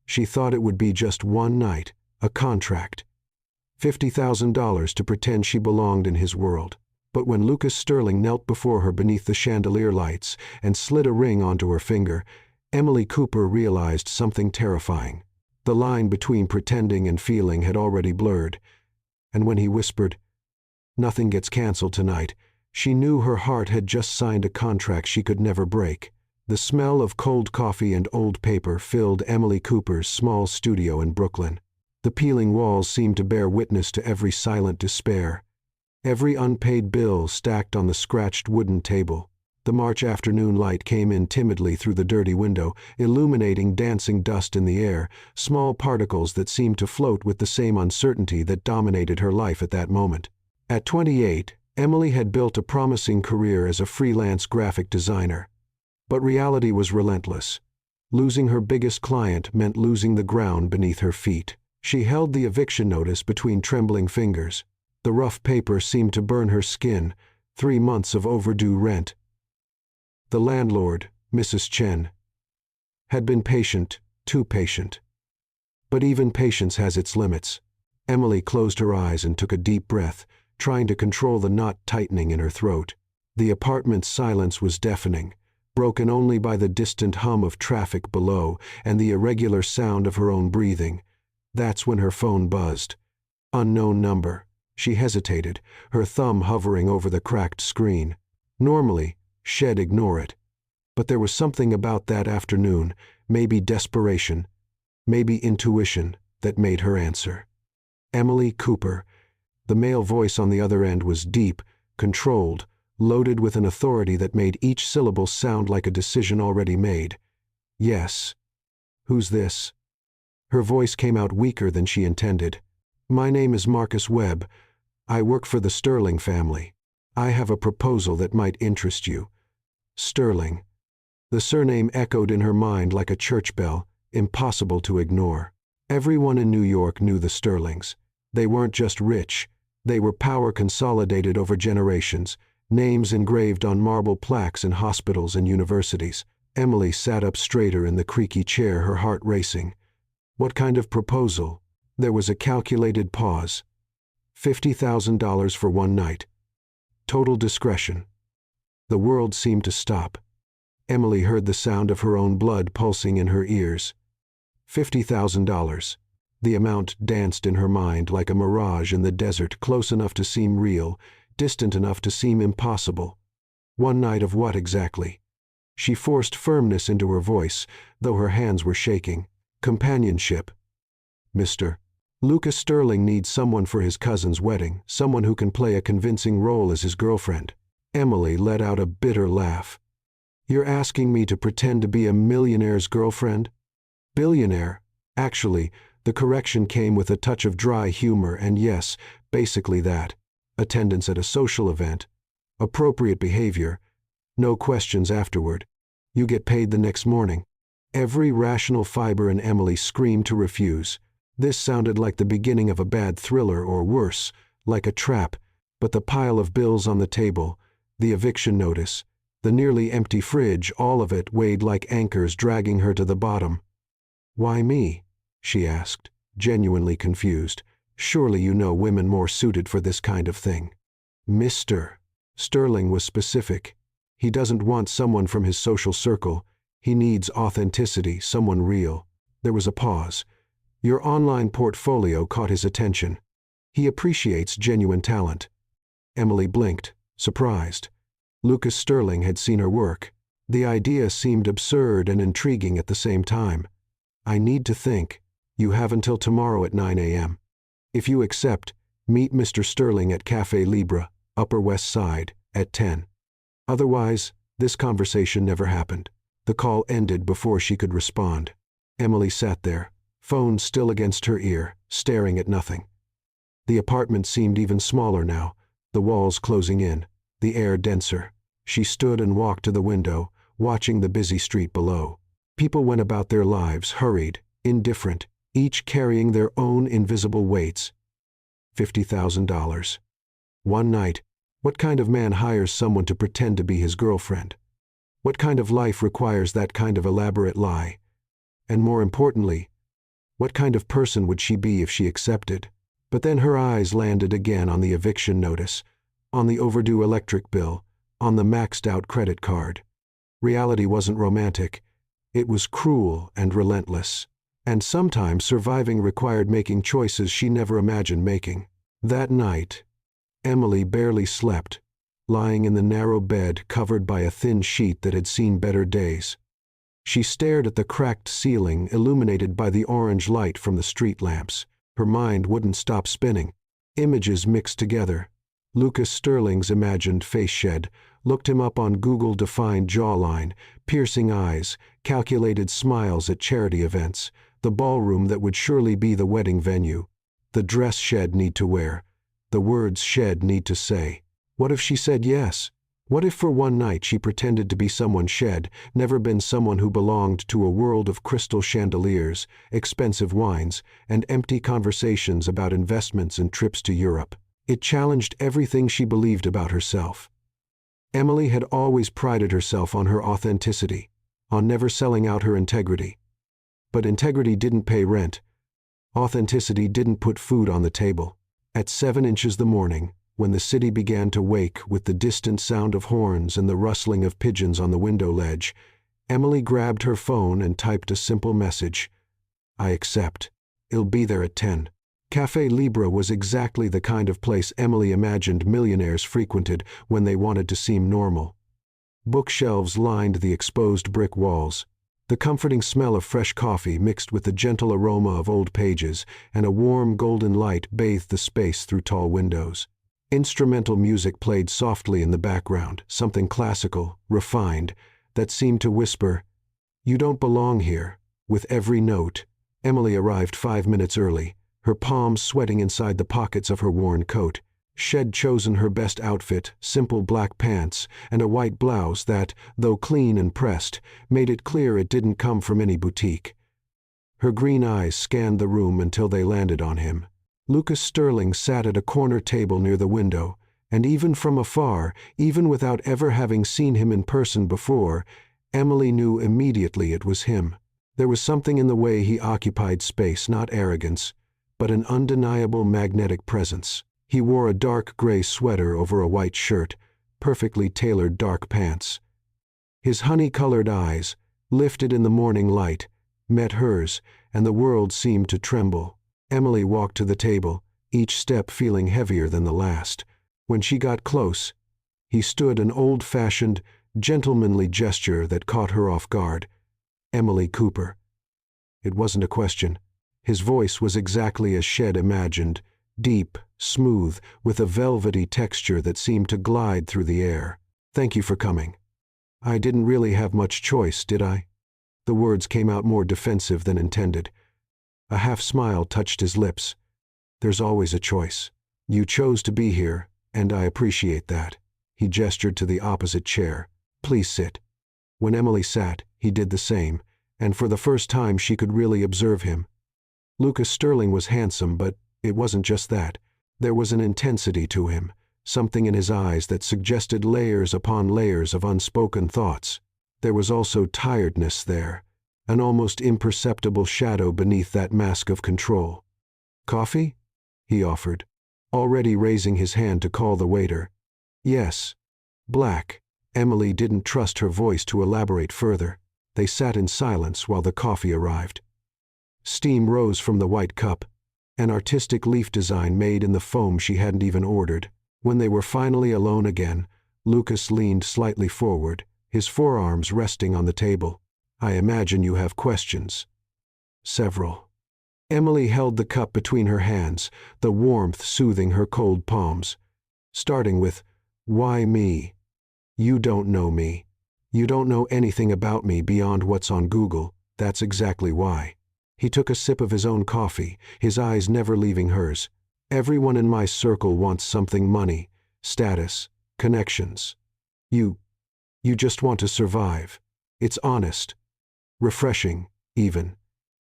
She thought it would be just one night, a contract. $50,000 to pretend she belonged in his world. But when Lucas Sterling knelt before her beneath the chandelier lights and slid a ring onto her finger, Emily Cooper realized something terrifying. The line between pretending and feeling had already blurred. And when he whispered, "Nothing gets canceled tonight," she knew her heart had just signed a contract she could never break. The smell of cold coffee and old paper filled Emily Cooper's small studio in Brooklyn. The peeling walls seemed to bear witness to every silent despair. Every unpaid bill stacked on the scratched wooden table. The March afternoon light came in timidly through the dirty window, illuminating dancing dust in the air, small particles that seemed to float with the same uncertainty that dominated her life at that moment. At 28, Emily had built a promising career as a freelance graphic designer. But reality was relentless. Losing her biggest client meant losing the ground beneath her feet. She held the eviction notice between trembling fingers. The rough paper seemed to burn her skin. 3 months of overdue rent. The landlord, Mrs. Chen, had been patient, too patient. But even patience has its limits. Emily closed her eyes and took a deep breath, trying to control the knot tightening in her throat. The apartment's silence was deafening, broken only by the distant hum of traffic below and the irregular sound of her own breathing. That's when her phone buzzed. Unknown number. She hesitated, her thumb hovering over the cracked screen. Normally, she'd ignore it. But there was something about that afternoon, maybe desperation, maybe intuition, that made her answer. Emily Cooper. The male voice on the other end was deep, controlled, loaded with an authority that made each syllable sound like a decision already made. Yes. Who's this? Her voice came out weaker than she intended. My name is Marcus Webb. I work for the Sterling family. I have a proposal that might interest you. Sterling. The surname echoed in her mind like a church bell, impossible to ignore. Everyone in New York knew the Sterlings. They weren't just rich. They were power consolidated over generations, names engraved on marble plaques in hospitals and universities. Emily sat up straighter in the creaky chair, her heart racing. What kind of proposal? There was a calculated pause. $50,000 for one night. Total discretion. The world seemed to stop. Emily heard the sound of her own blood pulsing in her ears. $50,000. The amount danced in her mind like a mirage in the desert, close enough to seem real, distant enough to seem impossible. One night of what exactly? She forced firmness into her voice, though her hands were shaking. Companionship. Mr. Lucas Sterling needs someone for his cousin's wedding, someone who can play a convincing role as his girlfriend. Emily let out a bitter laugh. You're asking me to pretend to be a millionaire's girlfriend? Billionaire. Actually, the correction came with a touch of dry humor, and yes, basically that. Attendance at a social event. Appropriate behavior. No questions afterward. You get paid the next morning. Every rational fiber in Emily screamed to refuse. This sounded like the beginning of a bad thriller, or worse, like a trap, but the pile of bills on the table, the eviction notice, the nearly empty fridge, all of it weighed like anchors, dragging her to the bottom. Why me? She asked, genuinely confused. Surely you know women more suited for this kind of thing. Mr. Sterling was specific. He doesn't want someone from his social circle. He needs authenticity, someone real. There was a pause. Your online portfolio caught his attention. He appreciates genuine talent. Emily blinked, surprised. Lucas Sterling had seen her work. The idea seemed absurd and intriguing at the same time. I need to think. You have until tomorrow at 9 a.m. If you accept, meet Mr. Sterling at Café Libre, Upper West Side, at 10. Otherwise, this conversation never happened. The call ended before she could respond. Emily sat there, phone still against her ear, staring at nothing. The apartment seemed even smaller now, the walls closing in, the air denser. She stood and walked to the window, watching the busy street below. People went about their lives, hurried, indifferent, each carrying their own invisible weights. $50,000. One night. What kind of man hires someone to pretend to be his girlfriend? What kind of life requires that kind of elaborate lie? And more importantly, What kind of person would she be if she accepted? But then her eyes landed again on the eviction notice, on the overdue electric bill, on the maxed-out credit card. Reality wasn't romantic. It was cruel and relentless. And sometimes surviving required making choices she never imagined making. That night, Emily barely slept, lying in the narrow bed covered by a thin sheet that had seen better days. She stared at the cracked ceiling illuminated by the orange light from the street lamps. Her mind wouldn't stop spinning. Images mixed together. Lucas Sterling's imagined face shed, looked him up on Google-defined jawline, piercing eyes, calculated smiles at charity events, the ballroom that would surely be the wedding venue, the dress shed need to wear, the words shed need to say. What if she said yes? What if for one night she pretended to be someone shed, never been someone who belonged to a world of crystal chandeliers, expensive wines, and empty conversations about investments and trips to Europe? It challenged everything she believed about herself. Emily had always prided herself on her authenticity, on never selling out her integrity. But integrity didn't pay rent. Authenticity didn't put food on the table. At 7 inches the morning, when the city began to wake with the distant sound of horns and the rustling of pigeons on the window ledge, Emily grabbed her phone and typed a simple message. I accept. It'll be there at 10. Café Libre was exactly the kind of place Emily imagined millionaires frequented when they wanted to seem normal. Bookshelves lined the exposed brick walls. The comforting smell of fresh coffee mixed with the gentle aroma of old pages, and a warm golden light bathed the space through tall windows. Instrumental music played softly in the background, something classical, refined, that seemed to whisper, "You don't belong here," with every note. Emily arrived 5 minutes early, her palms sweating inside the pockets of her worn coat. She'd chosen her best outfit, simple black pants, and a white blouse that, though clean and pressed, made it clear it didn't come from any boutique. Her green eyes scanned the room until they landed on him. Lucas Sterling sat at a corner table near the window, and even from afar, even without ever having seen him in person before, Emily knew immediately it was him. There was something in the way he occupied space, not arrogance, but an undeniable magnetic presence. He wore a dark gray sweater over a white shirt, perfectly tailored dark pants. His honey-colored eyes, lifted in the morning light, met hers, and the world seemed to tremble. Emily walked to the table, each step feeling heavier than the last. When she got close, he stood an old-fashioned, gentlemanly gesture that caught her off guard. Emily Cooper. It wasn't a question. His voice was exactly as she'd imagined, deep, smooth, with a velvety texture that seemed to glide through the air. Thank you for coming. I didn't really have much choice, did I? The words came out more defensive than intended. A half-smile touched his lips. There's always a choice. You chose to be here, and I appreciate that. He gestured to the opposite chair. Please sit. When Emily sat, he did the same, and for the first time she could really observe him. Lucas Sterling was handsome, but it wasn't just that. There was an intensity to him, something in his eyes that suggested layers upon layers of unspoken thoughts. There was also tiredness there, an almost imperceptible shadow beneath that mask of control. Coffee? He offered, already raising his hand to call the waiter. Yes. Black. Emily didn't trust her voice to elaborate further. They sat in silence while the coffee arrived. Steam rose from the white cup, an artistic leaf design made in the foam she hadn't even ordered. When they were finally alone again, Lucas leaned slightly forward, his forearms resting on the table. I imagine you have questions. Several. Emily held the cup between her hands, the warmth soothing her cold palms. Starting with, why me? You don't know me. You don't know anything about me beyond what's on Google. That's exactly why. He took a sip of his own coffee, his eyes never leaving hers. Everyone in my circle wants something: money, status, connections. You just want to survive. It's honest. Refreshing, even.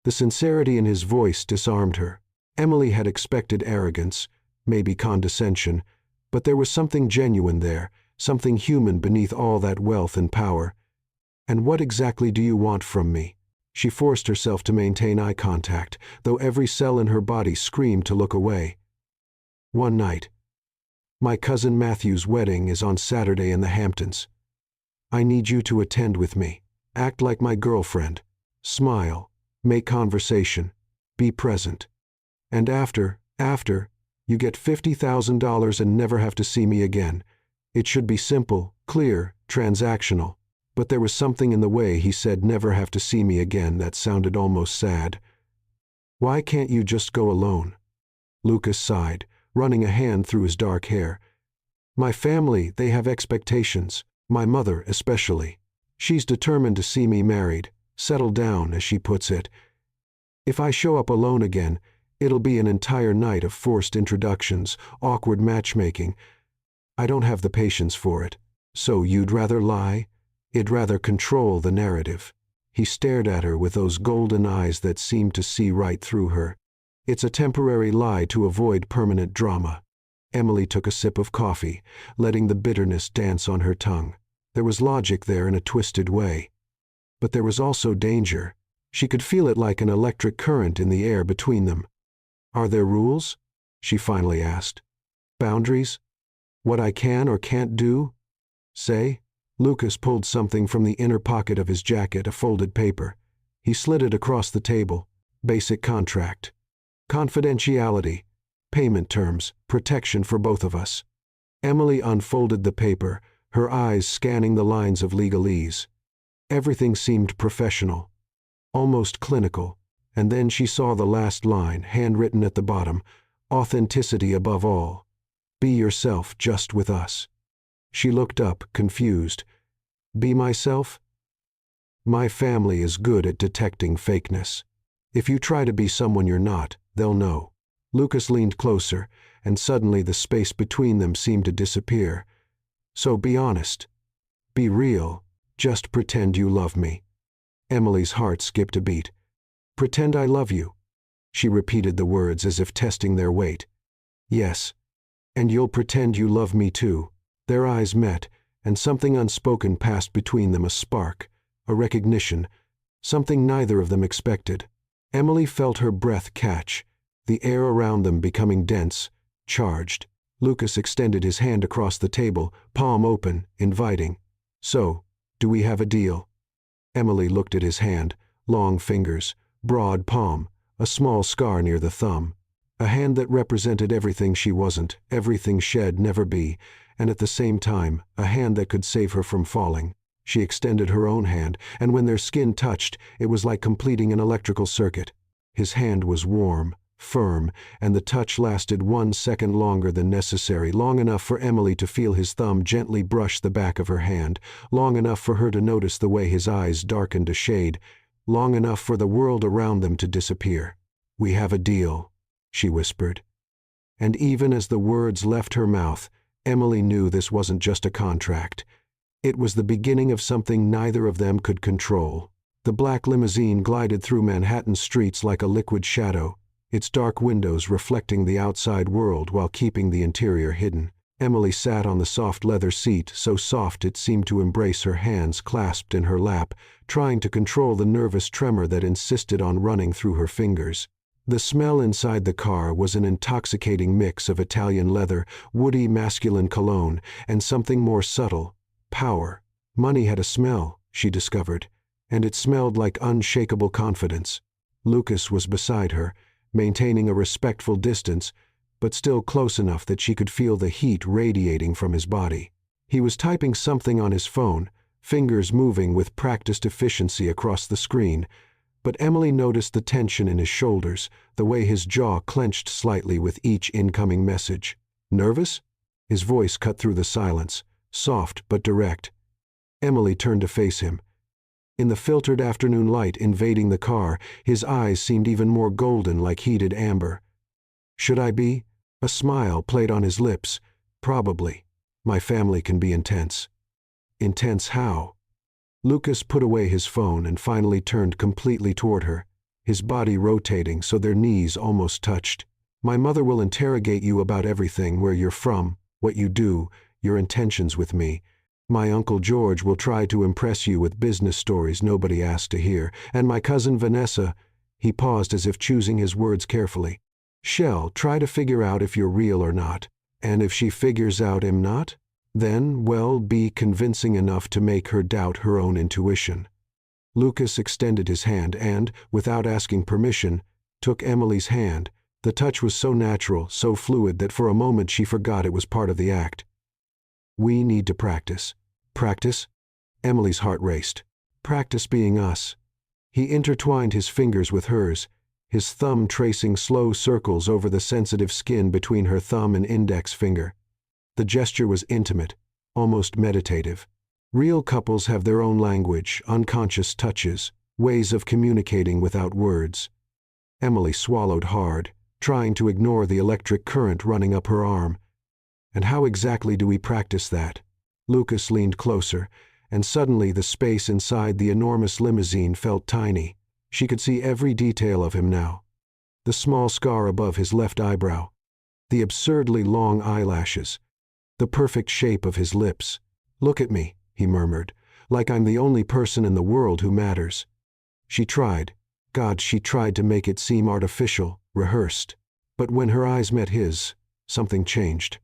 The sincerity in his voice disarmed her. Emily had expected arrogance, maybe condescension, but there was something genuine there, something human beneath all that wealth and power. And what exactly do you want from me? She forced herself to maintain eye contact, though every cell in her body screamed to look away. One night. My cousin Matthew's wedding is on Saturday in the Hamptons. I need you to attend with me. Act like my girlfriend. Smile. Make conversation. Be present. And after, you get $50,000 and never have to see me again. It should be simple, clear, transactional. But there was something in the way he said never have to see me again that sounded almost sad. Why can't you just go alone? Lucas sighed, running a hand through his dark hair. My family, they have expectations. My mother especially. She's determined to see me married, settle down, as she puts it. If I show up alone again, it'll be an entire night of forced introductions, awkward matchmaking. I don't have the patience for it. So you'd rather lie? You'd rather control the narrative. He stared at her with those golden eyes that seemed to see right through her. It's a temporary lie to avoid permanent drama. Emily took a sip of coffee, letting the bitterness dance on her tongue. There was logic there in a twisted way. But there was also danger. She could feel it like an electric current in the air between them. Are there rules? She finally asked. Boundaries? What I can or can't do? Say? Lucas pulled something from the inner pocket of his jacket, a folded paper. He slid it across the table. Basic contract. Confidentiality. Payment terms. Protection for both of us. Emily unfolded the paper, her eyes scanning the lines of legalese. Everything seemed professional, almost clinical, and then she saw the last line, handwritten at the bottom, authenticity above all. Be yourself just with us. She looked up, confused. Be myself? My family is good at detecting fakeness. If you try to be someone you're not, they'll know. Lucas leaned closer, and suddenly the space between them seemed to disappear. So be honest. Be real. Just pretend you love me. Emily's heart skipped a beat. Pretend I love you. She repeated the words as if testing their weight. Yes. And you'll pretend you love me too. Their eyes met, and something unspoken passed between them, a spark, a recognition, something neither of them expected. Emily felt her breath catch, the air around them becoming dense, charged. Lucas extended his hand across the table, palm open, inviting. So, do we have a deal? Emily looked at his hand, long fingers, broad palm, a small scar near the thumb. A hand that represented everything she wasn't, everything she'd never be, and at the same time, a hand that could save her from falling. She extended her own hand, and when their skin touched, it was like completing an electrical circuit. His hand was warm, firm, and the touch lasted 1 second longer than necessary, long enough for Emily to feel his thumb gently brush the back of her hand, long enough for her to notice the way his eyes darkened a shade, long enough for the world around them to disappear. We have a deal, she whispered. And even as the words left her mouth, Emily knew this wasn't just a contract. It was the beginning of something neither of them could control. The black limousine glided through Manhattan streets like a liquid shadow, its dark windows reflecting the outside world while keeping the interior hidden. Emily sat on the soft leather seat, so soft it seemed to embrace her hands clasped in her lap, trying to control the nervous tremor that insisted on running through her fingers. The smell inside the car was an intoxicating mix of Italian leather, woody masculine cologne, and something more subtle, power. Money had a smell, she discovered, and it smelled like unshakable confidence. Lucas was beside her, maintaining a respectful distance, but still close enough that she could feel the heat radiating from his body. He was typing something on his phone, fingers moving with practiced efficiency across the screen, but Emily noticed the tension in his shoulders, the way his jaw clenched slightly with each incoming message. Nervous? His voice cut through the silence, soft but direct. Emily turned to face him. In the filtered afternoon light invading the car, his eyes seemed even more golden, like heated amber. Should I be? A smile played on his lips. Probably. My family can be intense. Intense how? Lucas put away his phone and finally turned completely toward her, his body rotating so their knees almost touched. My mother will interrogate you about everything, where you're from, what you do, your intentions with me. My Uncle George will try to impress you with business stories nobody asked to hear, and my cousin Vanessa—" He paused as if choosing his words carefully. "Shall try to figure out if you're real or not. And if she figures out I'm not, then, well, be convincing enough to make her doubt her own intuition." Lucas extended his hand and, without asking permission, took Emily's hand. The touch was so natural, so fluid that for a moment she forgot it was part of the act. "We need to practice." "Practice?" Emily's heart raced. "Practice being us." He intertwined his fingers with hers, his thumb tracing slow circles over the sensitive skin between her thumb and index finger. The gesture was intimate, almost meditative. Real couples have their own language, unconscious touches, ways of communicating without words. Emily swallowed hard, trying to ignore the electric current running up her arm. "And how exactly do we practice that?" Lucas leaned closer, and suddenly the space inside the enormous limousine felt tiny. She could see every detail of him now. The small scar above his left eyebrow, the absurdly long eyelashes, the perfect shape of his lips. "Look at me," he murmured, "like I'm the only person in the world who matters." She tried. God, she tried to make it seem artificial, rehearsed. But when her eyes met his, something changed.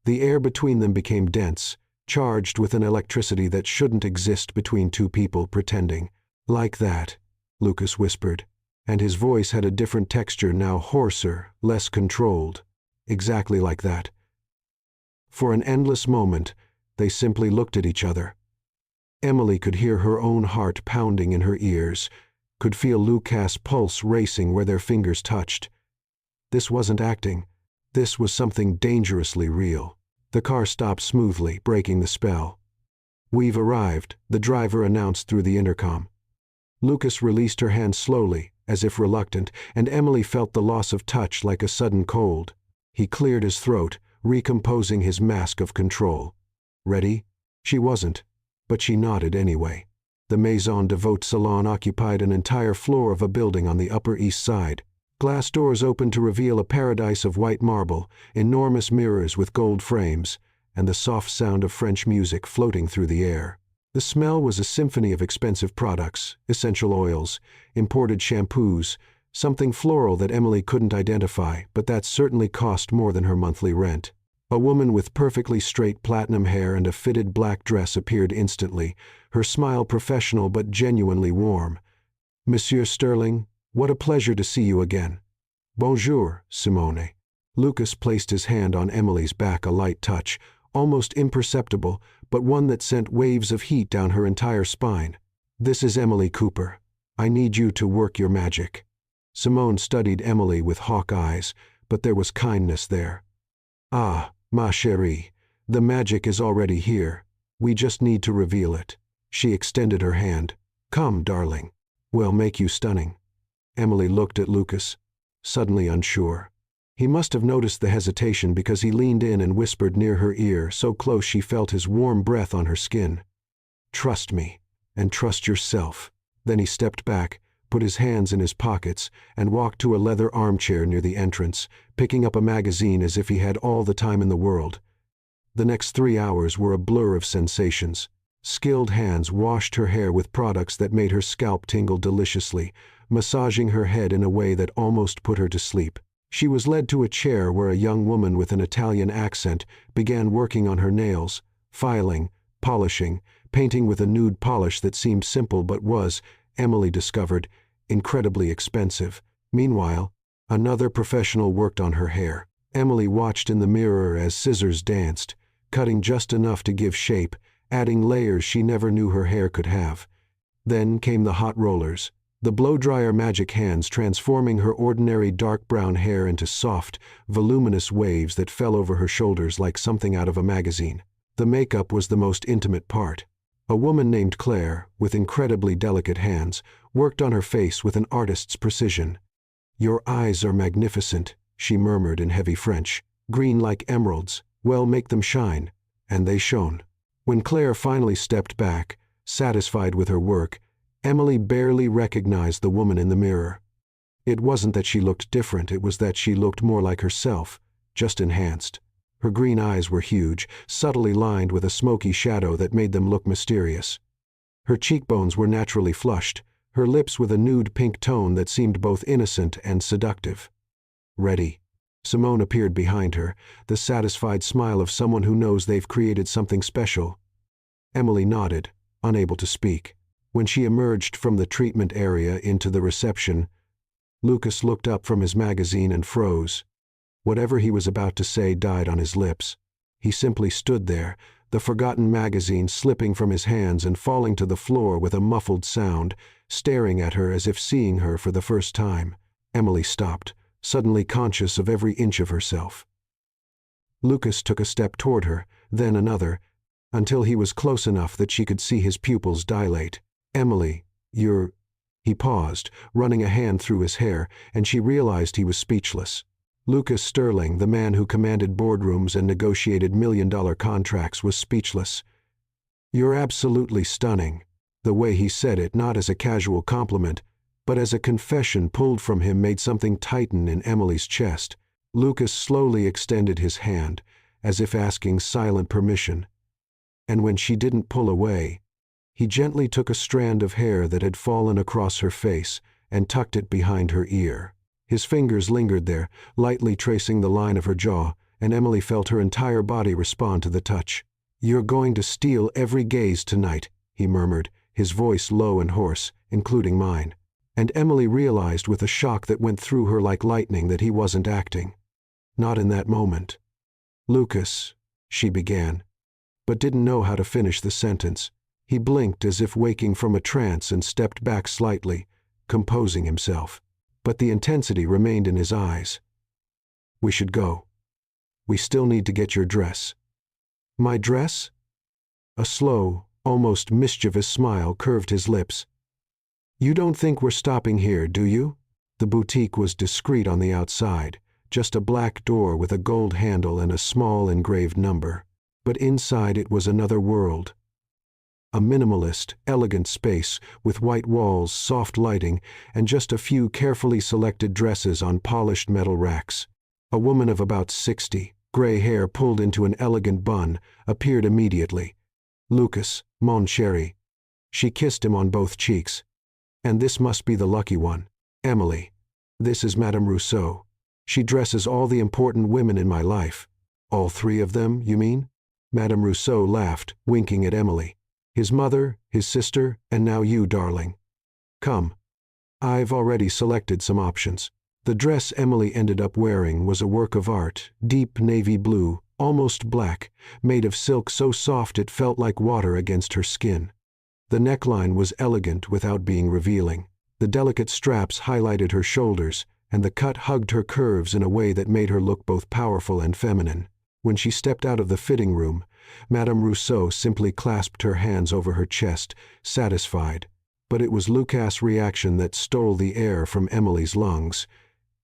The air between them became dense, charged with an electricity that shouldn't exist between two people pretending. "Like that," Lucas whispered, and his voice had a different texture now, hoarser, less controlled. "Exactly like that." For an endless moment, they simply looked at each other. Emily could hear her own heart pounding in her ears, could feel Lucas' pulse racing where their fingers touched. This wasn't acting. This was something dangerously real. The car stopped smoothly, breaking the spell. "We've arrived," the driver announced through the intercom. Lucas released her hand slowly, as if reluctant, and Emily felt the loss of touch like a sudden cold. He cleared his throat, recomposing his mask of control. "Ready?" She wasn't, but she nodded anyway. The Maison de Vote salon occupied an entire floor of a building on the Upper East Side. Glass doors opened to reveal a paradise of white marble, enormous mirrors with gold frames, and the soft sound of French music floating through the air. The smell was a symphony of expensive products, essential oils, imported shampoos, something floral that Emily couldn't identify, but that certainly cost more than her monthly rent. A woman with perfectly straight platinum hair and a fitted black dress appeared instantly, her smile professional but genuinely warm. "Monsieur Sterling, what a pleasure to see you again." "Bonjour, Simone." Lucas placed his hand on Emily's back, a light touch, almost imperceptible, but one that sent waves of heat down her entire spine. "This is Emily Cooper. I need you to work your magic." Simone studied Emily with hawk eyes, but there was kindness there. "Ah, ma chérie, the magic is already here. We just need to reveal it." She extended her hand. "Come, darling. We'll make you stunning." Emily looked at Lucas, suddenly unsure. He must have noticed the hesitation because he leaned in and whispered near her ear, so close she felt his warm breath on her skin. "Trust me, and trust yourself." Then he stepped back, put his hands in his pockets, and walked to a leather armchair near the entrance, picking up a magazine as if he had all the time in the world. The next 3 hours were a blur of sensations. Skilled hands washed her hair with products that made her scalp tingle deliciously, massaging her head in a way that almost put her to sleep. She was led to a chair where a young woman with an Italian accent began working on her nails, filing, polishing, painting with a nude polish that seemed simple but was, Emily discovered, incredibly expensive. Meanwhile, another professional worked on her hair. Emily watched in the mirror as scissors danced, cutting just enough to give shape, adding layers she never knew her hair could have. Then came the hot rollers, the blow-dryer magic hands transforming her ordinary dark brown hair into soft, voluminous waves that fell over her shoulders like something out of a magazine. The makeup was the most intimate part. A woman named Claire, with incredibly delicate hands, worked on her face with an artist's precision. "Your eyes are magnificent," she murmured in heavy French. "Green like emeralds. Well, make them shine." And they shone. When Claire finally stepped back, satisfied with her work, Emily barely recognized the woman in the mirror. It wasn't that she looked different, it was that she looked more like herself, just enhanced. Her green eyes were huge, subtly lined with a smoky shadow that made them look mysterious. Her cheekbones were naturally flushed, her lips with a nude pink tone that seemed both innocent and seductive. "Ready." Simone appeared behind her, the satisfied smile of someone who knows they've created something special. Emily nodded, unable to speak. When she emerged from the treatment area into the reception, Lucas looked up from his magazine and froze. Whatever he was about to say died on his lips. He simply stood there, the forgotten magazine slipping from his hands and falling to the floor with a muffled sound, staring at her as if seeing her for the first time. Emily stopped, suddenly conscious of every inch of herself. Lucas took a step toward her, then another, until he was close enough that she could see his pupils dilate. "Emily, you're—" He paused, running a hand through his hair, and she realized he was speechless. Lucas Sterling, the man who commanded boardrooms and negotiated million-dollar contracts, was speechless. "You're absolutely stunning." The way he said it, not as a casual compliment, but as a confession pulled from him, made something tighten in Emily's chest. Lucas slowly extended his hand, as if asking silent permission. And when she didn't pull away, he gently took a strand of hair that had fallen across her face and tucked it behind her ear. His fingers lingered there, lightly tracing the line of her jaw, and Emily felt her entire body respond to the touch. "You're going to steal every gaze tonight," he murmured, his voice low and hoarse, including mine. And Emily realized with a shock that went through her like lightning that he wasn't acting. Not in that moment. "Lucas," she began, but didn't know how to finish the sentence. He blinked as if waking from a trance and stepped back slightly, composing himself. But the intensity remained in his eyes. "We should go. We still need to get your dress." "My dress?" A slow, almost mischievous smile curved his lips. "You don't think we're stopping here, do you?" The boutique was discreet on the outside, just a black door with a gold handle and a small engraved number. But inside it was another world. A minimalist, elegant space with white walls, soft lighting, and just a few carefully selected dresses on polished metal racks. A woman of about 60, gray hair pulled into an elegant bun, appeared immediately. "Lucas, mon chéri." She kissed him on both cheeks. "And this must be the lucky one. Emily. This is Madame Rousseau. She dresses all the important women in my life." "All three of them, you mean?" Madame Rousseau laughed, winking at Emily. "His mother, his sister, and now you, darling. Come. I've already selected some options." The dress Emily ended up wearing was a work of art, deep navy blue, almost black, made of silk so soft it felt like water against her skin. The neckline was elegant without being revealing. The delicate straps highlighted her shoulders, and the cut hugged her curves in a way that made her look both powerful and feminine. When she stepped out of the fitting room, Madame Rousseau simply clasped her hands over her chest, satisfied. But it was Lucas' reaction that stole the air from Emily's lungs.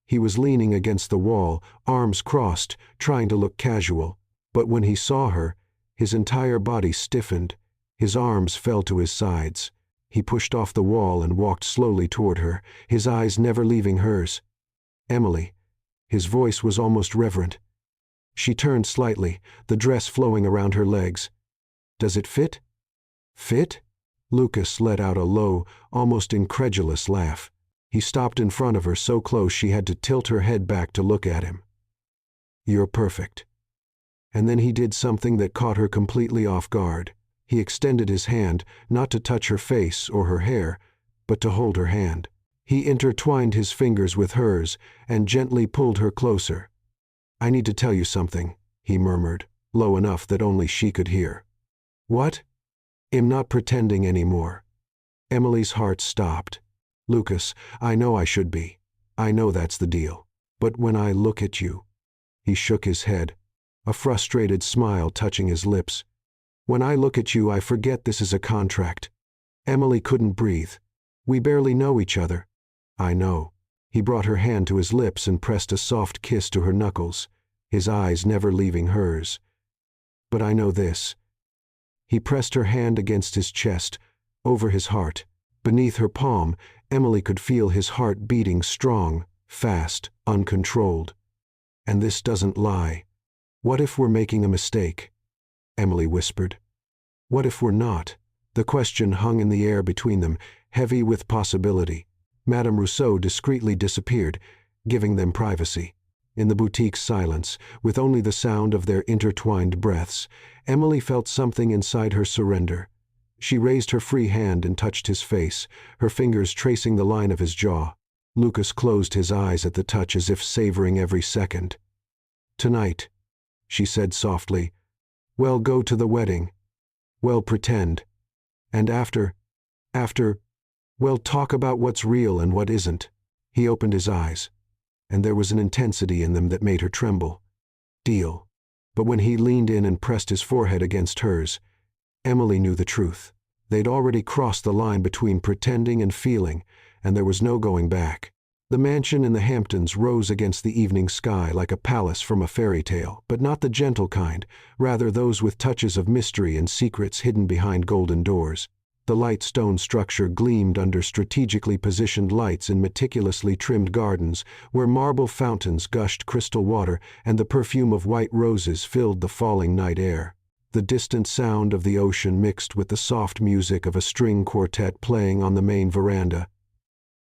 He was leaning against the wall, arms crossed, trying to look casual. But when he saw her, his entire body stiffened. His arms fell to his sides. He pushed off the wall and walked slowly toward her, his eyes never leaving hers. "Emily." His voice was almost reverent. She turned slightly, the dress flowing around her legs. "Does it fit?" "Fit?" Lucas let out a low, almost incredulous laugh. He stopped in front of her so close she had to tilt her head back to look at him. "You're perfect." And then he did something that caught her completely off guard. He extended his hand, not to touch her face or her hair, but to hold her hand. He intertwined his fingers with hers and gently pulled her closer. "I need to tell you something," he murmured, low enough that only she could hear. "What?" "I'm not pretending anymore." Emily's heart stopped. "Lucas, I know I should be. I know that's the deal. But when I look at you—" He shook his head, a frustrated smile touching his lips. "When I look at you, I forget this is a contract." Emily couldn't breathe. "We barely know each other." "I know." He brought her hand to his lips and pressed a soft kiss to her knuckles, his eyes never leaving hers. "But I know this." He pressed her hand against his chest, over his heart. Beneath her palm, Emily could feel his heart beating strong, fast, uncontrolled. "And this doesn't lie. "What if we're making a mistake?" Emily whispered. "What if we're not?" The question hung in the air between them, heavy with possibility. Madame Rousseau discreetly disappeared, giving them privacy. In the boutique's silence, with only the sound of their intertwined breaths, Emily felt something inside her surrender. She raised her free hand and touched his face, her fingers tracing the line of his jaw. Lucas closed his eyes at the touch as if savoring every second. "Tonight," she said softly, "we'll go to the wedding. We'll pretend. And after, we'll talk about what's real and what isn't." He opened his eyes, and there was an intensity in them that made her tremble. "Deal." But when he leaned in and pressed his forehead against hers, Emily knew the truth. They'd already crossed the line between pretending and feeling, and there was no going back. The mansion in the Hamptons rose against the evening sky like a palace from a fairy tale, but not the gentle kind, rather those with touches of mystery and secrets hidden behind golden doors. The light stone structure gleamed under strategically positioned lights in meticulously trimmed gardens, where marble fountains gushed crystal water and the perfume of white roses filled the falling night air. The distant sound of the ocean mixed with the soft music of a string quartet playing on the main veranda.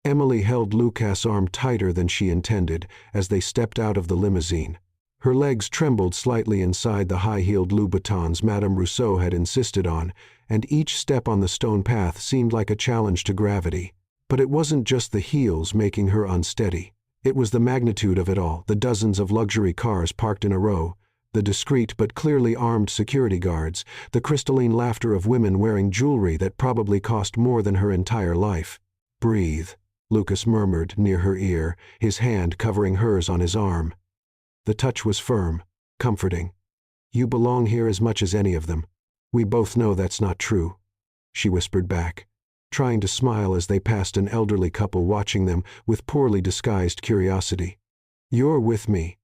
Emily held Lucas' arm tighter than she intended as they stepped out of the limousine. Her legs trembled slightly inside the high-heeled Louboutins Madame Rousseau had insisted on, and each step on the stone path seemed like a challenge to gravity. But it wasn't just the heels making her unsteady. It was the magnitude of it all, the dozens of luxury cars parked in a row, the discreet but clearly armed security guards, the crystalline laughter of women wearing jewelry that probably cost more than her entire life. "Breathe," Lucas murmured near her ear, his hand covering hers on his arm. The touch was firm, comforting. "You belong here as much as any of them. We both know that's not true," she whispered back, trying to smile as they passed an elderly couple watching them with poorly disguised curiosity. "You're with me.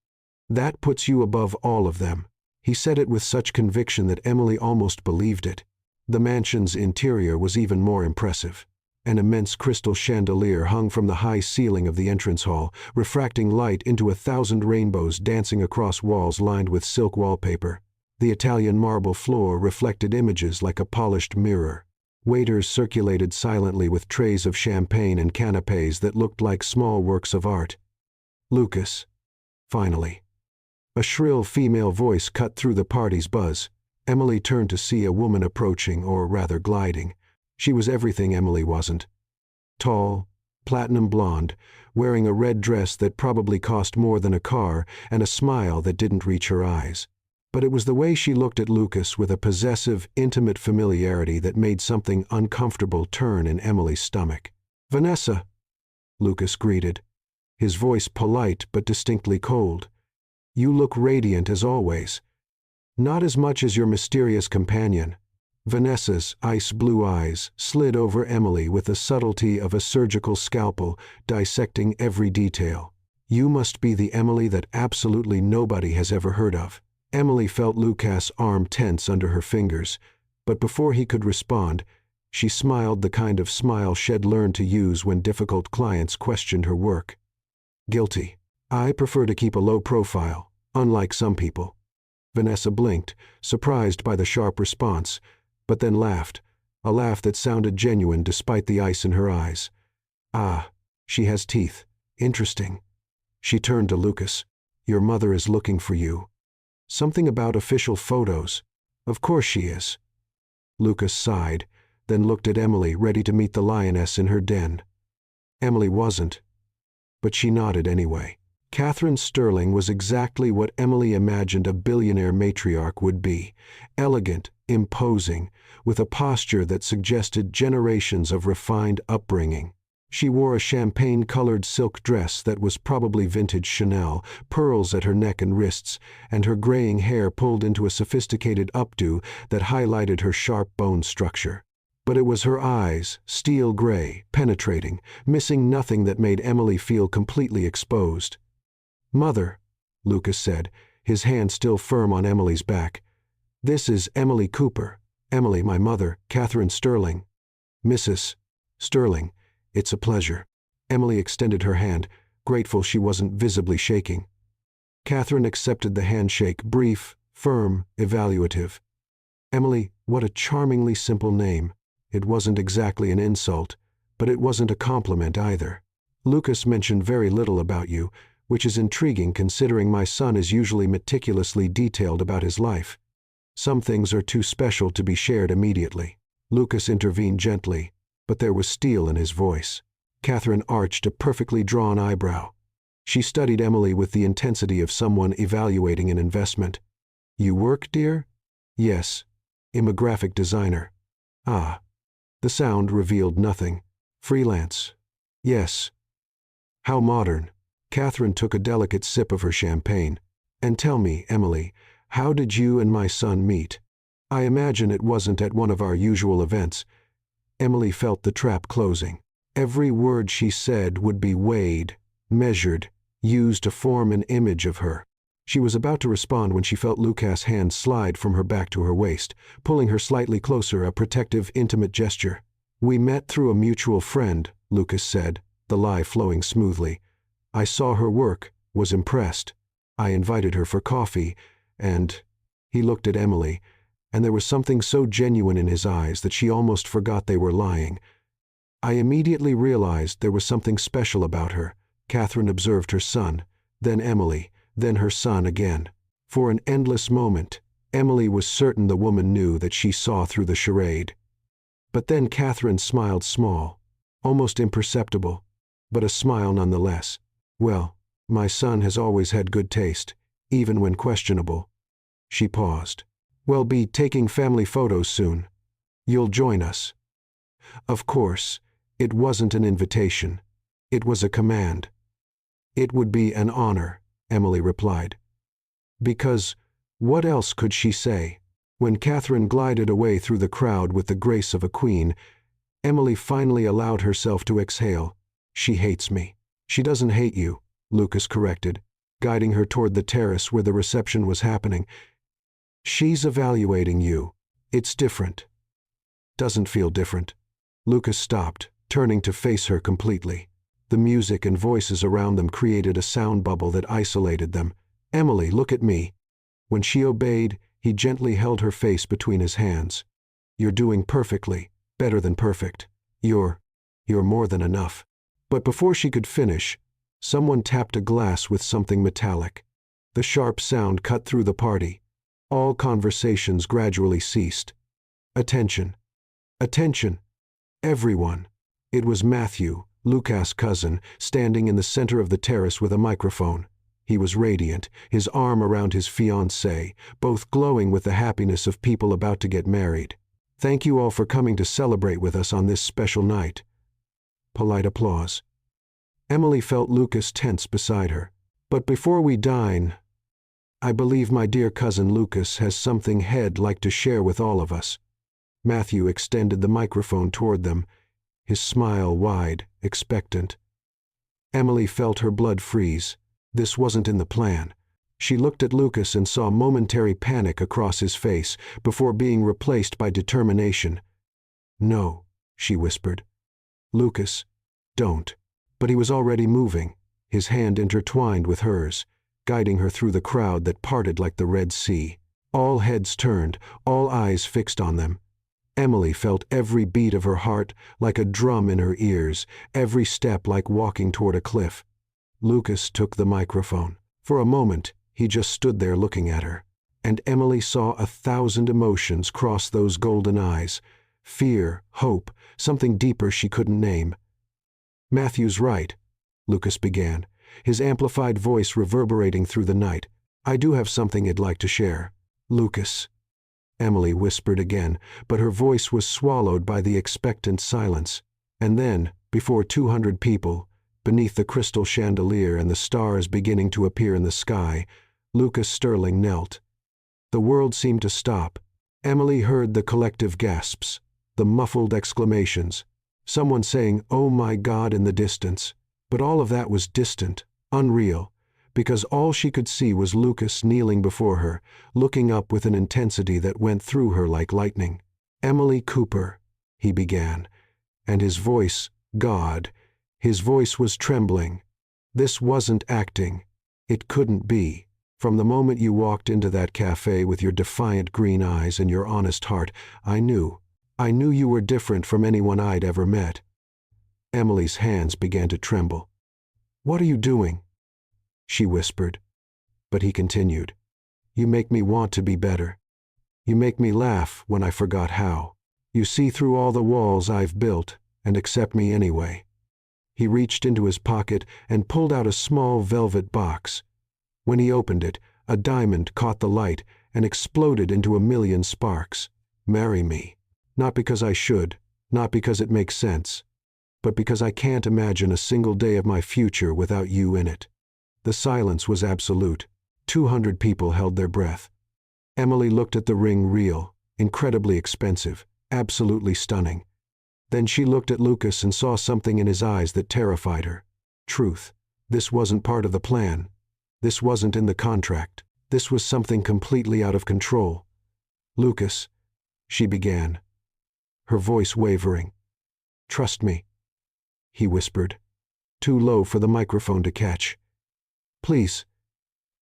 That puts you above all of them." He said it with such conviction that Emily almost believed it. The mansion's interior was even more impressive. An immense crystal chandelier hung from the high ceiling of the entrance hall, refracting light into 1,000 rainbows dancing across walls lined with silk wallpaper. The Italian marble floor reflected images like a polished mirror. Waiters circulated silently with trays of champagne and canapés that looked like small works of art. "Lucas." Finally. A shrill female voice cut through the party's buzz. Emily turned to see a woman approaching, or rather gliding. She was everything Emily wasn't. Tall, platinum blonde, wearing a red dress that probably cost more than a car, and a smile that didn't reach her eyes. But it was the way she looked at Lucas with a possessive, intimate familiarity that made something uncomfortable turn in Emily's stomach. "Vanessa," Lucas greeted, his voice polite but distinctly cold. "You look radiant as always. Not as much as your mysterious companion." Vanessa's ice-blue eyes slid over Emily with the subtlety of a surgical scalpel, dissecting every detail. "You must be the Emily that absolutely nobody has ever heard of." Emily felt Lucas' arm tense under her fingers, but before he could respond, she smiled the kind of smile she'd learned to use when difficult clients questioned her work. "Guilty. I prefer to keep a low profile, unlike some people." Vanessa blinked, surprised by the sharp response, but then laughed, a laugh that sounded genuine despite the ice in her eyes. "Ah, she has teeth. Interesting." She turned to Lucas. "Your mother is looking for you." "Something about official photos." "Of course she is." Lucas sighed, then looked at Emily, ready to meet the lioness in her den. Emily wasn't, but she nodded anyway. Catherine Sterling was exactly what Emily imagined a billionaire matriarch would be: elegant, imposing, with a posture that suggested generations of refined upbringing. She wore a champagne-colored silk dress that was probably vintage Chanel, pearls at her neck and wrists, and her graying hair pulled into a sophisticated updo that highlighted her sharp bone structure. But it was her eyes, steel gray, penetrating, missing nothing, that made Emily feel completely exposed. "Mother," Lucas said, his hand still firm on Emily's back. "This is Emily Cooper. Emily, my mother, Catherine Sterling." "Mrs. Sterling, it's a pleasure." Emily extended her hand, grateful she wasn't visibly shaking. Catherine accepted the handshake, brief, firm, evaluative. Emily, what a charmingly simple name. It wasn't exactly an insult, but it wasn't a compliment either. Lucas mentioned very little about you, which is intriguing considering my son is usually meticulously detailed about his life. Some things are too special to be shared immediately. Lucas intervened gently, but there was steel in his voice. Catherine arched a perfectly drawn eyebrow. She studied Emily with the intensity of someone evaluating an investment. You work, dear? Yes. I'm a graphic designer. Ah. The sound revealed nothing. Freelance. Yes. How modern. Catherine took a delicate sip of her champagne. And tell me, Emily, how did you and my son meet? I imagine it wasn't at one of our usual events. Emily felt the trap closing. Every word she said would be weighed, measured, used to form an image of her. She was about to respond when she felt Lucas' hand slide from her back to her waist, pulling her slightly closer, a protective, intimate gesture. We met through a mutual friend, Lucas said, the lie flowing smoothly. I saw her work, was impressed. I invited her for coffee, and... He looked at Emily, and there was something so genuine in his eyes that she almost forgot they were lying. I immediately realized there was something special about her. Catherine observed her son, then Emily, then her son again. For an endless moment, Emily was certain the woman knew that she saw through the charade. But then Catherine smiled small, almost imperceptible, but a smile nonetheless. Well, my son has always had good taste, even when questionable. She paused. We'll be taking family photos soon. You'll join us. Of course, it wasn't an invitation. It was a command. It would be an honor, Emily replied. Because what else could she say? When Catherine glided away through the crowd with the grace of a queen, Emily finally allowed herself to exhale. She hates me. She doesn't hate you, Lucas corrected, guiding her toward the terrace where the reception was happening. She's evaluating you. It's different. Doesn't feel different. Lucas stopped, turning to face her completely. The music and voices around them created a sound bubble that isolated them. Emily, look at me. When she obeyed, he gently held her face between his hands. You're doing perfectly, better than perfect. You're more than enough. But before she could finish, someone tapped a glass with something metallic. The sharp sound cut through the party. All conversations gradually ceased. Attention. Attention. Everyone. It was Matthew, Lucas' cousin, standing in the center of the terrace with a microphone. He was radiant, his arm around his fiancée, both glowing with the happiness of people about to get married. Thank you all for coming to celebrate with us on this special night. Polite applause. Emily felt Lucas tense beside her. But before we dine, I believe my dear cousin Lucas has something he'd like to share with all of us. Matthew extended the microphone toward them, his smile wide, expectant. Emily felt her blood freeze. This wasn't in the plan. She looked at Lucas and saw momentary panic across his face before being replaced by determination. No, she whispered. Lucas, don't. But he was already moving, his hand intertwined with hers, guiding her through the crowd that parted like the Red Sea. All heads turned, all eyes fixed on them. Emily felt every beat of her heart like a drum in her ears, every step like walking toward a cliff. Lucas took the microphone. For a moment, he just stood there looking at her, and Emily saw 1,000 emotions cross those golden eyes. Fear, hope, something deeper she couldn't name. Matthew's right, Lucas began, his amplified voice reverberating through the night. I do have something I'd like to share. Lucas. Emily whispered again, but her voice was swallowed by the expectant silence. And then, before 200 people, beneath the crystal chandelier and the stars beginning to appear in the sky, Lucas Sterling knelt. The world seemed to stop. Emily heard the collective gasps, the muffled exclamations, someone saying, "Oh my God," in the distance. But all of that was distant, unreal, because all she could see was Lucas kneeling before her, looking up with an intensity that went through her like lightning. "Emily Cooper," he began, and his voice, God, his voice was trembling. This wasn't acting. It couldn't be. From the moment you walked into that cafe with your defiant green eyes and your honest heart, I knew you were different from anyone I'd ever met." Emily's hands began to tremble. "What are you doing?" she whispered. But he continued. "You make me want to be better. You make me laugh when I forgot how. You see through all the walls I've built and accept me anyway." He reached into his pocket and pulled out a small velvet box. When he opened it, a diamond caught the light and exploded into a million sparks. "Marry me. Not because I should, not because it makes sense, but because I can't imagine a single day of my future without you in it." The silence was absolute. 200 people held their breath. Emily looked at the ring, real, incredibly expensive, absolutely stunning. Then she looked at Lucas and saw something in his eyes that terrified her. Truth. This wasn't part of the plan. This wasn't in the contract. This was something completely out of control. "Lucas," she began, her voice wavering. "Trust me," he whispered, too low for the microphone to catch. "Please,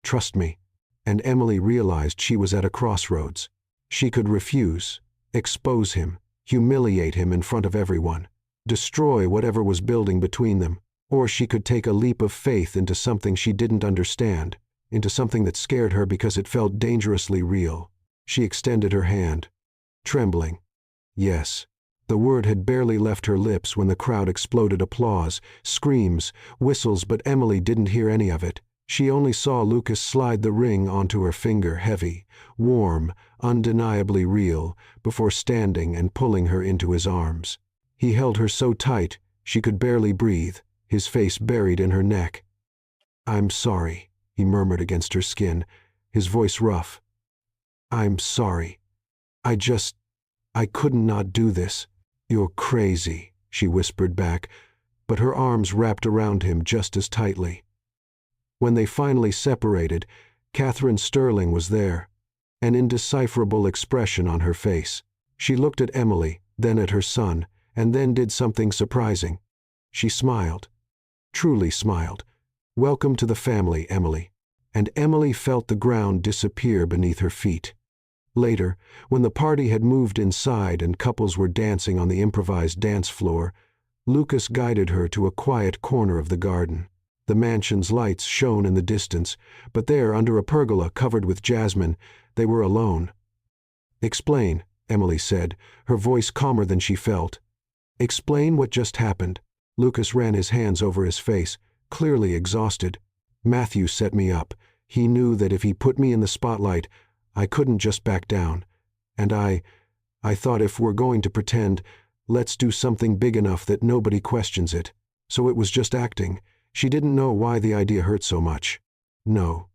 trust me." And Emily realized she was at a crossroads. She could refuse, expose him, humiliate him in front of everyone, destroy whatever was building between them, or she could take a leap of faith into something she didn't understand, into something that scared her because it felt dangerously real. She extended her hand, trembling. Yes. The word had barely left her lips when the crowd exploded applause, screams, whistles, but Emily didn't hear any of it. She only saw Lucas slide the ring onto her finger, heavy, warm, undeniably real, before standing and pulling her into his arms. He held her so tight she could barely breathe, his face buried in her neck. "I'm sorry," he murmured against her skin, his voice rough. "I'm sorry. I couldn't not do this." "You're crazy," she whispered back, but her arms wrapped around him just as tightly. When they finally separated, Catherine Sterling was there, an indecipherable expression on her face. She looked at Emily, then at her son, and then did something surprising. She smiled. Truly smiled. "Welcome to the family, Emily." And Emily felt the ground disappear beneath her feet. Later, when the party had moved inside and couples were dancing on the improvised dance floor, Lucas guided her to a quiet corner of the garden. The mansion's lights shone in the distance, but there, under a pergola covered with jasmine, they were alone. "Explain," Emily said, her voice calmer than she felt. "Explain what just happened." Lucas ran his hands over his face, clearly exhausted. "Matthew set me up. He knew that if he put me in the spotlight, I couldn't just back down. And I thought if we're going to pretend, let's do something big enough that nobody questions it. So it was just acting. She didn't know why the idea hurt so much." "No."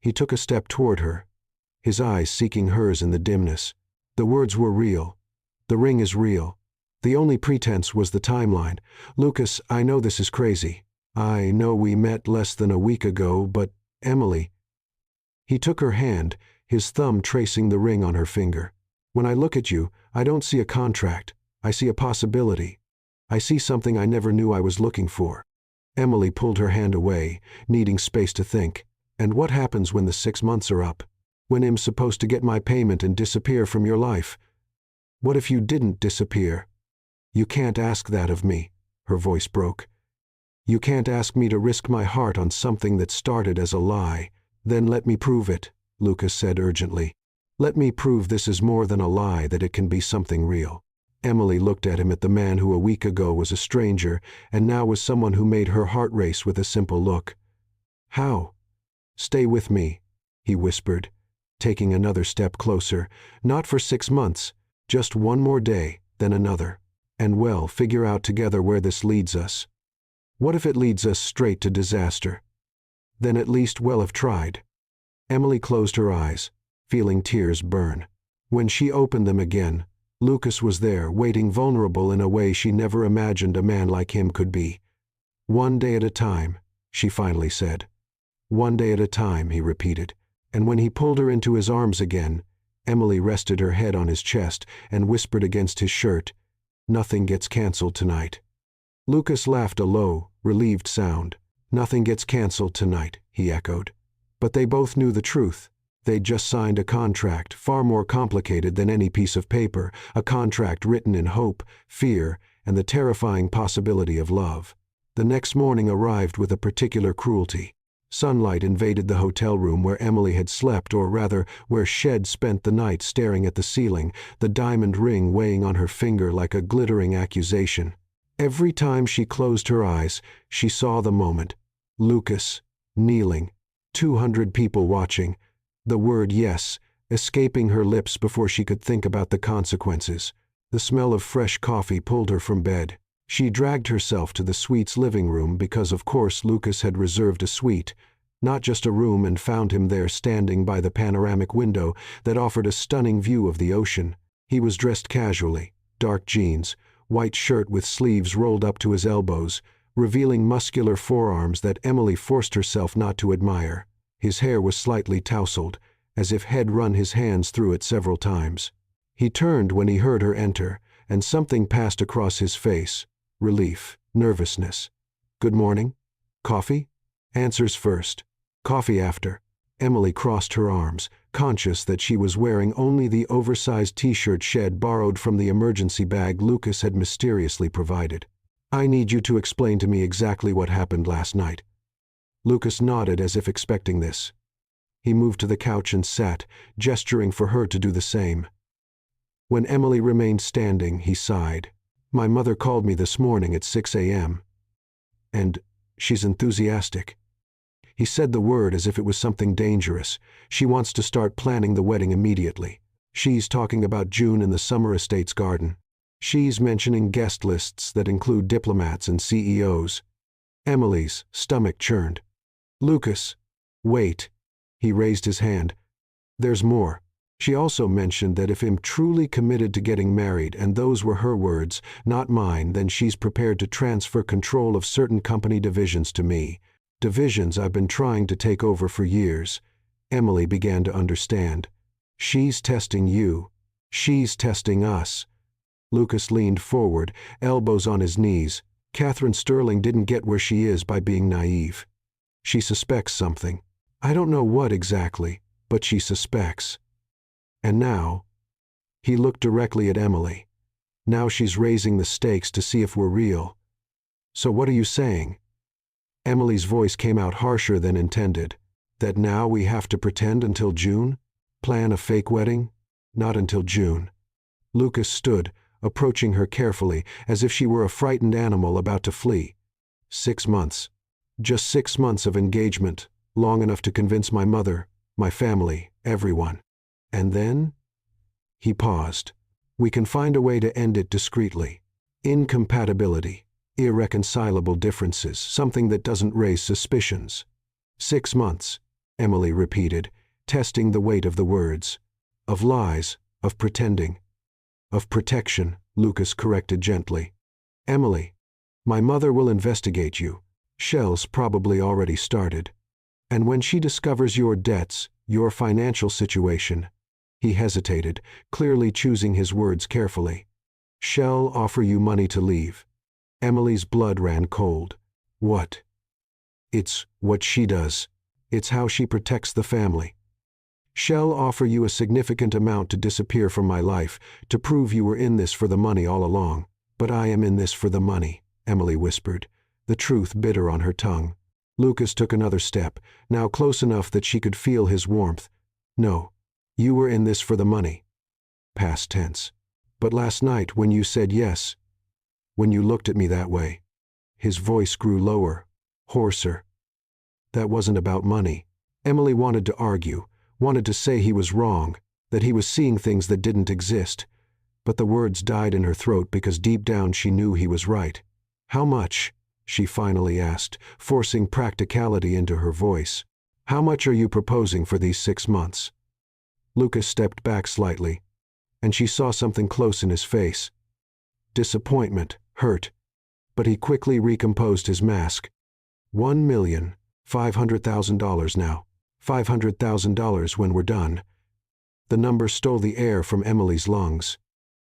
He took a step toward her, his eyes seeking hers in the dimness. The words were real. "The ring is real. The only pretense was the timeline. Lucas, I know this is crazy. I know we met less than a week ago, but, Emily." He took her hand, his thumb tracing the ring on her finger. "When I look at you, I don't see a contract. I see a possibility. I see something I never knew I was looking for." Emily pulled her hand away, needing space to think. "And what happens when the 6 months are up? When I'm supposed to get my payment and disappear from your life? What if you didn't disappear?" "You can't ask that of me," her voice broke. "You can't ask me to risk my heart on something that started as a lie." "Then let me prove it," Lucas said urgently. "Let me prove this is more than a lie, that it can be something real." Emily looked at him, at the man who a week ago was a stranger and now was someone who made her heart race with a simple look. "How?" "Stay with me," he whispered, taking another step closer. "Not for 6 months, just one more day, then another. And we'll figure out together where this leads us. What if it leads us straight to disaster? Then at least we'll have tried." Emily closed her eyes, feeling tears burn. When she opened them again, Lucas was there, waiting, vulnerable in a way she never imagined a man like him could be. "One day at a time," she finally said. "One day at a time," he repeated. And when he pulled her into his arms again, Emily rested her head on his chest and whispered against his shirt, "Nothing gets canceled tonight." Lucas laughed a low, relieved sound. "Nothing gets canceled tonight," he echoed. But they both knew the truth. They'd just signed a contract, far more complicated than any piece of paper, a contract written in hope, fear, and the terrifying possibility of love. The next morning arrived with a particular cruelty. Sunlight invaded the hotel room where Emily had slept, or rather, where Shed spent the night staring at the ceiling, the diamond ring weighing on her finger like a glittering accusation. Every time she closed her eyes, she saw the moment. Lucas, kneeling, 200 people watching, the word yes escaping her lips before she could think about the consequences. The smell of fresh coffee pulled her from bed. She dragged herself to the suite's living room because, of course, Lucas had reserved a suite, not just a room, and found him there standing by the panoramic window that offered a stunning view of the ocean. He was dressed casually, dark jeans, white shirt with sleeves rolled up to his elbows, revealing muscular forearms that Emily forced herself not to admire. His hair was slightly tousled, as if He'd run his hands through it several times. He turned when he heard her enter, and something passed across his face. Relief, nervousness. Good morning? Coffee? Answers first. Coffee after. Emily crossed her arms, conscious that she was wearing only the oversized t-shirt Shed borrowed from the emergency bag Lucas had mysteriously provided. I need you to explain to me exactly what happened last night. Lucas nodded as if expecting this. He moved to the couch and sat, gesturing for her to do the same. When Emily remained standing, he sighed. My mother called me this morning at 6 a.m. And she's enthusiastic. He said the word as if it was something dangerous. She wants to start planning the wedding immediately. She's talking about June in the Summer Estates garden. She's mentioning guest lists that include diplomats and CEOs. Emily's stomach churned. Lucas, wait. He raised his hand. There's more. She also mentioned that if I'm truly committed to getting married, and those were her words, not mine, then she's prepared to transfer control of certain company divisions to me. Divisions I've been trying to take over for years. Emily began to understand. She's testing you. She's testing us. Lucas leaned forward, elbows on his knees. Catherine Sterling didn't get where she is by being naive. She suspects something. I don't know what exactly, but she suspects. And now, he looked directly at Emily. Now she's raising the stakes to see if we're real. So what are you saying? Emily's voice came out harsher than intended. That now we have to pretend until June? Plan a fake wedding? Not until June. Lucas stood, approaching her carefully, as if she were a frightened animal about to flee. 6 months. Just 6 months of engagement, long enough to convince my mother, my family, everyone. And then? He paused. We can find a way to end it discreetly. Incompatibility, irreconcilable differences, something that doesn't raise suspicions. 6 months, Emily repeated, testing the weight of the words. Of lies, of pretending. Of protection, Lucas corrected gently. Emily, my mother will investigate you. Shell's probably already started. And when she discovers your debts, your financial situation. He hesitated, clearly choosing his words carefully. Shell offer you money to leave. Emily's blood ran cold. What? It's what she does. It's how she protects the family. Shell offer you a significant amount to disappear from my life, to prove you were in this for the money all along. But I am in this for the money, Emily whispered, the truth bitter on her tongue. Lucas took another step, now close enough that she could feel his warmth. No, you were in this for the money. Past tense. But last night when you said yes, when you looked at me that way, his voice grew lower, hoarser. That wasn't about money. Emily wanted to argue, wanted to say he was wrong, that he was seeing things that didn't exist. But the words died in her throat because deep down she knew he was right. How much? She finally asked, forcing practicality into her voice. How much are you proposing for these 6 months? Lucas stepped back slightly, and she saw something close in his face. Disappointment, hurt, but he quickly recomposed his mask. $1,500,000 now. $500,000 when we're done. The number stole the air from Emily's lungs.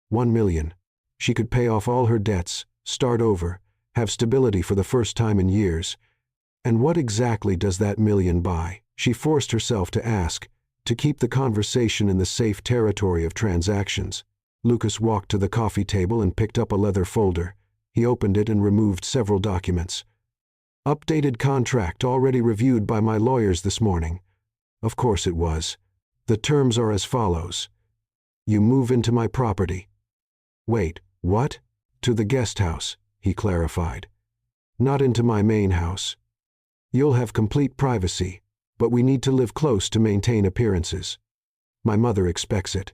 1 million. She could pay off all her debts, start over, have stability for the first time in years. And what exactly does that million buy? She forced herself to ask, to keep the conversation in the safe territory of transactions. Lucas walked to the coffee table and picked up a leather folder. He opened it and removed several documents. Updated contract already reviewed by my lawyers this morning. Of course it was. The terms are as follows. You move into my property. Wait, what? To the guest house, he clarified. Not into my main house. You'll have complete privacy, but we need to live close to maintain appearances. My mother expects it.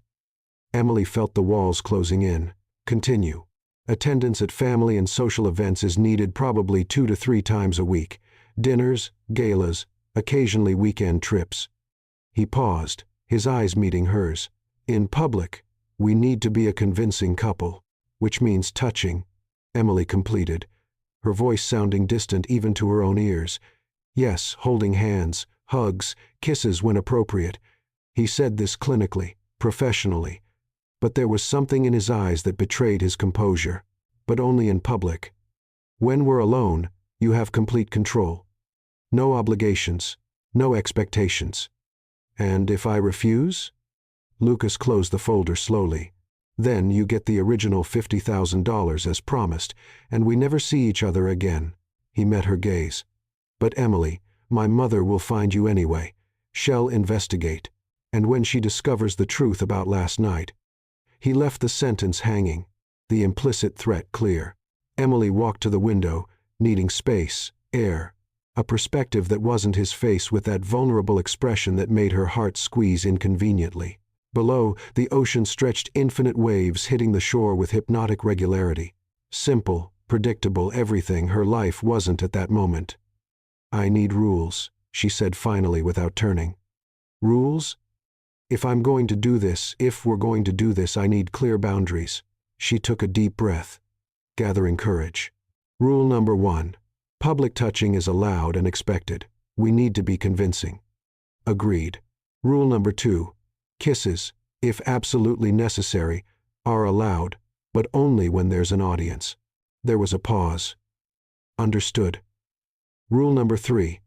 Emily felt the walls closing in. Continue. Attendance at family and social events is needed probably 2 to 3 times a week. Dinners, galas, occasionally weekend trips. He paused, his eyes meeting hers. In public, we need to be a convincing couple, which means touching, Emily completed, her voice sounding distant even to her own ears. Yes, holding hands, hugs, kisses when appropriate. He said this clinically, professionally, but there was something in his eyes that betrayed his composure, but only in public. When we're alone, you have complete control. No obligations, no expectations. And if I refuse? Lucas closed the folder slowly. Then you get the original $50,000 as promised, and we never see each other again. He met her gaze. But Emily, my mother will find you anyway. She'll investigate. And when she discovers the truth about last night. He left the sentence hanging, the implicit threat clear. Emily walked to the window, needing space, air, a perspective that wasn't his face with that vulnerable expression that made her heart squeeze inconveniently. Below, the ocean stretched infinite waves hitting the shore with hypnotic regularity. Simple, predictable everything her life wasn't at that moment. I need rules, she said finally without turning. Rules? If we're going to do this, I need clear boundaries. She took a deep breath, gathering courage. Rule number 1. Public touching is allowed and expected. We need to be convincing. Agreed. Rule number 2. Kisses, if absolutely necessary, are allowed, but only when there's an audience. There was a pause. Understood. Rule number 3.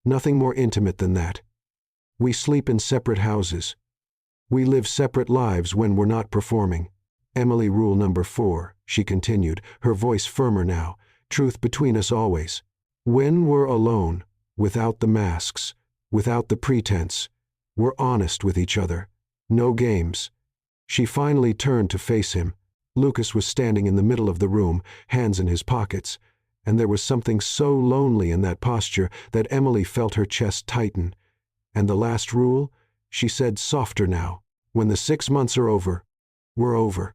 Nothing more intimate than that. We sleep in separate houses. We live separate lives when we're not performing. Emily, rule number 4, she continued, her voice firmer now. Truth between us always. When we're alone, without the masks, without the pretense, we're honest with each other. No games. She finally turned to face him. Lucas was standing in the middle of the room, hands in his pockets, and there was something so lonely in that posture that Emily felt her chest tighten. And the last rule, she said softer now, when the 6 months are over, we're over.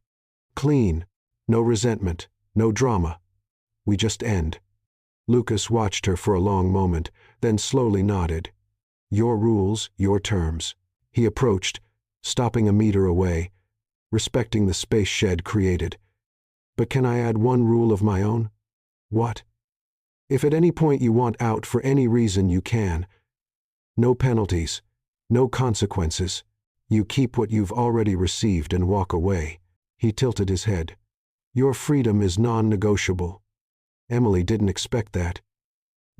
Clean. No resentment, no drama. We just end. Lucas watched her for a long moment, then slowly nodded. Your rules, your terms. He approached, stopping a meter away, respecting the space shed created. But can I add one rule of my own? What? If at any point you want out for any reason, you can. No penalties, no consequences. You keep what you've already received and walk away. He tilted his head. Your freedom is non-negotiable. Emily didn't expect that.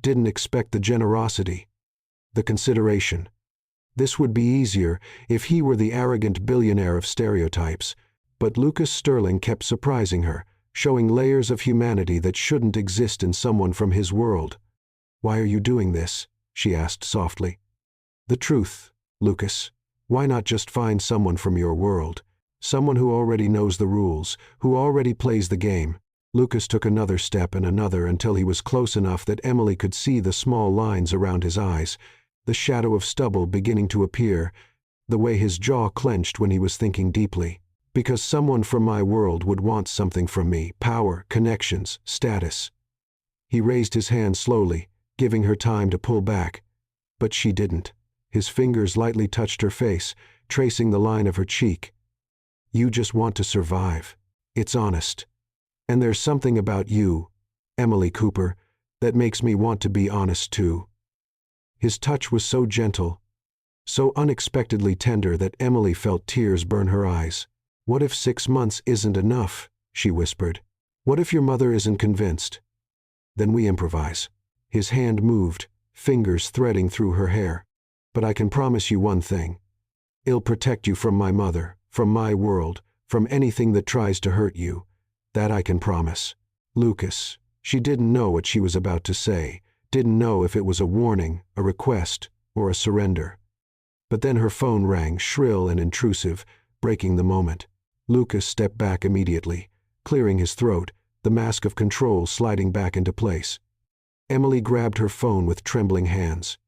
Didn't expect the generosity, the consideration. This would be easier if he were the arrogant billionaire of stereotypes, but Lucas Sterling kept surprising her, showing layers of humanity that shouldn't exist in someone from his world. Why are you doing this? She asked softly. The truth, Lucas. Why not just find someone from your world? Someone who already knows the rules, who already plays the game. Lucas took another step and another until he was close enough that Emily could see the small lines around his eyes, the shadow of stubble beginning to appear, the way his jaw clenched when he was thinking deeply. Because someone from my world would want something from me, power, connections, status. He raised his hand slowly, giving her time to pull back. But she didn't. His fingers lightly touched her face, tracing the line of her cheek. You just want to survive. It's honest. And there's something about you, Emily Cooper, that makes me want to be honest too. His touch was so gentle, so unexpectedly tender that Emily felt tears burn her eyes. What if 6 months isn't enough? She whispered. What if your mother isn't convinced? Then we improvise. His hand moved, fingers threading through her hair. But I can promise you one thing. I'll protect you from my mother, from my world, from anything that tries to hurt you. That I can promise. Lucas, she didn't know what she was about to say, didn't know if it was a warning, a request, or a surrender. But then her phone rang, shrill and intrusive, breaking the moment. Lucas stepped back immediately, clearing his throat, the mask of control sliding back into place. Emily grabbed her phone with trembling hands.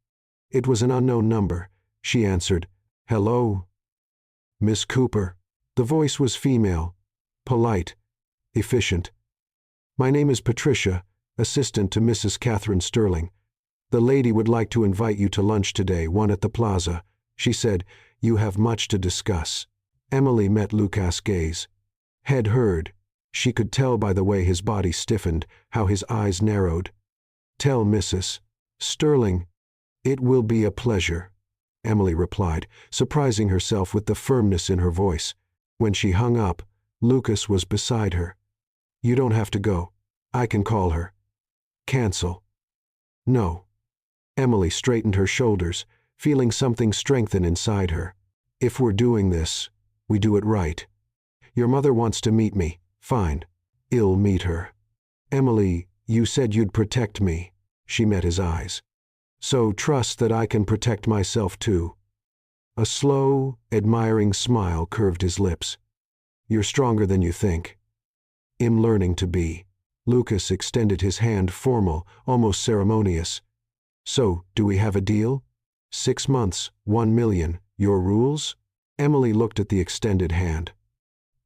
It was an unknown number. She answered, "Hello?" "Miss Cooper." The voice was female, polite, efficient. "My name is Patricia, assistant to Mrs. Catherine Sterling. The lady would like to invite you to lunch today, one at the plaza. She said, you have much to discuss." Emily met Lucas' gaze. Had heard. She could tell by the way his body stiffened, how his eyes narrowed. "Tell Mrs. Sterling. It will be a pleasure," Emily replied, surprising herself with the firmness in her voice. When she hung up, Lucas was beside her. "You don't have to go. I can call her." "Cancel." "No." Emily straightened her shoulders, feeling something strengthen inside her. "If we're doing this, we do it right. Your mother wants to meet me. Fine. I'll meet her." "Emily, you said you'd protect me." She met his eyes. "So trust that I can protect myself too." A slow, admiring smile curved his lips. "You're stronger than you think." "I'm learning to be." Lucas extended his hand, formal, almost ceremonious. "So, do we have a deal? 6 months, 1 million, your rules?" Emily looked at the extended hand.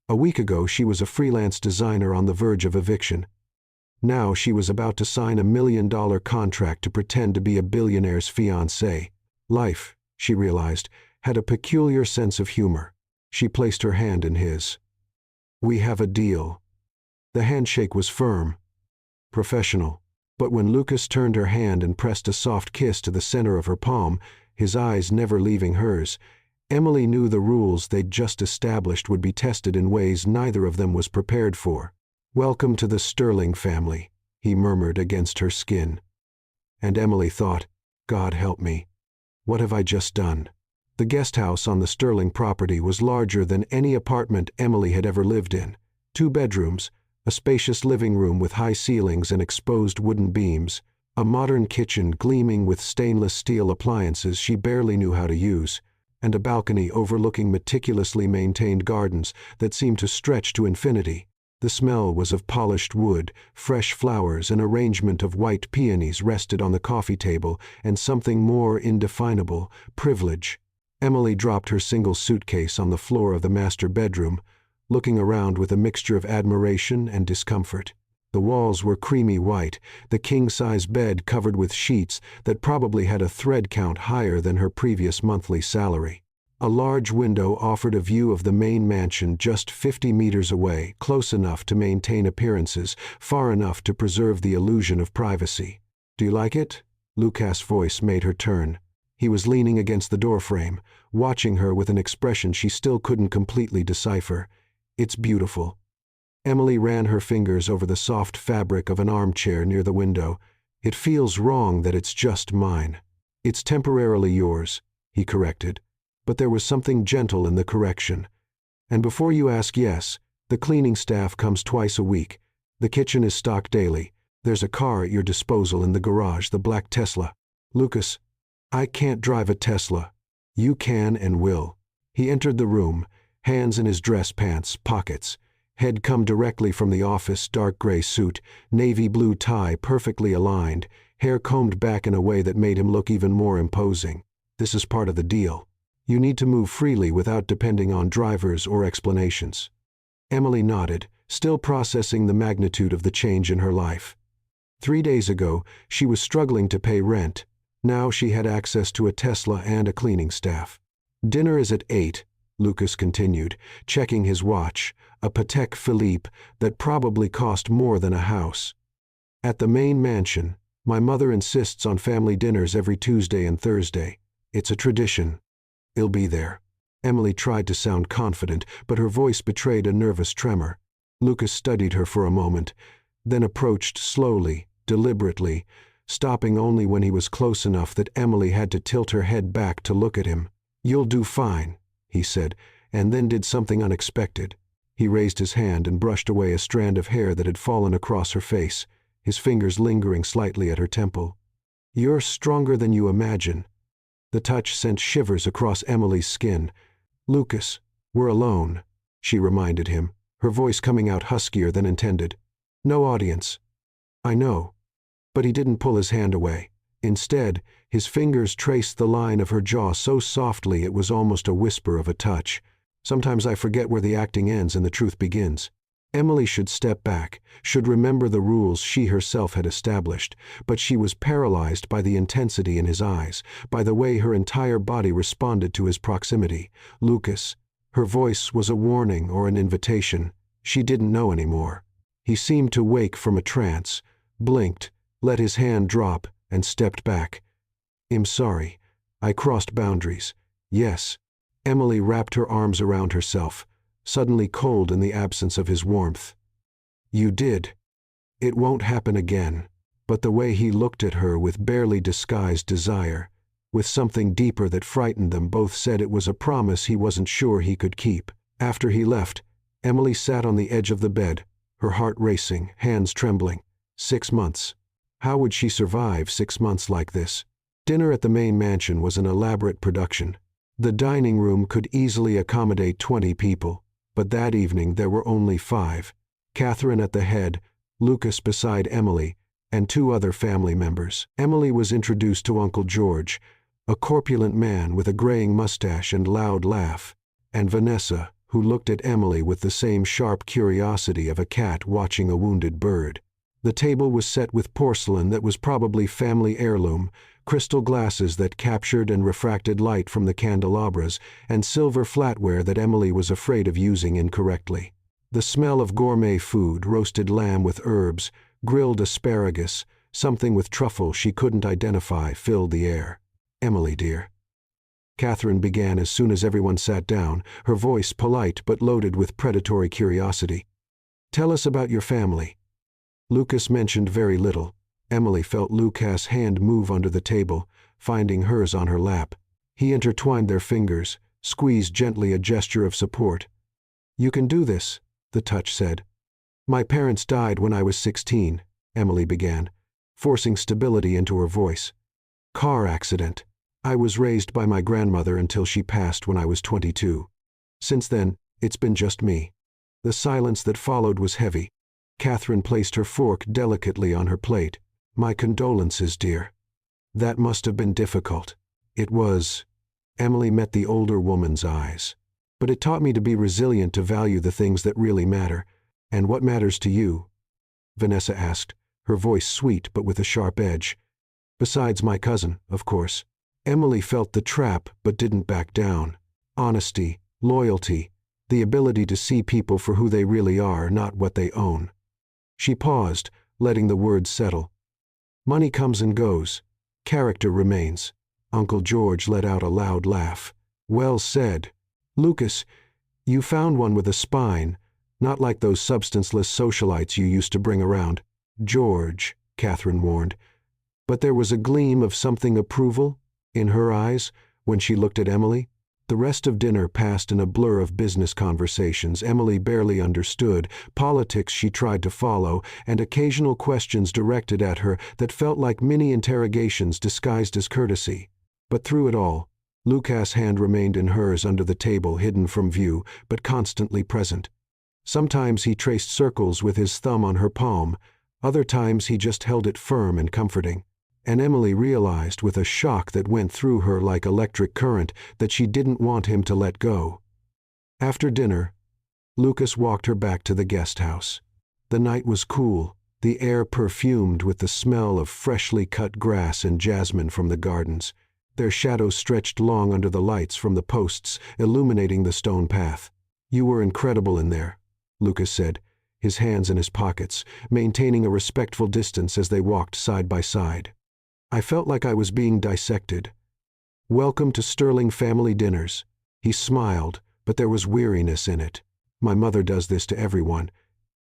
A week ago she was a freelance designer on the verge of eviction. Now she was about to sign a $1 million contract to pretend to be a billionaire's fiancée. Life, she realized, had a peculiar sense of humor. She placed her hand in his. "We have a deal." The handshake was firm, professional, but when Lucas turned her hand and pressed a soft kiss to the center of her palm, his eyes never leaving hers, Emily knew the rules they'd just established would be tested in ways neither of them was prepared for. "Welcome to the Sterling family," he murmured against her skin. And Emily thought, God help me. What have I just done? The guest house on the Sterling property was larger than any apartment Emily had ever lived in. 2 bedrooms, a spacious living room with high ceilings and exposed wooden beams, a modern kitchen gleaming with stainless steel appliances she barely knew how to use, and a balcony overlooking meticulously maintained gardens that seemed to stretch to infinity. The smell was of polished wood, fresh flowers, an arrangement of white peonies rested on the coffee table, and something more indefinable, privilege. Emily dropped her single suitcase on the floor of the master bedroom, looking around with a mixture of admiration and discomfort. The walls were creamy white, the king-size bed covered with sheets that probably had a thread count higher than her previous monthly salary. A large window offered a view of the main mansion just 50 meters away, close enough to maintain appearances, far enough to preserve the illusion of privacy. "Do you like it?" Lucas' voice made her turn. He was leaning against the doorframe, watching her with an expression she still couldn't completely decipher. "It's beautiful." Emily ran her fingers over the soft fabric of an armchair near the window. "It feels wrong that it's just mine." "It's temporarily yours," he corrected. But there was something gentle in the correction. "And before you ask, yes, the cleaning staff comes twice a week. The kitchen is stocked daily. There's a car at your disposal in the garage, the black Tesla." "Lucas, I can't drive a Tesla." "You can and will." He entered the room, hands in his dress pants, pockets. Head come directly from the office, dark gray suit, navy blue tie perfectly aligned, hair combed back in a way that made him look even more imposing. "This is part of the deal. You need to move freely without depending on drivers or explanations." Emily nodded, still processing the magnitude of the change in her life. 3 days ago, she was struggling to pay rent. Now she had access to a Tesla and a cleaning staff. "Dinner is at 8, Lucas continued, checking his watch, a Patek Philippe that probably cost more than a house. "At the main mansion, my mother insists on family dinners every Tuesday and Thursday. It's a tradition. I'll be there." Emily tried to sound confident, but her voice betrayed a nervous tremor. Lucas studied her for a moment, then approached slowly, deliberately, stopping only when he was close enough that Emily had to tilt her head back to look at him. "You'll do fine," he said, and then did something unexpected. He raised his hand and brushed away a strand of hair that had fallen across her face, his fingers lingering slightly at her temple. "You're stronger than you imagine." The touch sent shivers across Emily's skin. "Lucas, we're alone," she reminded him, her voice coming out huskier than intended. "No audience." "I know." But he didn't pull his hand away. Instead, his fingers traced the line of her jaw so softly it was almost a whisper of a touch. Sometimes I forget where the acting ends and the truth begins. Emily should step back, should remember the rules she herself had established, but she was paralyzed by the intensity in his eyes, by the way her entire body responded to his proximity. Lucas. Her voice was a warning or an invitation. She didn't know anymore. He seemed to wake from a trance, blinked, let his hand drop, and stepped back. "I'm sorry. I crossed boundaries." "Yes." Emily wrapped her arms around herself, suddenly cold in the absence of his warmth. "You did. It won't happen again." But the way he looked at her with barely disguised desire, with something deeper that frightened them both, said it was a promise he wasn't sure he could keep. After he left, Emily sat on the edge of the bed, her heart racing, hands trembling. 6 months. How would she survive 6 months like this? Dinner at the main mansion was an elaborate production. The dining room could easily accommodate 20 people, but that evening there were only 5. Catherine at the head, Lucas beside Emily, and 2 other family members. Emily was introduced to Uncle George, a corpulent man with a graying mustache and loud laugh, and Vanessa, who looked at Emily with the same sharp curiosity of a cat watching a wounded bird. The table was set with porcelain that was probably family heirloom, crystal glasses that captured and refracted light from the candelabras, and silver flatware that Emily was afraid of using incorrectly. The smell of gourmet food, roasted lamb with herbs, grilled asparagus, something with truffle she couldn't identify, filled the air. "Emily, dear," Catherine began as soon as everyone sat down, her voice polite but loaded with predatory curiosity. "Tell us about your family." Lucas mentioned very little. Emily felt Lucas' hand move under the table, finding hers on her lap. He intertwined their fingers, squeezed gently, a gesture of support. "You can do this," the touch said. "My parents died when I was 16, Emily began, forcing stability into her voice. "Car accident. I was raised by my grandmother until she passed when I was 22. Since then, it's been just me." The silence that followed was heavy. Catherine placed her fork delicately on her plate. "My condolences, dear. That must have been difficult." "It was." Emily met the older woman's eyes. "But it taught me to be resilient, to value the things that really matter." "And what matters to you?" Vanessa asked, her voice sweet but with a sharp edge. "Besides my cousin, of course." Emily felt the trap but didn't back down. Honesty, loyalty, the ability to see people for who they really are, not what they own. She paused, letting the words settle. "Money comes and goes. Character remains." Uncle George let out a loud laugh. "Well said. Lucas, you found one with a spine, not like those substanceless socialites you used to bring around." "George," Catherine warned. But there was a gleam of something approval in her eyes when she looked at Emily. The rest of dinner passed in a blur of business conversations Emily barely understood, politics she tried to follow, and occasional questions directed at her that felt like mini interrogations disguised as courtesy. But through it all, Lucas' hand remained in hers under the table, hidden from view, but constantly present. Sometimes he traced circles with his thumb on her palm, other times he just held it firm and comforting. And Emily realized with a shock that went through her like electric current that she didn't want him to let go. After dinner, Lucas walked her back to the guest house. The night was cool, the air perfumed with the smell of freshly cut grass and jasmine from the gardens. Their shadows stretched long under the lights from the posts, illuminating the stone path. "You were incredible in there," Lucas said, his hands in his pockets, maintaining a respectful distance as they walked side by side. "I felt like I was being dissected." "Welcome to Sterling family dinners." He smiled, but there was weariness in it. "My mother does this to everyone.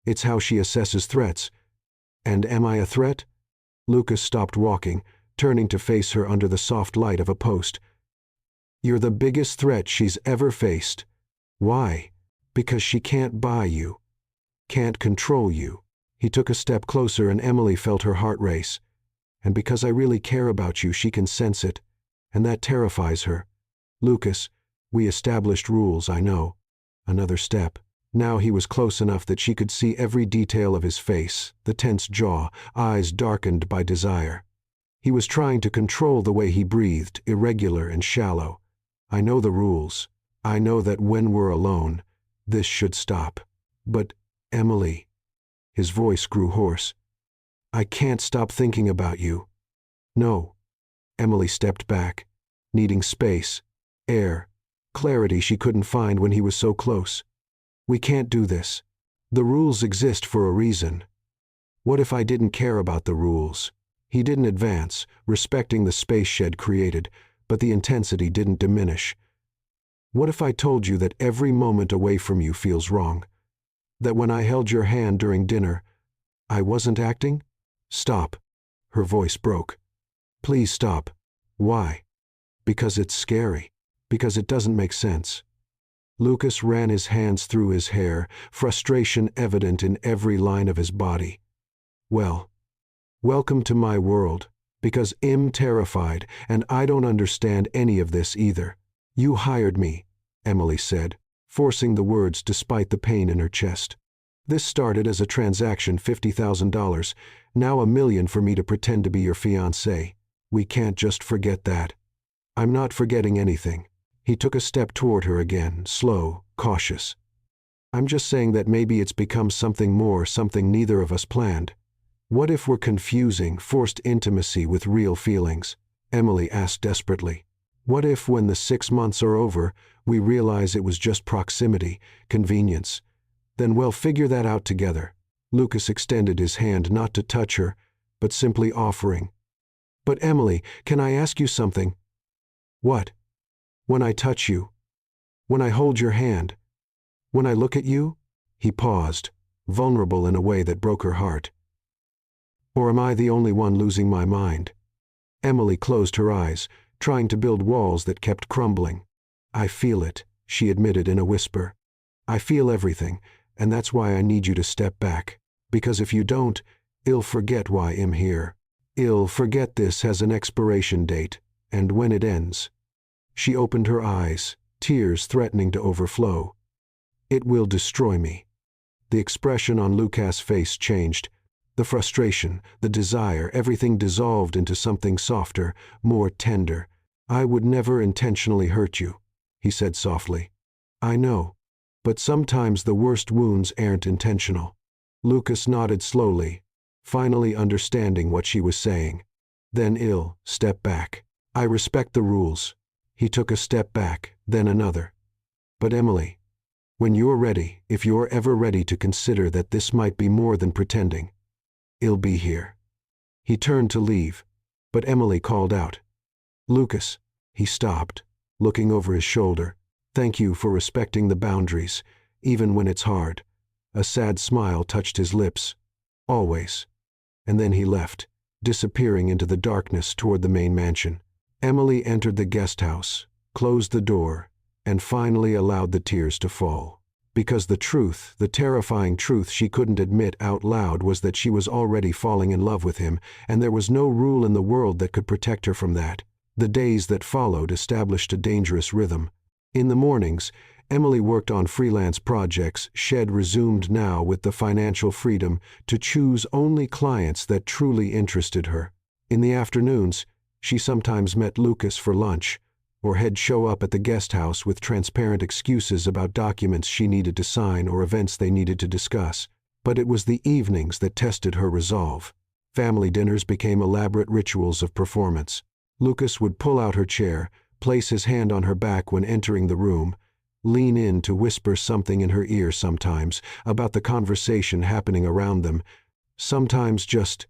It's how she assesses threats." "And am I a threat?" Lucas stopped walking, turning to face her under the soft light of a post. "You're the biggest threat she's ever faced. Why? Because she can't buy you. Can't control you." He took a step closer and Emily felt her heart race. "And because I really care about you, she can sense it. And that terrifies her. Lucas, we established rules, I know." Another step. Now he was close enough that she could see every detail of his face, the tense jaw, eyes darkened by desire. He was trying to control the way he breathed, irregular and shallow. "I know the rules. I know that when we're alone, this should stop. But, Emily," his voice grew hoarse, "I can't stop thinking about you." "No." Emily stepped back, needing space, air, clarity she couldn't find when he was so close. "We can't do this. The rules exist for a reason." "What if I didn't care about the rules?" He didn't advance, respecting the space shed created, but the intensity didn't diminish. "What if I told you that every moment away from you feels wrong? That when I held your hand during dinner, I wasn't acting?" "Stop." Her voice broke. "Please stop." "Why?" "Because it's scary. Because it doesn't make sense." Lucas ran his hands through his hair, frustration evident in every line of his body. "Well, welcome to my world, because I'm terrified, and I don't understand any of this either." "You hired me," Emily said, forcing the words despite the pain in her chest. "This started as a transaction, $50,000, now $1 million for me to pretend to be your fiancé. We can't just forget that." "I'm not forgetting anything." He took a step toward her again, slow, cautious. "I'm just saying that maybe it's become something more, something neither of us planned. What if we're confusing forced intimacy with real feelings?" Emily asked desperately. "What if, when the 6 months are over, we realize it was just proximity, convenience? Then we'll figure that out together." Lucas extended his hand, not to touch her, but simply offering. "But Emily, can I ask you something?" "What?" "When I touch you, when I hold your hand, when I look at you?" He paused, vulnerable in a way that broke her heart. "Or am I the only one losing my mind?" Emily closed her eyes, trying to build walls that kept crumbling. "I feel it," she admitted in a whisper. "I feel everything, and that's why I need you to step back. Because if you don't, I'll forget why I'm here. I'll forget this has an expiration date, and when it ends." She opened her eyes, tears threatening to overflow. "It will destroy me." The expression on Lucas' face changed. The frustration, the desire, everything dissolved into something softer, more tender. "I would never intentionally hurt you," he said softly. "I know. But sometimes the worst wounds aren't intentional." Lucas nodded slowly, finally understanding what she was saying. "Then I'll step back. I respect the rules." He took a step back, then another. "But Emily, when you're ready, if you're ever ready to consider that this might be more than pretending, I'll be here." He turned to leave, but Emily called out. "Lucas." He stopped, looking over his shoulder. "Thank you for respecting the boundaries, even when it's hard." A sad smile touched his lips. "Always." And then he left, disappearing into the darkness toward the main mansion. Emily entered the guest house, closed the door, and finally allowed the tears to fall. Because the truth, the terrifying truth she couldn't admit out loud, was that she was already falling in love with him, and there was no rule in the world that could protect her from that. The days that followed established a dangerous rhythm. In the mornings, Emily worked on freelance projects. Shed resumed now with the financial freedom to choose only clients that truly interested her. In the afternoons, she sometimes met Lucas for lunch, or he'd show up at the guest house with transparent excuses about documents she needed to sign or events they needed to discuss. But it was the evenings that tested her resolve. Family dinners became elaborate rituals of performance. Lucas would pull out her chair, place his hand on her back when entering the room, lean in to whisper something in her ear sometimes about the conversation happening around them, sometimes just,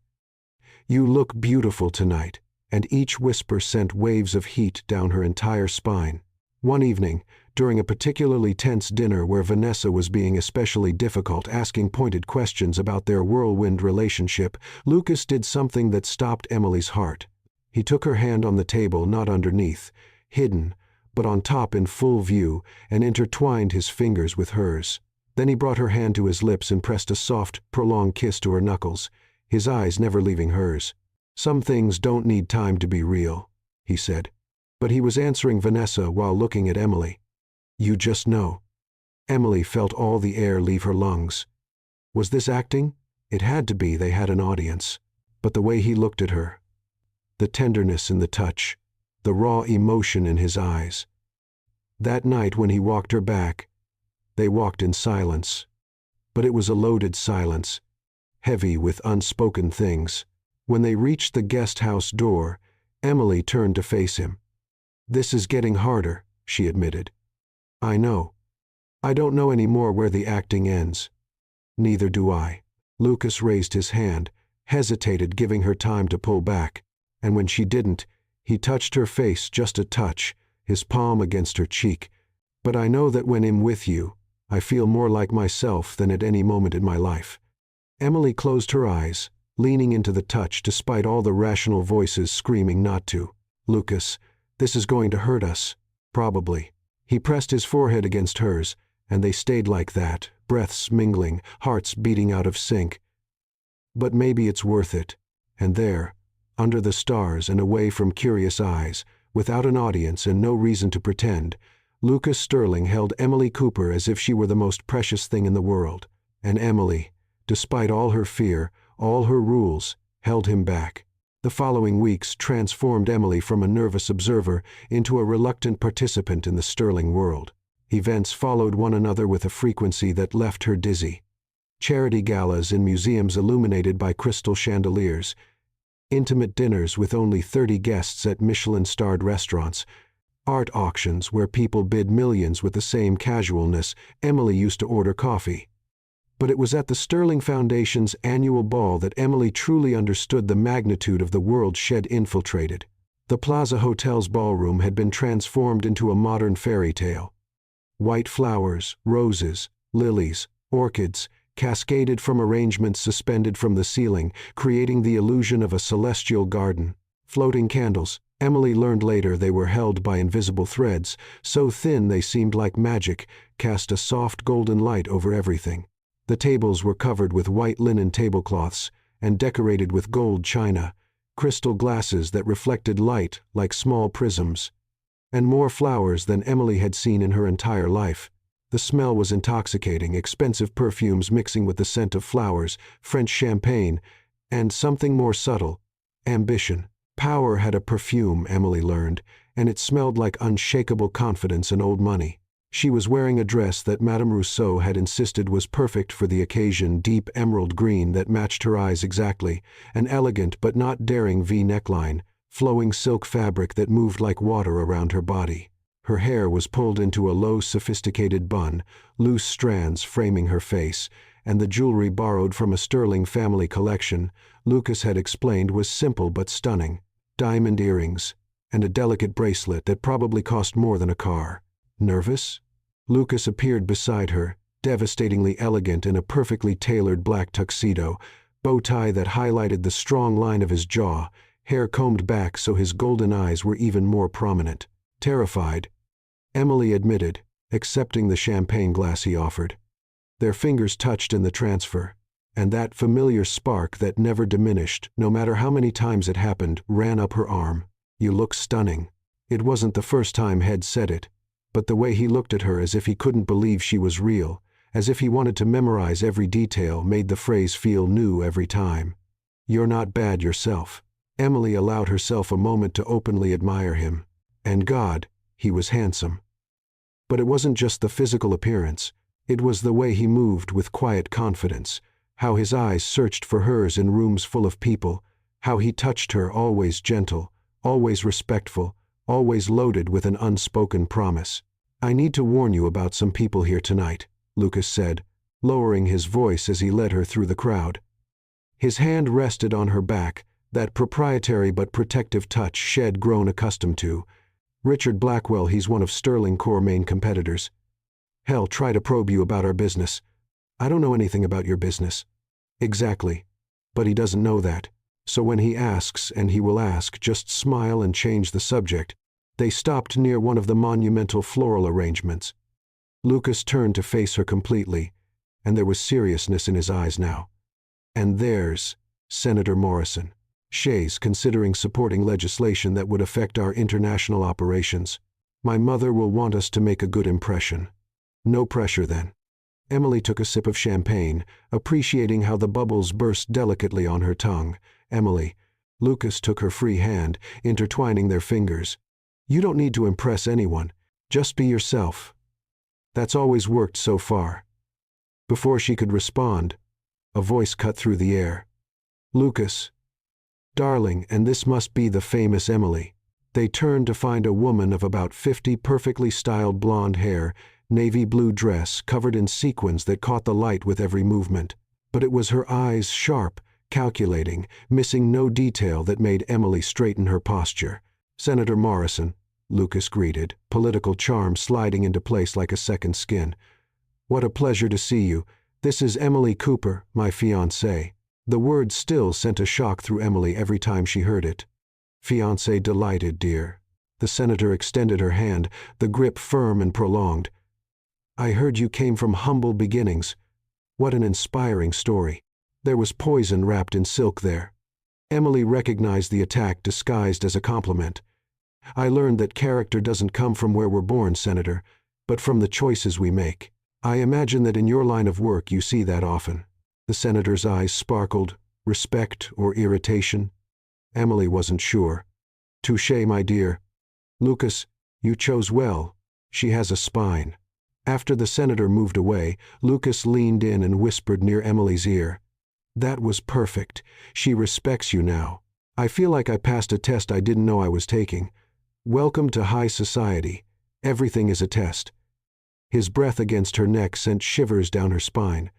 "You look beautiful tonight," and each whisper sent waves of heat down her entire spine. One evening, during a particularly tense dinner where Vanessa was being especially difficult, asking pointed questions about their whirlwind relationship, Lucas did something that stopped Emily's heart. He took her hand on the table, not underneath, hidden, but on top in full view, and intertwined his fingers with hers. Then he brought her hand to his lips and pressed a soft, prolonged kiss to her knuckles, his eyes never leaving hers. "Some things don't need time to be real," he said. But he was answering Vanessa while looking at Emily. "You just know." Emily felt all the air leave her lungs. Was this acting? It had to be. They had an audience. But the way he looked at her, the tenderness in the touch, the raw emotion in his eyes. That night when he walked her back, they walked in silence. But it was a loaded silence, heavy with unspoken things. When they reached the guest house door, Emily turned to face him. "This is getting harder," she admitted. "I know. I don't know anymore where the acting ends." "Neither do I." Lucas raised his hand, hesitated, giving her time to pull back, and when she didn't, he touched her face just a touch, his palm against her cheek. "But I know that when I'm with you, I feel more like myself than at any moment in my life." Emily closed her eyes, leaning into the touch despite all the rational voices screaming not to. "Lucas, this is going to hurt us." "Probably." He pressed his forehead against hers, and they stayed like that, breaths mingling, hearts beating out of sync. "But maybe it's worth it." And there, under the stars and away from curious eyes, without an audience and no reason to pretend, Lucas Sterling held Emily Cooper as if she were the most precious thing in the world. And Emily, despite all her fear, all her rules, held him back. The following weeks transformed Emily from a nervous observer into a reluctant participant in the Sterling world. Events followed one another with a frequency that left her dizzy. Charity galas in museums illuminated by crystal chandeliers, intimate dinners with only 30 guests at Michelin-starred restaurants, art auctions where people bid millions with the same casualness Emily used to order coffee. But it was at the Sterling Foundation's annual ball that Emily truly understood the magnitude of the world she'd infiltrated. The Plaza Hotel's ballroom had been transformed into a modern fairy tale. White flowers, roses, lilies, orchids, cascaded from arrangements suspended from the ceiling, creating the illusion of a celestial garden. Floating candles, Emily learned later they were held by invisible threads, so thin they seemed like magic, cast a soft golden light over everything. The tables were covered with white linen tablecloths and decorated with gold china, crystal glasses that reflected light like small prisms, and more flowers than Emily had seen in her entire life. The smell was intoxicating, expensive perfumes mixing with the scent of flowers, French champagne, and something more subtle, ambition. Power had a perfume, Emily learned, and it smelled like unshakable confidence and old money. She was wearing a dress that Madame Rousseau had insisted was perfect for the occasion, deep emerald green that matched her eyes exactly, an elegant but not daring V neckline, flowing silk fabric that moved like water around her body. Her hair was pulled into a low, sophisticated bun, loose strands framing her face, and the jewelry borrowed from a Sterling family collection, Lucas had explained was simple but stunning. Diamond earrings, and a delicate bracelet that probably cost more than a car. Nervous? Lucas appeared beside her, devastatingly elegant in a perfectly tailored black tuxedo, bow tie that highlighted the strong line of his jaw, hair combed back so his golden eyes were even more prominent. Terrified, Emily admitted, accepting the champagne glass he offered. Their fingers touched in the transfer, and that familiar spark that never diminished, no matter how many times it happened, ran up her arm. "You look stunning." It wasn't the first time Head said it, but the way he looked at her as if he couldn't believe she was real, as if he wanted to memorize every detail, made the phrase feel new every time. "You're not bad yourself." Emily allowed herself a moment to openly admire him. And God, he was handsome. But it wasn't just the physical appearance. It was the way he moved with quiet confidence, how his eyes searched for hers in rooms full of people, how he touched her, always gentle, always respectful, always loaded with an unspoken promise. "I need to warn you about some people here tonight," Lucas said, lowering his voice as he led her through the crowd. His hand rested on her back, that proprietary but protective touch she'd grown accustomed to. Richard Blackwell, he's one of Sterling Core main competitors. Hell, try to probe you about our business. I don't know anything about your business. Exactly. But he doesn't know that. So when he asks, and he will ask, just smile and change the subject. They stopped near one of the monumental floral arrangements. Lucas turned to face her completely, and there was seriousness in his eyes now. And there's Senator Morrison. She's considering supporting legislation that would affect our international operations. My mother will want us to make a good impression. No pressure then. Emily took a sip of champagne, appreciating how the bubbles burst delicately on her tongue. Emily. Lucas took her free hand, intertwining their fingers. You don't need to impress anyone. Just be yourself. That's always worked so far. Before she could respond, a voice cut through the air. Lucas. Darling, and this must be the famous Emily. They turned to find a woman of about 50, perfectly styled blonde hair, navy blue dress covered in sequins that caught the light with every movement. But it was her eyes, sharp, calculating, missing no detail, that made Emily straighten her posture. Senator Morrison, Lucas greeted, political charm sliding into place like a second skin. What a pleasure to see you. This is Emily Cooper, my fiancée. The word still sent a shock through Emily every time she heard it. Fiancé, delighted, dear. The senator extended her hand, the grip firm and prolonged. I heard you came from humble beginnings. What an inspiring story. There was poison wrapped in silk there. Emily recognized the attack disguised as a compliment. I learned that character doesn't come from where we're born, Senator, but from the choices we make. I imagine that in your line of work you see that often. The senator's eyes sparkled. Respect or irritation? Emily wasn't sure. Touché, my dear. Lucas, you chose well. She has a spine. After the senator moved away, Lucas leaned in and whispered near Emily's ear. That was perfect. She respects you now. I feel like I passed a test I didn't know I was taking. Welcome to high society. Everything is a test. His breath against her neck sent shivers down her spine.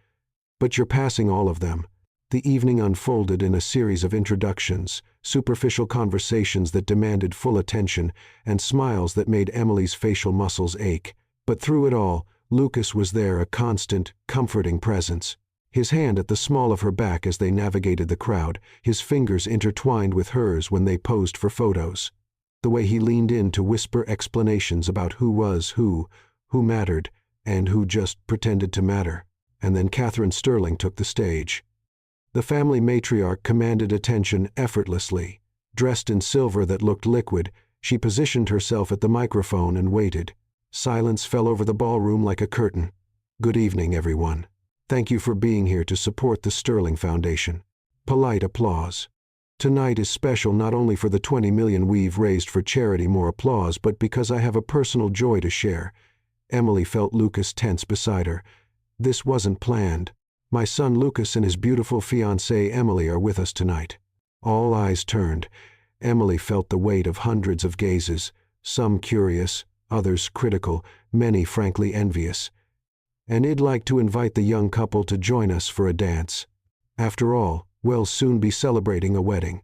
But you're passing all of them. The evening unfolded in a series of introductions, superficial conversations that demanded full attention, and smiles that made Emily's facial muscles ache. But through it all, Lucas was there, a constant, comforting presence. His hand at the small of her back as they navigated the crowd, his fingers intertwined with hers when they posed for photos. The way he leaned in to whisper explanations about who was who mattered, and who just pretended to matter. And then Catherine Sterling took the stage. The family matriarch commanded attention effortlessly. Dressed in silver that looked liquid, she positioned herself at the microphone and waited. Silence fell over the ballroom like a curtain. Good evening, everyone. Thank you for being here to support the Sterling Foundation. Polite applause. Tonight is special not only for the 20 million we've raised for charity, more applause, but because I have a personal joy to share. Emily felt Lucas tense beside her. This wasn't planned. My son Lucas and his beautiful fiancée Emily are with us tonight. All eyes turned. Emily felt the weight of hundreds of gazes, some curious, others critical, many frankly envious. And I'd like to invite the young couple to join us for a dance. After all, we'll soon be celebrating a wedding.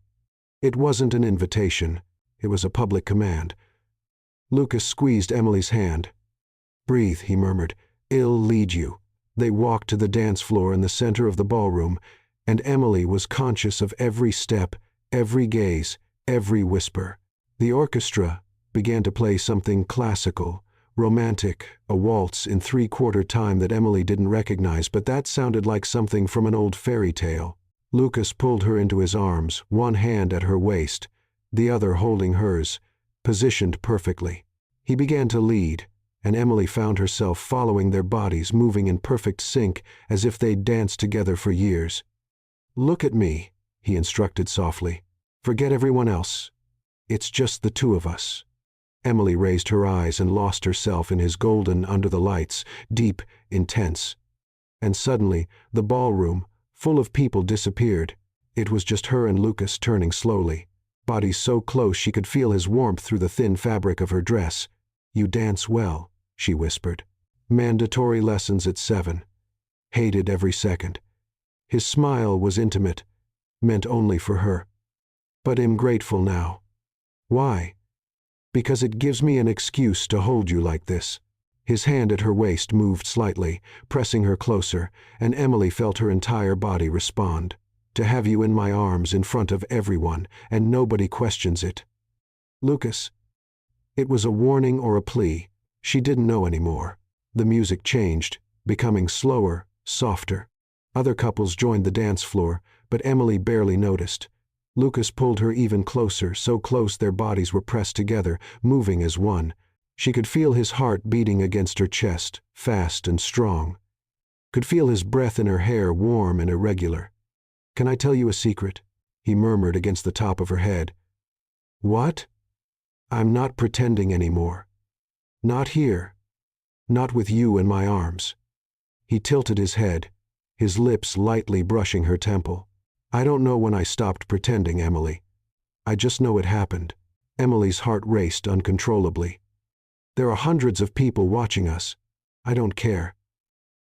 It wasn't an invitation. It was a public command. Lucas squeezed Emily's hand. Breathe, he murmured. I'll lead you. They walked to the dance floor in the center of the ballroom, and Emily was conscious of every step, every gaze, every whisper. The orchestra began to play something classical, romantic, a waltz in three-quarter time that Emily didn't recognize, but that sounded like something from an old fairy tale. Lucas pulled her into his arms, one hand at her waist, the other holding hers, positioned perfectly. He began to lead, and Emily found herself following their bodies, moving in perfect sync as if they'd danced together for years. Look at me, he instructed softly. Forget everyone else. It's just the two of us. Emily raised her eyes and lost herself in his golden under the lights, deep, intense. And suddenly, the ballroom, full of people, disappeared. It was just her and Lucas turning slowly, bodies so close she could feel his warmth through the thin fabric of her dress. You dance well, she whispered. Mandatory lessons at 7. Hated every second. His smile was intimate, meant only for her. But I'm grateful now. Why? Because it gives me an excuse to hold you like this." His hand at her waist moved slightly, pressing her closer, and Emily felt her entire body respond. "To have you in my arms in front of everyone, and nobody questions it." "Lucas." It was a warning or a plea. She didn't know anymore. The music changed, becoming slower, softer. Other couples joined the dance floor, but Emily barely noticed. Lucas pulled her even closer, so close their bodies were pressed together, moving as one. She could feel his heart beating against her chest, fast and strong. Could feel his breath in her hair, warm and irregular. "Can I tell you a secret?" he murmured against the top of her head. "What?" "I'm not pretending anymore. Not here. Not with you in my arms." He tilted his head, his lips lightly brushing her temple. "I don't know when I stopped pretending, Emily. I just know it happened." Emily's heart raced uncontrollably. "There are hundreds of people watching us. I don't care.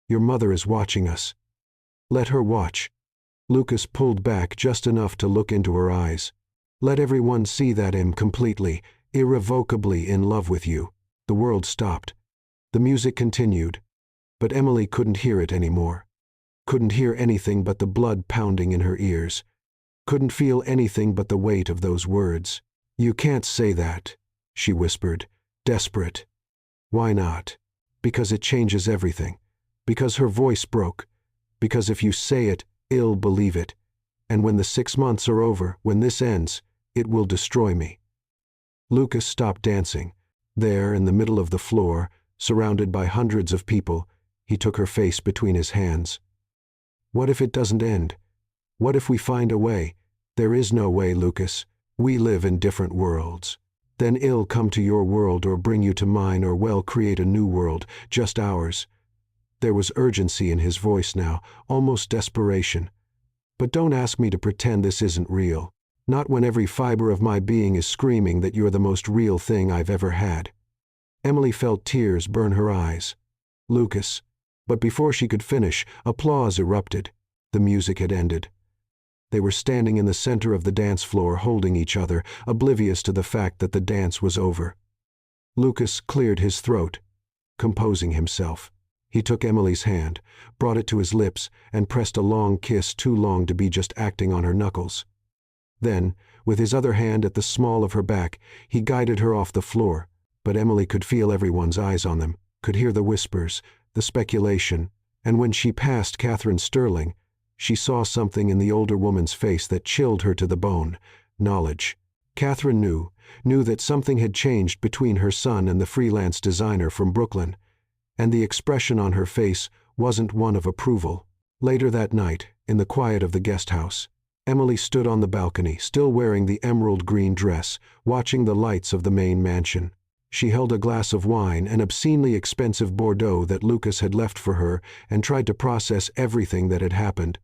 Your mother is watching us. Let her watch." Lucas pulled back just enough to look into her eyes. "Let everyone see that I'm completely, irrevocably in love with you." The world stopped. The music continued, but Emily couldn't hear it anymore. Couldn't hear anything but the blood pounding in her ears. Couldn't feel anything but the weight of those words. "You can't say that," she whispered, desperate. "Why not?" "Because it changes everything. Because," her voice broke, "because if you say it, I'll believe it. And when the 6 months are over, when this ends, it will destroy me." Lucas stopped dancing. There, in the middle of the floor, surrounded by hundreds of people, he took her face between his hands. "What if it doesn't end? What if we find a way?" "There is no way, Lucas. We live in different worlds. Then I'll come to your world or bring you to mine, or well, create a new world, just ours." There was urgency in his voice now, almost desperation. "But don't ask me to pretend this isn't real. Not when every fiber of my being is screaming that you're the most real thing I've ever had." Emily felt tears burn her eyes. "Lucas." But before she could finish, applause erupted. The music had ended. They were standing in the center of the dance floor, holding each other, oblivious to the fact that the dance was over. Lucas cleared his throat, composing himself. He took Emily's hand, brought it to his lips, and pressed a long kiss, too long to be just acting on her knuckles. Then, with his other hand at the small of her back, he guided her off the floor, but Emily could feel everyone's eyes on them, could hear the whispers, the speculation, and when she passed Catherine Sterling, she saw something in the older woman's face that chilled her to the bone: knowledge. Catherine knew that something had changed between her son and the freelance designer from Brooklyn, and the expression on her face wasn't one of approval. Later that night, in the quiet of the guest house, Emily stood on the balcony, still wearing the emerald green dress, watching the lights of the main mansion. She held a glass of wine, an obscenely expensive Bordeaux that Lucas had left for her, and tried to process everything that had happened.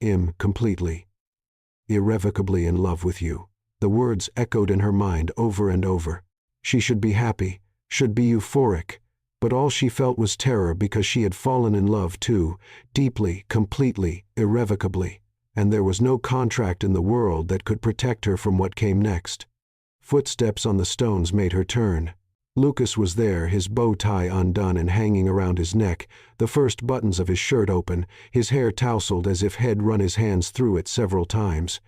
"I'm completely, irrevocably in love with you." The words echoed in her mind over and over. She should be happy, should be euphoric, but all she felt was terror because she had fallen in love too, deeply, completely, irrevocably, and there was no contract in the world that could protect her from what came next. Footsteps on the stones made her turn. Lucas was there, his bow tie undone and hanging around his neck, the first buttons of his shirt open, his hair tousled as if he'd run his hands through it several times.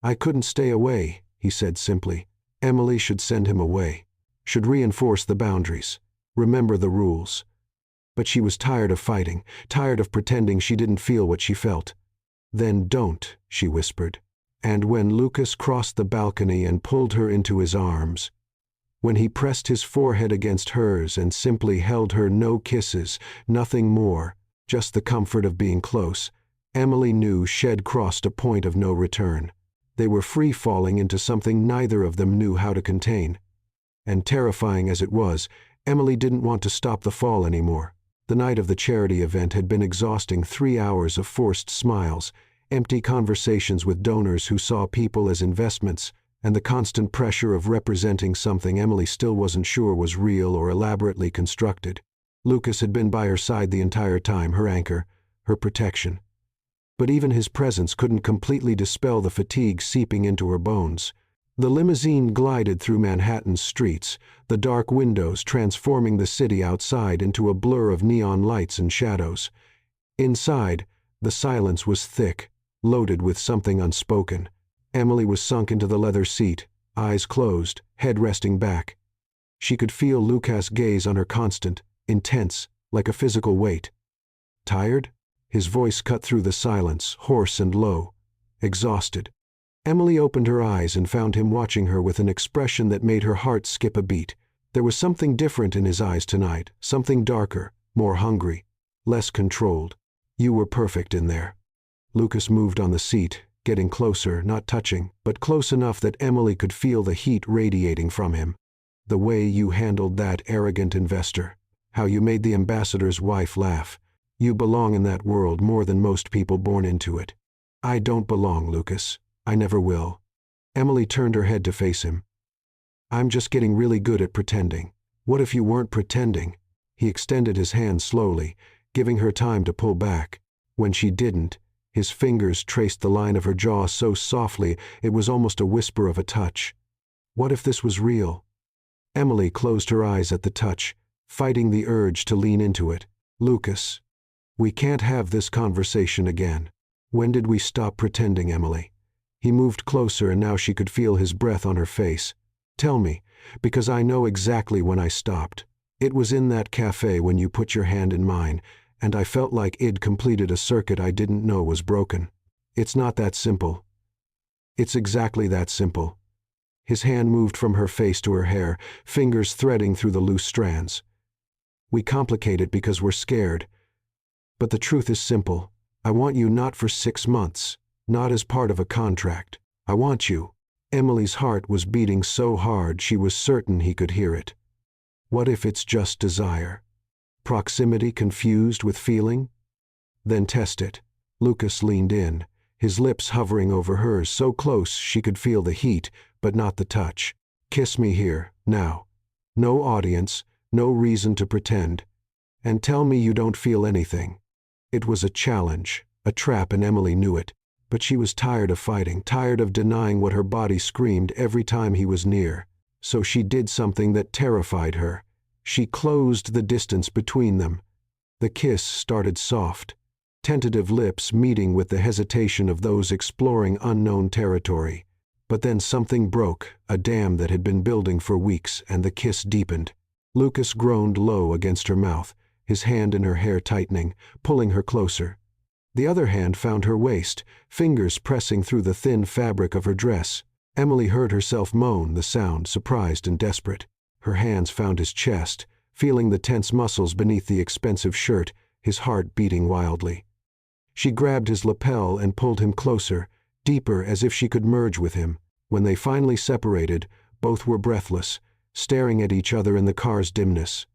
"I couldn't stay away," he said simply. Emily should send him away, should reinforce the boundaries, remember the rules. But she was tired of fighting, tired of pretending she didn't feel what she felt. "Then don't," she whispered. And when Lucas crossed the balcony and pulled her into his arms, when he pressed his forehead against hers and simply held her, no kisses, nothing more, just the comfort of being close, Emily knew she'd crossed a point of no return. They were free-falling into something neither of them knew how to contain. And terrifying as it was, Emily didn't want to stop the fall anymore. The night of the charity event had been exhausting. 3 hours of forced smiles, empty conversations with donors who saw people as investments, and the constant pressure of representing something Emily still wasn't sure was real or elaborately constructed. Lucas had been by her side the entire time, her anchor, her protection. But even his presence couldn't completely dispel the fatigue seeping into her bones. The limousine glided through Manhattan's streets, the dark windows transforming the city outside into a blur of neon lights and shadows. Inside, the silence was thick, loaded with something unspoken. Emily was sunk into the leather seat, eyes closed, head resting back. She could feel Lucas' gaze on her constant, intense, like a physical weight. Tired? His voice cut through the silence, hoarse and low. Exhausted. Emily opened her eyes and found him watching her with an expression that made her heart skip a beat. There was something different in his eyes tonight, something darker, more hungry, less controlled. You were perfect in there. Lucas moved on the seat, getting closer, not touching, but close enough that Emily could feel the heat radiating from him. The way you handled that arrogant investor. How you made the ambassador's wife laugh. You belong in that world more than most people born into it. I don't belong, Lucas. I never will. Emily turned her head to face him. I'm just getting really good at pretending. What if you weren't pretending? He extended his hand slowly, giving her time to pull back. When she didn't, his fingers traced the line of her jaw so softly it was almost a whisper of a touch. What if this was real? Emily closed her eyes at the touch, fighting the urge to lean into it. Lucas, we can't have this conversation again. When did we stop pretending, Emily? He moved closer and now she could feel his breath on her face. Tell me, because I know exactly when I stopped. It was in that cafe when you put your hand in mine, and I felt like I'd completed a circuit I didn't know was broken. It's not that simple. It's exactly that simple. His hand moved from her face to her hair, fingers threading through the loose strands. We complicate it because we're scared. But the truth is simple. I want you not for 6 months. Not as part of a contract. I want you. Emily's heart was beating so hard she was certain he could hear it. What if it's just desire? Proximity confused with feeling? Then test it. Lucas leaned in, his lips hovering over hers so close she could feel the heat, but not the touch. Kiss me here, now. No audience, no reason to pretend. And tell me you don't feel anything. It was a challenge, a trap, and Emily knew it. But she was tired of fighting, tired of denying what her body screamed every time he was near. So she did something that terrified her. She closed the distance between them. The kiss started soft, tentative lips meeting with the hesitation of those exploring unknown territory. But then something broke, a dam that had been building for weeks, and the kiss deepened. Lucas groaned low against her mouth, his hand in her hair tightening, pulling her closer. The other hand found her waist, fingers pressing through the thin fabric of her dress. Emily heard herself moan, the sound surprised and desperate. Her hands found his chest, feeling the tense muscles beneath the expensive shirt, his heart beating wildly. She grabbed his lapel and pulled him closer, deeper, as if she could merge with him. When they finally separated, both were breathless, staring at each other in the car's dimness.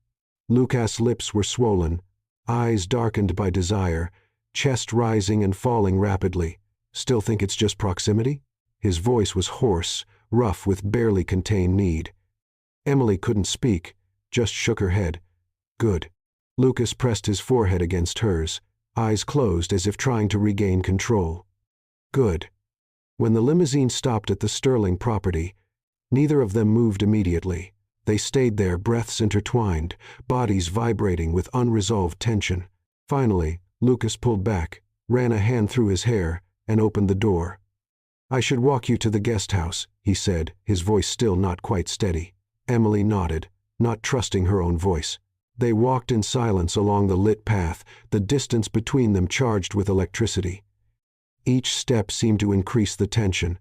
Lucas' lips were swollen, eyes darkened by desire, chest rising and falling rapidly. Still think it's just proximity? His voice was hoarse, rough with barely contained need. Emily couldn't speak, just shook her head. Good. Lucas pressed his forehead against hers, eyes closed as if trying to regain control. Good. When the limousine stopped at the Sterling property, neither of them moved immediately. They stayed there, breaths intertwined, bodies vibrating with unresolved tension. Finally, Lucas pulled back, ran a hand through his hair, and opened the door. I should walk you to the guest house, he said, his voice still not quite steady. Emily nodded, not trusting her own voice. They walked in silence along the lit path, the distance between them charged with electricity. Each step seemed to increase the tension,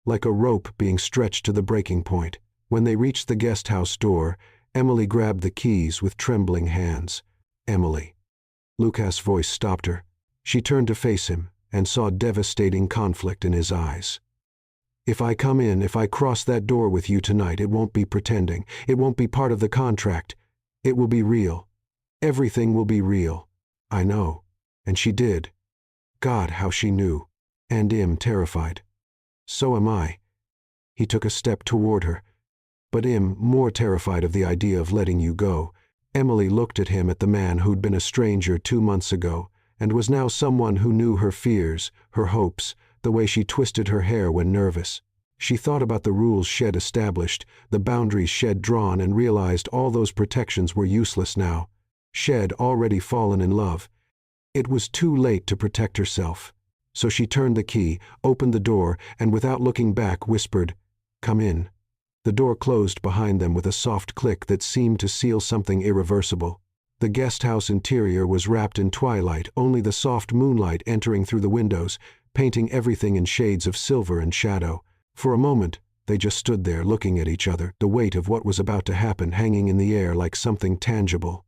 like a rope being stretched to the breaking point. When they reached the guest house door, Emily grabbed the keys with trembling hands. Emily. Lucas' voice stopped her. She turned to face him and saw devastating conflict in his eyes. If I come in, if I cross that door with you tonight, it won't be pretending. It won't be part of the contract. It will be real. Everything will be real. I know. And she did. God, how she knew. And I'm terrified. So am I. He took a step toward her. But I'm more terrified of the idea of letting you go. Emily looked at him, at the man who'd been a stranger 2 months ago, and was now someone who knew her fears, her hopes, the way she twisted her hair when nervous. She thought about the rules Shed established, the boundaries Shed drawn, and realized all those protections were useless now. Shed already fallen in love. It was too late to protect herself. So she turned the key, opened the door, and without looking back whispered, "Come in." The door closed behind them with a soft click that seemed to seal something irreversible. The guest house interior was wrapped in twilight, only the soft moonlight entering through the windows, painting everything in shades of silver and shadow. For a moment, they just stood there looking at each other, the weight of what was about to happen hanging in the air like something tangible.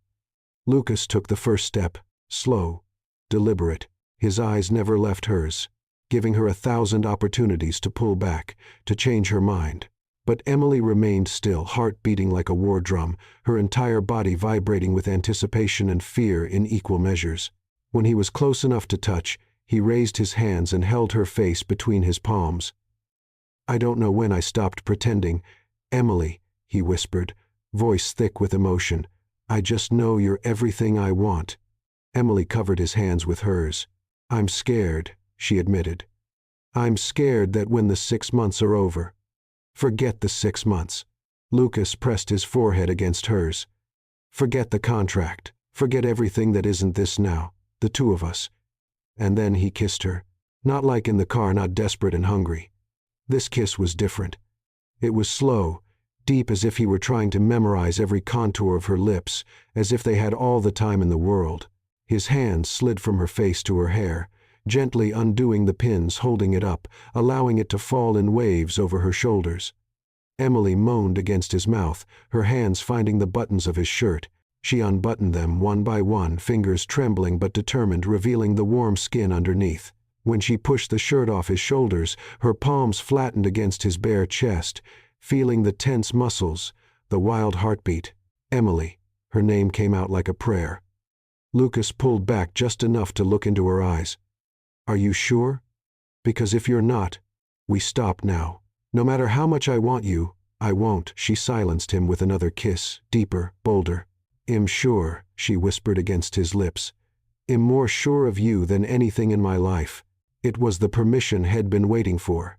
Lucas took the first step, slow, deliberate. His eyes never left hers, giving her 1,000 opportunities to pull back, to change her mind. But Emily remained still, heart beating like a war drum, her entire body vibrating with anticipation and fear in equal measures. When he was close enough to touch, he raised his hands and held her face between his palms. "I don't know when I stopped pretending. Emily," he whispered, voice thick with emotion. "I just know you're everything I want." Emily covered his hands with hers. "I'm scared," she admitted. "I'm scared that when the 6 months are over." "Forget the 6 months." Lucas pressed his forehead against hers. "Forget the contract. Forget everything that isn't this now, the two of us." And then he kissed her. Not like in the car, not desperate and hungry. This kiss was different. It was slow, deep, as if he were trying to memorize every contour of her lips, as if they had all the time in the world. His hands slid from her face to her hair, gently undoing the pins, holding it up, allowing it to fall in waves over her shoulders. Emily moaned against his mouth, her hands finding the buttons of his shirt. She unbuttoned them one by one, fingers trembling but determined, revealing the warm skin underneath. When she pushed the shirt off his shoulders, her palms flattened against his bare chest, feeling the tense muscles, the wild heartbeat. "Emily." Her name came out like a prayer. Lucas pulled back just enough to look into her eyes. "Are you sure? Because if you're not, we stop now. No matter how much I want you, I won't." She silenced him with another kiss, deeper, bolder. "I'm sure," she whispered against his lips. "I'm more sure of you than anything in my life." It was the permission he'd been waiting for.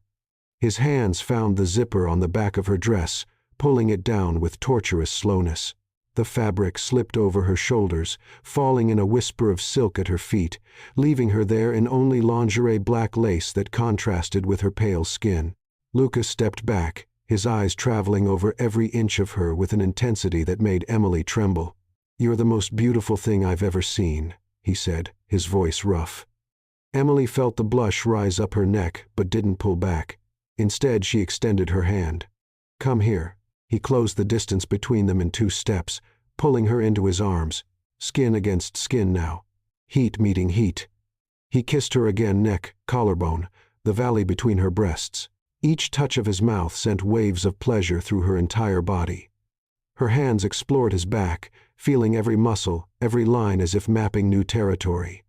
His hands found the zipper on the back of her dress, pulling it down with torturous slowness. The fabric slipped over her shoulders, falling in a whisper of silk at her feet, leaving her there in only lingerie black lace that contrasted with her pale skin. Lucas stepped back, his eyes traveling over every inch of her with an intensity that made Emily tremble. "You're the most beautiful thing I've ever seen," he said, his voice rough. Emily felt the blush rise up her neck, but didn't pull back. Instead, she extended her hand. "Come here." He closed the distance between them in 2 steps, pulling her into his arms. Skin against skin now. Heat meeting heat. He kissed her again, neck, collarbone, the valley between her breasts. Each touch of his mouth sent waves of pleasure through her entire body. Her hands explored his back, feeling every muscle, every line as if mapping new territory.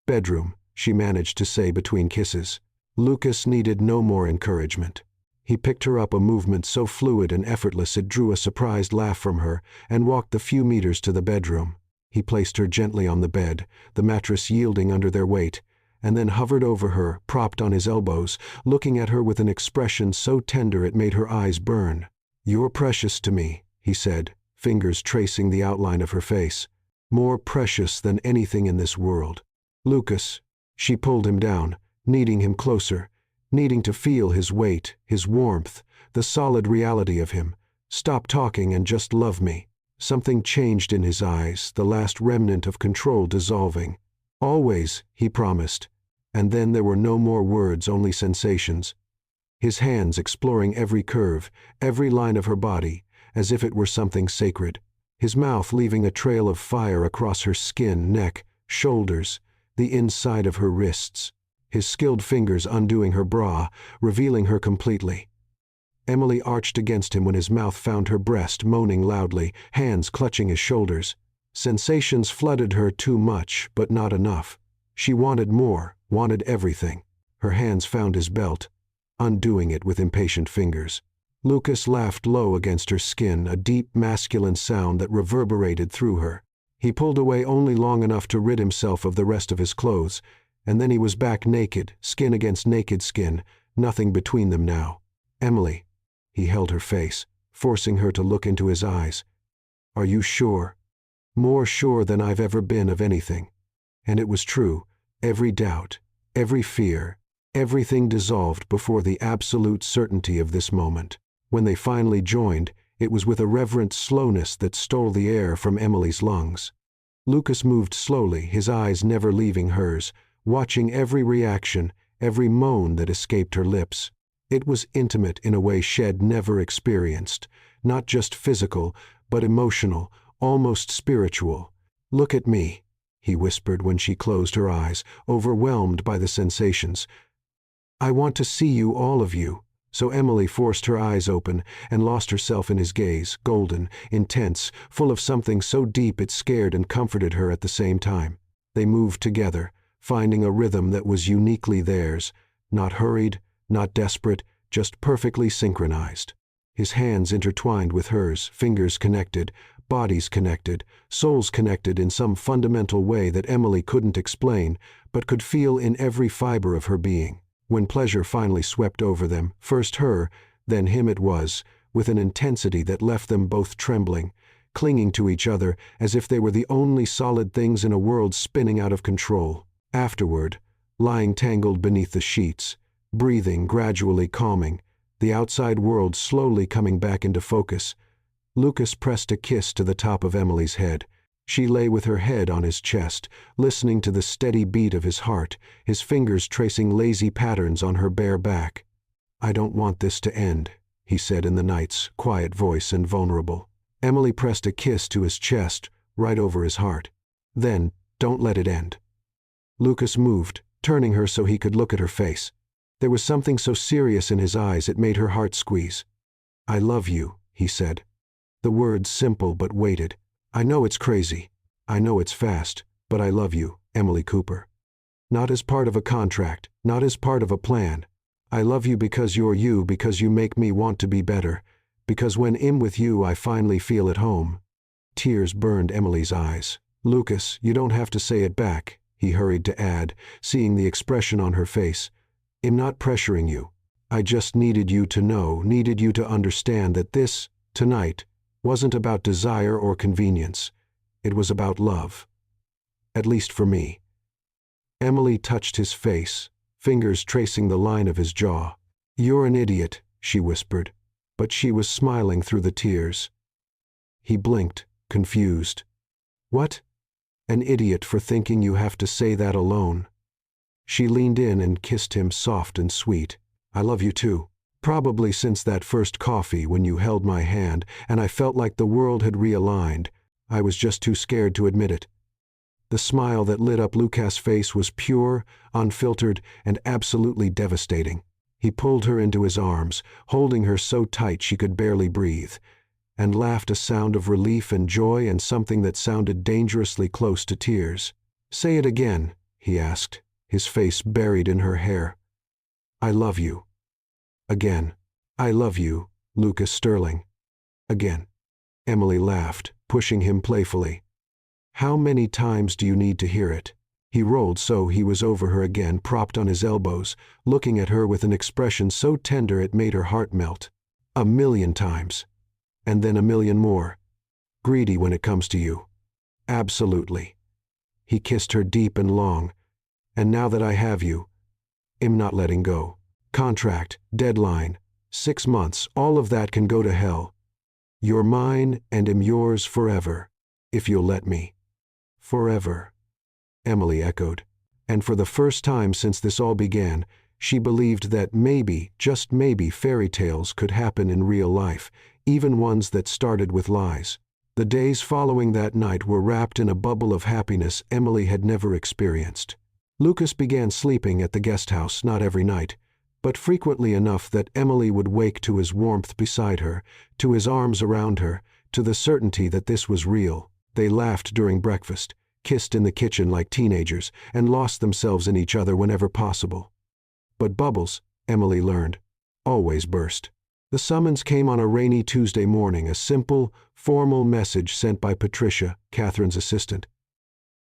"Bedroom," she managed to say between kisses. Lucas needed no more encouragement. He picked her up, a movement so fluid and effortless it drew a surprised laugh from her, and walked the few meters to the bedroom. He placed her gently on the bed, the mattress yielding under their weight, and then hovered over her, propped on his elbows, looking at her with an expression so tender it made her eyes burn. "You're precious to me," he said, fingers tracing the outline of her face. "More precious than anything in this world." "Lucas." She pulled him down, needing him closer, needing to feel his weight, his warmth, the solid reality of him. "Stop talking and just love me." Something changed in his eyes, the last remnant of control dissolving. "Always," he promised. And then there were no more words, only sensations. His hands exploring every curve, every line of her body, as if it were something sacred. His mouth leaving a trail of fire across her skin, neck, shoulders, the inside of her wrists. His skilled fingers undoing her bra, revealing her completely. Emily arched against him when his mouth found her breast, moaning loudly, hands clutching his shoulders. Sensations flooded her, too much, but not enough. She wanted more, wanted everything. Her hands found his belt, undoing it with impatient fingers. Lucas laughed low against her skin, a deep masculine sound that reverberated through her. He pulled away only long enough to rid himself of the rest of his clothes, and then he was back naked, skin against naked skin, nothing between them now. Emily. He held her face, forcing her to look into his eyes. Are you sure? More sure than I've ever been of anything. And it was true. Every doubt, every fear, everything dissolved before the absolute certainty of this moment. When they finally joined, it was with a reverent slowness that stole the air from Emily's lungs. Lucas moved slowly, his eyes never leaving hers, watching every reaction, every moan that escaped her lips. It was intimate in a way Shed never experienced, not just physical, but emotional, almost spiritual. Look at me, he whispered when she closed her eyes, overwhelmed by the sensations. I want to see you, all of you. So Emily forced her eyes open and lost herself in his gaze, golden, intense, full of something so deep it scared and comforted her at the same time. They moved together, finding a rhythm that was uniquely theirs, not hurried, not desperate, just perfectly synchronized. His hands intertwined with hers, fingers connected, bodies connected, souls connected in some fundamental way that Emily couldn't explain, but could feel in every fiber of her being. When pleasure finally swept over them, first her, then him it was, with an intensity that left them both trembling, clinging to each other as if they were the only solid things in a world spinning out of control. Afterward, lying tangled beneath the sheets, breathing gradually calming, the outside world slowly coming back into focus, Lucas pressed a kiss to the top of Emily's head. She lay with her head on his chest, listening to the steady beat of his heart, his fingers tracing lazy patterns on her bare back. I don't want this to end, he said in the night's quiet voice and vulnerable. Emily pressed a kiss to his chest, right over his heart. Then, don't let it end. Lucas moved, turning her so he could look at her face. There was something so serious in his eyes it made her heart squeeze. I love you, he said. The words simple but weighted. I know it's crazy. I know it's fast, but I love you, Emily Cooper. Not as part of a contract, not as part of a plan. I love you because you're you, because you make me want to be better, because when I'm with you I finally feel at home. Tears burned Emily's eyes. Lucas, you don't have to say it back, he hurried to add, seeing the expression on her face. I'm not pressuring you. I just needed you to know, needed you to understand that this, tonight, wasn't about desire or convenience. It was about love. At least for me. Emily touched his face, fingers tracing the line of his jaw. You're an idiot, she whispered, but she was smiling through the tears. He blinked, confused. What? An idiot for thinking you have to say that alone. She leaned in and kissed him soft and sweet. I love you too. Probably since that first coffee when you held my hand and I felt like the world had realigned, I was just too scared to admit it. The smile that lit up Lucas' face was pure, unfiltered, and absolutely devastating. He pulled her into his arms, holding her so tight she could barely breathe, and laughed a sound of relief and joy and something that sounded dangerously close to tears. Say it again, he asked, his face buried in her hair. I love you. Again. I love you, Lucas Sterling. Again. Emily laughed, pushing him playfully. How many times do you need to hear it? He rolled so he was over her again, propped on his elbows, looking at her with an expression so tender it made her heart melt. 1,000,000 times. And then 1,000,000 more. Greedy when it comes to you. Absolutely. He kissed her deep and long. And now that I have you, I'm not letting go. Contract, deadline, 6 months, all of that can go to hell. You're mine and am yours forever, if you'll let me. Forever, Emily echoed. And for the first time since this all began, she believed that maybe, just maybe, fairy tales could happen in real life, even ones that started with lies. The days following that night were wrapped in a bubble of happiness Emily had never experienced. Lucas began sleeping at the guest house, not every night, but frequently enough that Emily would wake to his warmth beside her, to his arms around her, to the certainty that this was real. They laughed during breakfast, kissed in the kitchen like teenagers, and lost themselves in each other whenever possible. But bubbles, Emily learned, always burst. The summons came on a rainy Tuesday morning, a simple, formal message sent by Patricia, Catherine's assistant.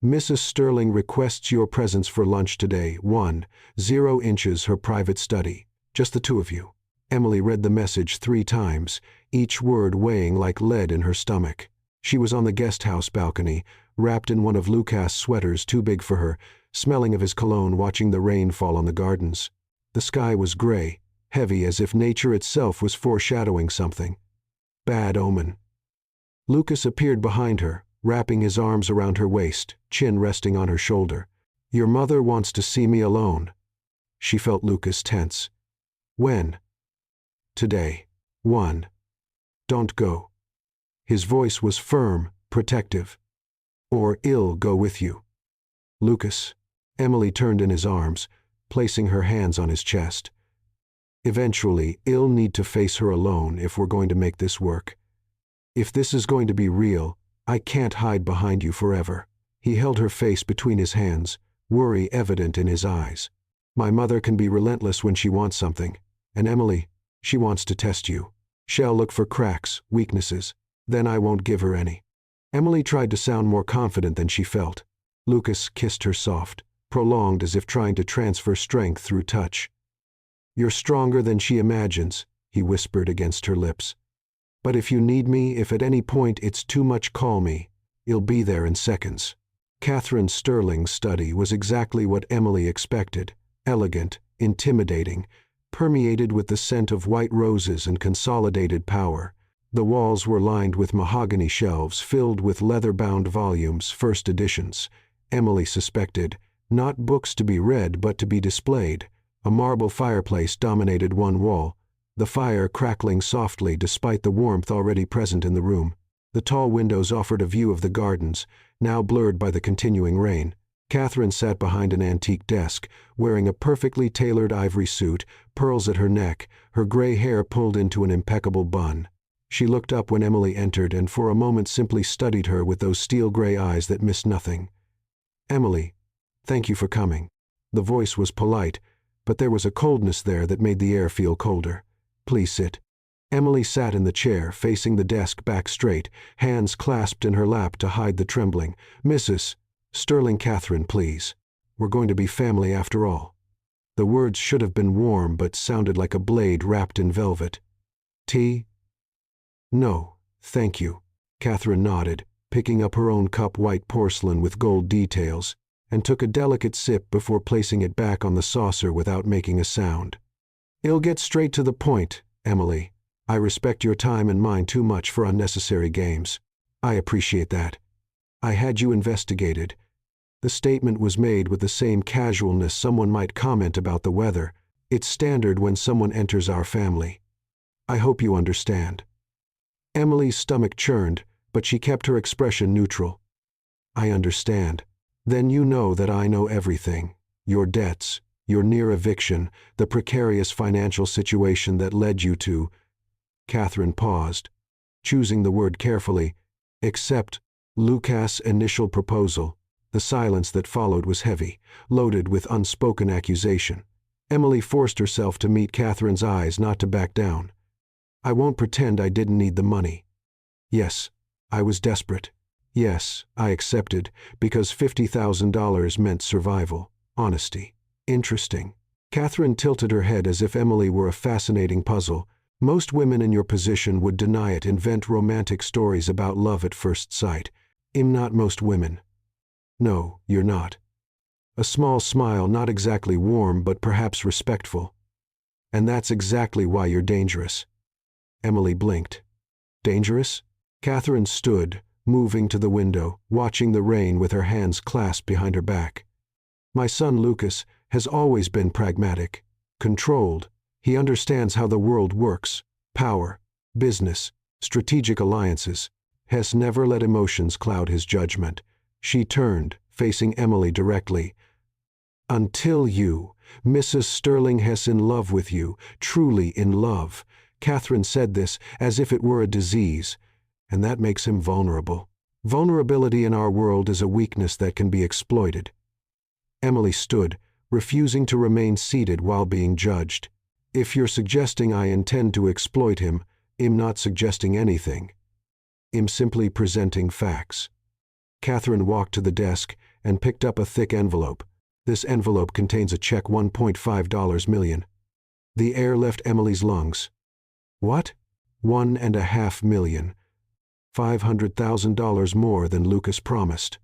Mrs. Sterling requests your presence for lunch today. 1, 0 inches her private study. Just the two of you. Emily read the message 3 times, each word weighing like lead in her stomach. She was on the guest house balcony, wrapped in one of Lucas' sweaters too big for her, smelling of his cologne, watching the rain fall on the gardens. The sky was gray, heavy, as if nature itself was foreshadowing something. Bad omen. Lucas appeared behind her, wrapping his arms around her waist, chin resting on her shoulder. "Your mother wants to see me alone." She felt Lucas tense. "When?" "Today. 1. Don't go." His voice was firm, protective. "Or I'll go with you." "Lucas." Emily turned in his arms, placing her hands on his chest. "Eventually, I'll need to face her alone if we're going to make this work. If this is going to be real, I can't hide behind you forever." He held her face between his hands, worry evident in his eyes. "My mother can be relentless when she wants something. And Emily, she wants to test you. She'll look for cracks, weaknesses. Then I won't give her any." Emily tried to sound more confident than she felt. Lucas kissed her soft, prolonged, as if trying to transfer strength through touch. "You're stronger than she imagines," he whispered against her lips. "But if you need me, if at any point it's too much, call me. I'll be there in seconds." Catherine Sterling's study was exactly what Emily expected: elegant, intimidating, permeated with the scent of white roses and consolidated power. The walls were lined with mahogany shelves filled with leather-bound volumes, first editions. Emily suspected, not books to be read but to be displayed. A marble fireplace dominated one wall, the fire crackling softly despite the warmth already present in the room. The tall windows offered a view of the gardens, now blurred by the continuing rain. Catherine sat behind an antique desk, wearing a perfectly tailored ivory suit, pearls at her neck, her gray hair pulled into an impeccable bun. She looked up when Emily entered and for a moment simply studied her with those steel-gray eyes that missed nothing. "Emily, thank you for coming." The voice was polite, but there was a coldness there that made the air feel colder. "Please sit." Emily sat in the chair, facing the desk back straight, hands clasped in her lap to hide the trembling. "Mrs. Sterling, Catherine, please. We're going to be family after all." The words should have been warm but sounded like a blade wrapped in velvet. "Tea?" "No, thank you." Catherine nodded, picking up her own cup, white porcelain with gold details, and took a delicate sip before placing it back on the saucer without making a sound. "I'll get straight to the point, Emily. I respect your time and mine too much for unnecessary games." "I appreciate that. I had you investigated." The statement was made with the same casualness someone might comment about the weather. It's standard when someone enters our family. "I hope you understand." Emily's stomach churned, but she kept her expression neutral. "I understand. Then you know that I know everything. Your debts, your near eviction, the precarious financial situation that led you to—" Catherine paused, choosing the word carefully, "except Lucas' initial proposal." The silence that followed was heavy, loaded with unspoken accusation. Emily forced herself to meet Catherine's eyes, not to back down. "I won't pretend I didn't need the money. Yes, I was desperate. Yes, I accepted, because $50,000 meant survival, honesty." "Interesting." Catherine tilted her head as if Emily were a fascinating puzzle. "Most women in your position would deny it, invent romantic stories about love at first sight. I'm not most women." "No, you're not." A small smile, not exactly warm but perhaps respectful. "And that's exactly why you're dangerous." Emily blinked. "Dangerous?" Catherine stood, moving to the window, watching the rain with her hands clasped behind her back. "My son Lucas has always been pragmatic, controlled. He understands how the world works: power, business, strategic alliances. Has never let emotions cloud his judgment." She turned, facing Emily directly. "Until you, Mrs. Sterling, has in love with you, truly in love." Catherine said this as if it were a disease, and that makes him vulnerable. Vulnerability in our world is a weakness that can be exploited. Emily stood, refusing to remain seated while being judged. "If you're suggesting I intend to exploit him, I'm not suggesting anything. I'm simply presenting facts." Catherine walked to the desk and picked up a thick envelope. "This envelope contains a check, $1.5 million. The air left Emily's lungs. What? $1.5 million. $500,000 more than Lucas promised.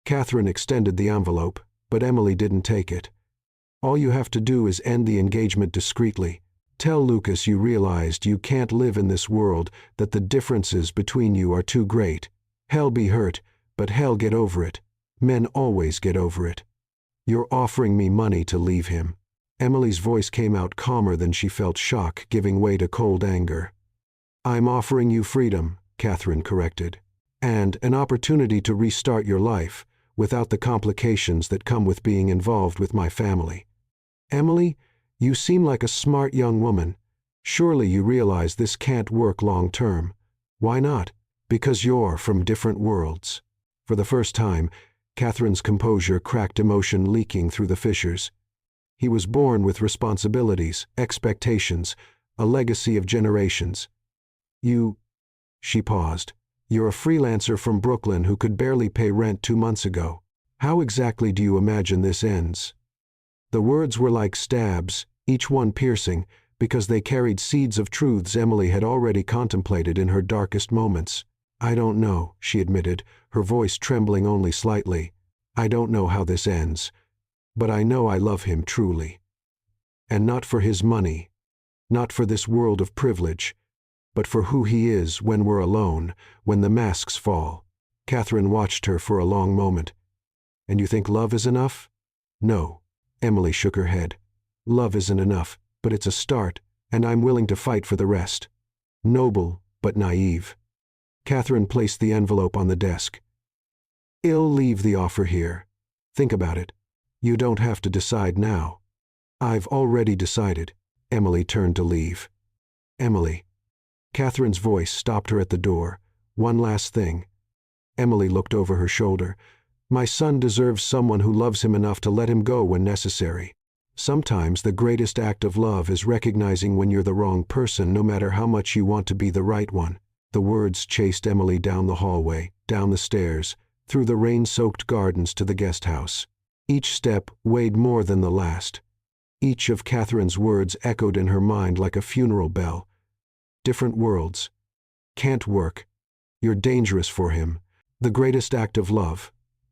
Catherine extended the envelope, but Emily didn't take it. All you have to do is end the engagement discreetly. Tell Lucas you realized you can't live in this world, that the differences between you are too great. Hell be hurt, but hell get over it. Men always get over it. You're offering me money to leave him. Emily's voice came out calmer than she felt shock giving way to cold anger. I'm offering you freedom, Catherine corrected, and an opportunity to restart your life, without the complications that come with being involved with my family. Emily, you seem like a smart young woman. Surely you realize this can't work long term. Why not? Because you're from different worlds. For the first time, Catherine's composure cracked, emotion leaking through the fissures. He was born with responsibilities, expectations, a legacy of generations. She paused. You're a freelancer from Brooklyn who could barely pay rent 2 months ago. How exactly do you imagine this ends? The words were like stabs, each one piercing, because they carried seeds of truths Emily had already contemplated in her darkest moments. I don't know, she admitted, her voice trembling only slightly. I don't know how this ends, but I know I love him truly. And not for his money, not for this world of privilege, but for who he is when we're alone, when the masks fall. Catherine watched her for a long moment. And you think love is enough? No. Emily shook her head. Love isn't enough, but it's a start, and I'm willing to fight for the rest. Noble, but naive. Catherine placed the envelope on the desk. I'll leave the offer here. Think about it. You don't have to decide now. I've already decided. Emily turned to leave. Emily. Catherine's voice stopped her at the door. One last thing. Emily looked over her shoulder. My son deserves someone who loves him enough to let him go when necessary. Sometimes the greatest act of love is recognizing when you're the wrong person, no matter how much you want to be the right one. The words chased Emily down the hallway, down the stairs, through the rain-soaked gardens to the guest house. Each step weighed more than the last. Each of Catherine's words echoed in her mind like a funeral bell. Different worlds. Can't work. You're dangerous for him. The greatest act of love.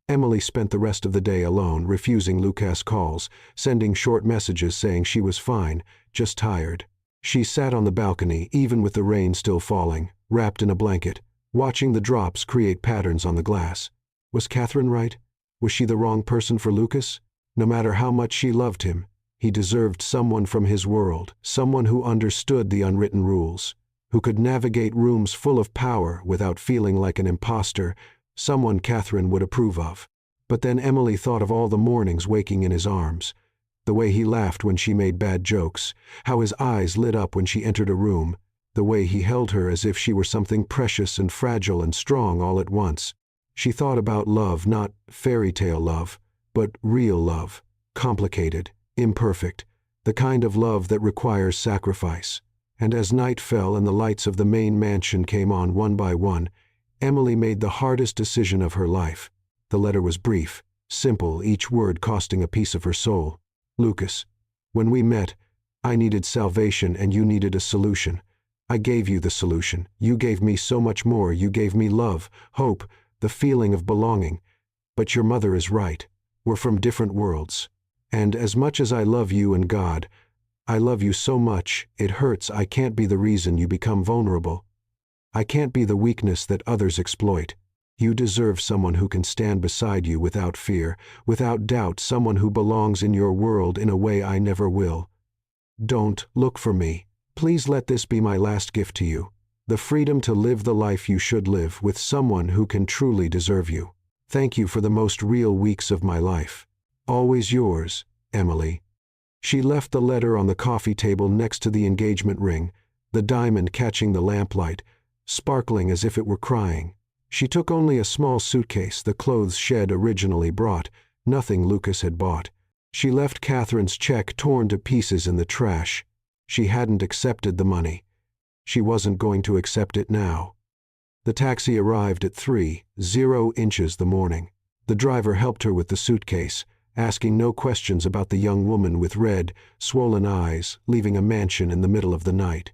Emily spent the rest of the day alone, refusing Lucas' calls, sending short messages saying she was fine, just tired. She sat on the balcony, even with the rain still falling, wrapped in a blanket, watching the drops create patterns on the glass. Was Catherine right? Was she the wrong person for Lucas? No matter how much she loved him, he deserved someone from his world, someone who understood the unwritten rules, who could navigate rooms full of power without feeling like an imposter, someone Catherine would approve of. But then Emily thought of all the mornings waking in his arms, the way he laughed when she made bad jokes, how his eyes lit up when she entered a room, the way he held her as if she were something precious and fragile and strong all at once. She thought about love, not fairy tale love, but real love, complicated, imperfect, the kind of love that requires sacrifice. And as night fell and the lights of the main mansion came on one by one, Emily made the hardest decision of her life. The letter was brief, simple, each word costing a piece of her soul. Lucas, when we met, I needed salvation and you needed a solution. I gave you the solution. You gave me so much more. You gave me love, hope, the feeling of belonging. But your mother is right. We're from different worlds. And as much as I love you and God, I love you so much, it hurts. I can't be the reason you become vulnerable. I can't be the weakness that others exploit. You deserve someone who can stand beside you without fear, without doubt, someone who belongs in your world in a way I never will. Don't look for me. Please let this be my last gift to you. The freedom to live the life you should live with someone who can truly deserve you. Thank you for the most real weeks of my life. Always yours, Emily. She left the letter on the coffee table next to the engagement ring, the diamond catching the lamplight, sparkling as if it were crying. She took only a small suitcase, the clothes shed originally brought, nothing Lucas had bought. She left Catherine's check torn to pieces in the trash. She hadn't accepted the money. She wasn't going to accept it now. The taxi arrived at 3:00 the morning. The driver helped her with the suitcase, asking no questions about the young woman with red, swollen eyes, leaving a mansion in the middle of the night.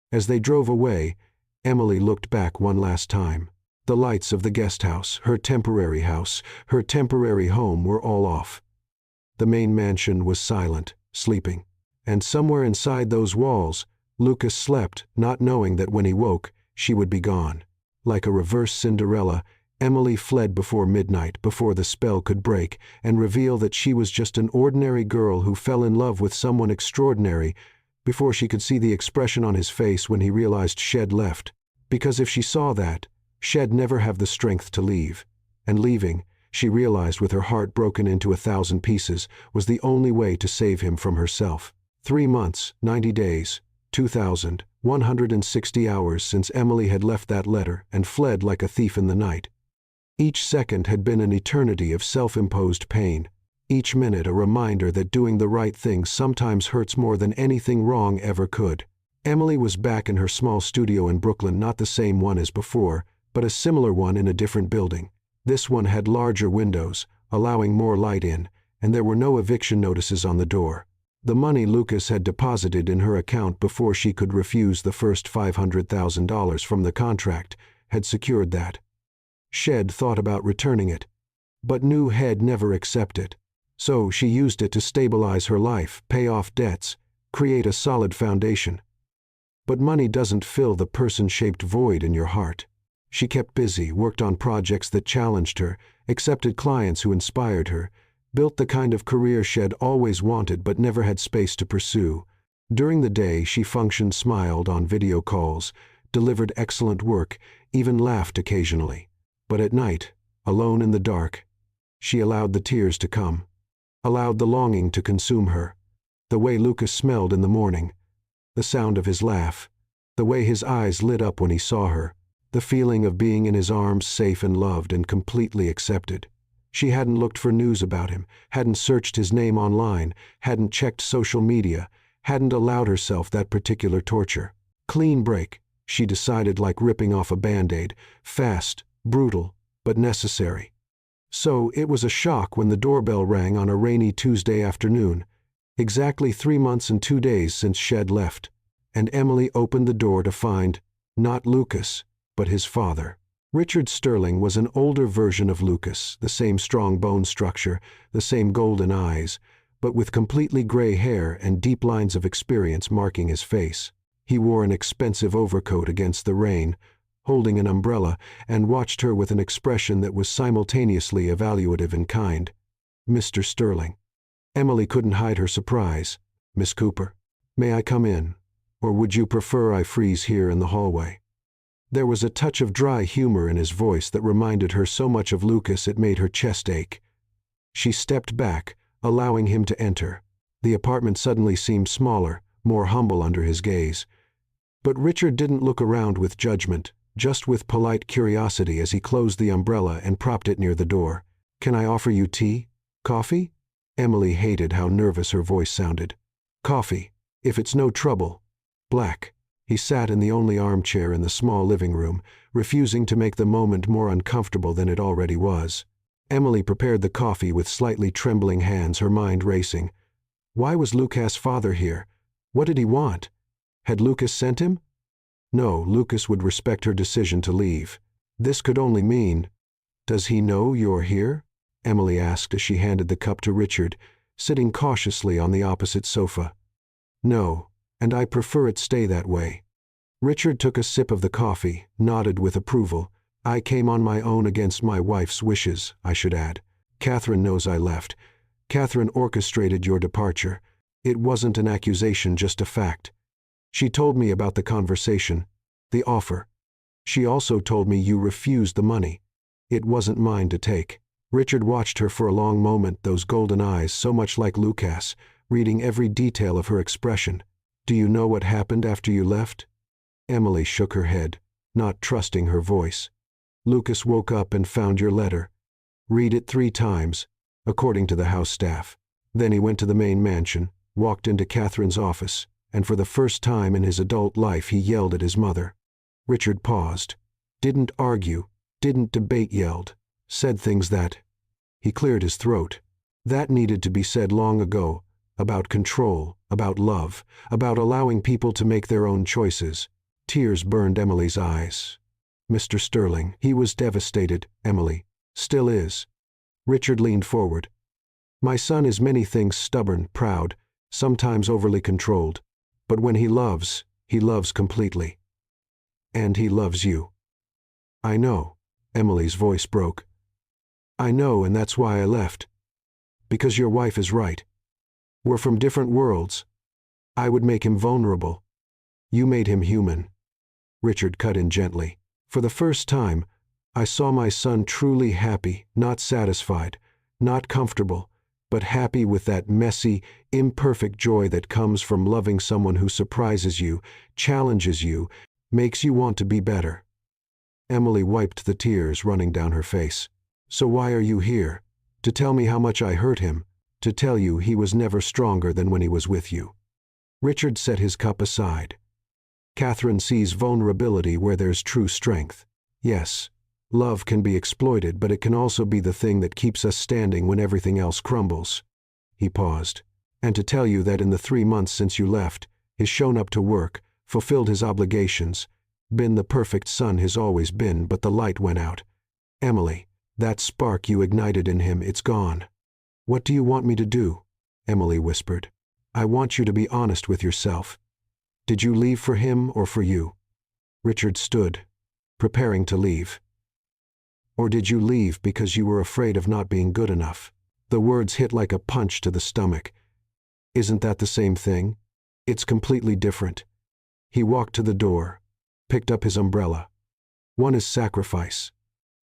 As they drove away, Emily looked back one last time. The lights of the guest house, her temporary home were all off. The main mansion was silent, sleeping. And somewhere inside those walls, Lucas slept, not knowing that when he woke, she would be gone. Like a reverse Cinderella, Emily fled before midnight, before the spell could break, and reveal that she was just an ordinary girl who fell in love with someone extraordinary, before she could see the expression on his face when he realized Shed left. Because if she saw that, Shed never have the strength to leave. And leaving, she realized with her heart broken into 1,000 pieces, was the only way to save him from herself. 3 months, 90 days, 2,160 hours since Emily had left that letter and fled like a thief in the night. Each second had been an eternity of self-imposed pain. Each minute a reminder that doing the right thing sometimes hurts more than anything wrong ever could. Emily was back in her small studio in Brooklyn, not the same one as before, but a similar one in a different building. This one had larger windows, allowing more light in, and there were no eviction notices on the door. The money Lucas had deposited in her account before she could refuse the first $500,000 from the contract had secured that. Shed thought about returning it, but knew he'd never accept it. So she used it to stabilize her life, pay off debts, create a solid foundation. But money doesn't fill the person-shaped void in your heart. She kept busy, worked on projects that challenged her, accepted clients who inspired her, built the kind of career Shed always wanted but never had space to pursue. During the day she functioned, smiled on video calls, delivered excellent work, even laughed occasionally. But at night, alone in the dark, she allowed the tears to come, allowed the longing to consume her. The way Lucas smelled in the morning, the sound of his laugh, the way his eyes lit up when he saw her, the feeling of being in his arms, safe and loved and completely accepted. She hadn't looked for news about him, hadn't searched his name online, hadn't checked social media, hadn't allowed herself that particular torture. Clean break, she decided, like ripping off a Band-Aid, fast, brutal, but necessary. So it was a shock when the doorbell rang on a rainy Tuesday afternoon, exactly 3 months and 2 days since Shed left, and Emily opened the door to find, not Lucas, but his father. Richard Sterling was an older version of Lucas, the same strong bone structure, the same golden eyes, but with completely gray hair and deep lines of experience marking his face. He wore an expensive overcoat against the rain, holding an umbrella, and watched her with an expression that was simultaneously evaluative and kind. Mr. Sterling. Emily couldn't hide her surprise. Miss Cooper, may I come in? Or would you prefer I freeze here in the hallway? There was a touch of dry humor in his voice that reminded her so much of Lucas it made her chest ache. She stepped back, allowing him to enter. The apartment suddenly seemed smaller, more humble under his gaze. But Richard didn't look around with judgment, just with polite curiosity as he closed the umbrella and propped it near the door. Can I offer you tea? Coffee? Emily hated how nervous her voice sounded. Coffee, if it's no trouble. Black. He sat in the only armchair in the small living room, refusing to make the moment more uncomfortable than it already was. Emily prepared the coffee with slightly trembling hands, her mind racing. Why was Lucas' father here? What did he want? Had Lucas sent him? No, Lucas would respect her decision to leave. This could only mean, does he know you're here? Emily asked as she handed the cup to Richard, sitting cautiously on the opposite sofa. No, and I prefer it stay that way. Richard took a sip of the coffee, nodded with approval. I came on my own against my wife's wishes, I should add. Catherine knows I left. Catherine orchestrated your departure. It wasn't an accusation, just a fact. She told me about the conversation, the offer. She also told me you refused the money. It wasn't mine to take. Richard watched her for a long moment, those golden eyes so much like Lucas, reading every detail of her expression. Do you know what happened after you left? Emily shook her head, not trusting her voice. Lucas woke up and found your letter. Read it 3 times, according to the house staff. Then he went to the main mansion, walked into Catherine's office, and for the first time in his adult life he yelled at his mother. Richard paused. Didn't argue, didn't debate, yelled. Said things that... He cleared his throat. That needed to be said long ago, about control, about love, about allowing people to make their own choices. Tears burned Emily's eyes. Mr. Sterling, he was devastated, Emily. Still is. Richard leaned forward. My son is many things: stubborn, proud, sometimes overly controlled. But when he loves completely. And he loves you. I know. Emily's voice broke. I know, and that's why I left. Because your wife is right. We're from different worlds. I would make him vulnerable. You made him human. Richard cut in gently. For the first time, I saw my son truly happy, not satisfied, not comfortable, but happy with that messy, imperfect joy that comes from loving someone who surprises you, challenges you, makes you want to be better. Emily wiped the tears running down her face. So why are you here? To tell me how much I hurt him, to tell you he was never stronger than when he was with you. Richard set his cup aside. Catherine sees vulnerability where there's true strength. Yes, love can be exploited, but it can also be the thing that keeps us standing when everything else crumbles. He paused. And to tell you that in the 3 months since you left, he's shown up to work, fulfilled his obligations, been the perfect son he's always been, but the light went out. Emily, that spark you ignited in him, it's gone. What do you want me to do? Emily whispered. I want you to be honest with yourself. Did you leave for him or for you? Richard stood, preparing to leave. Or did you leave because you were afraid of not being good enough? The words hit like a punch to the stomach. Isn't that the same thing? It's completely different. He walked to the door, picked up his umbrella. One is sacrifice.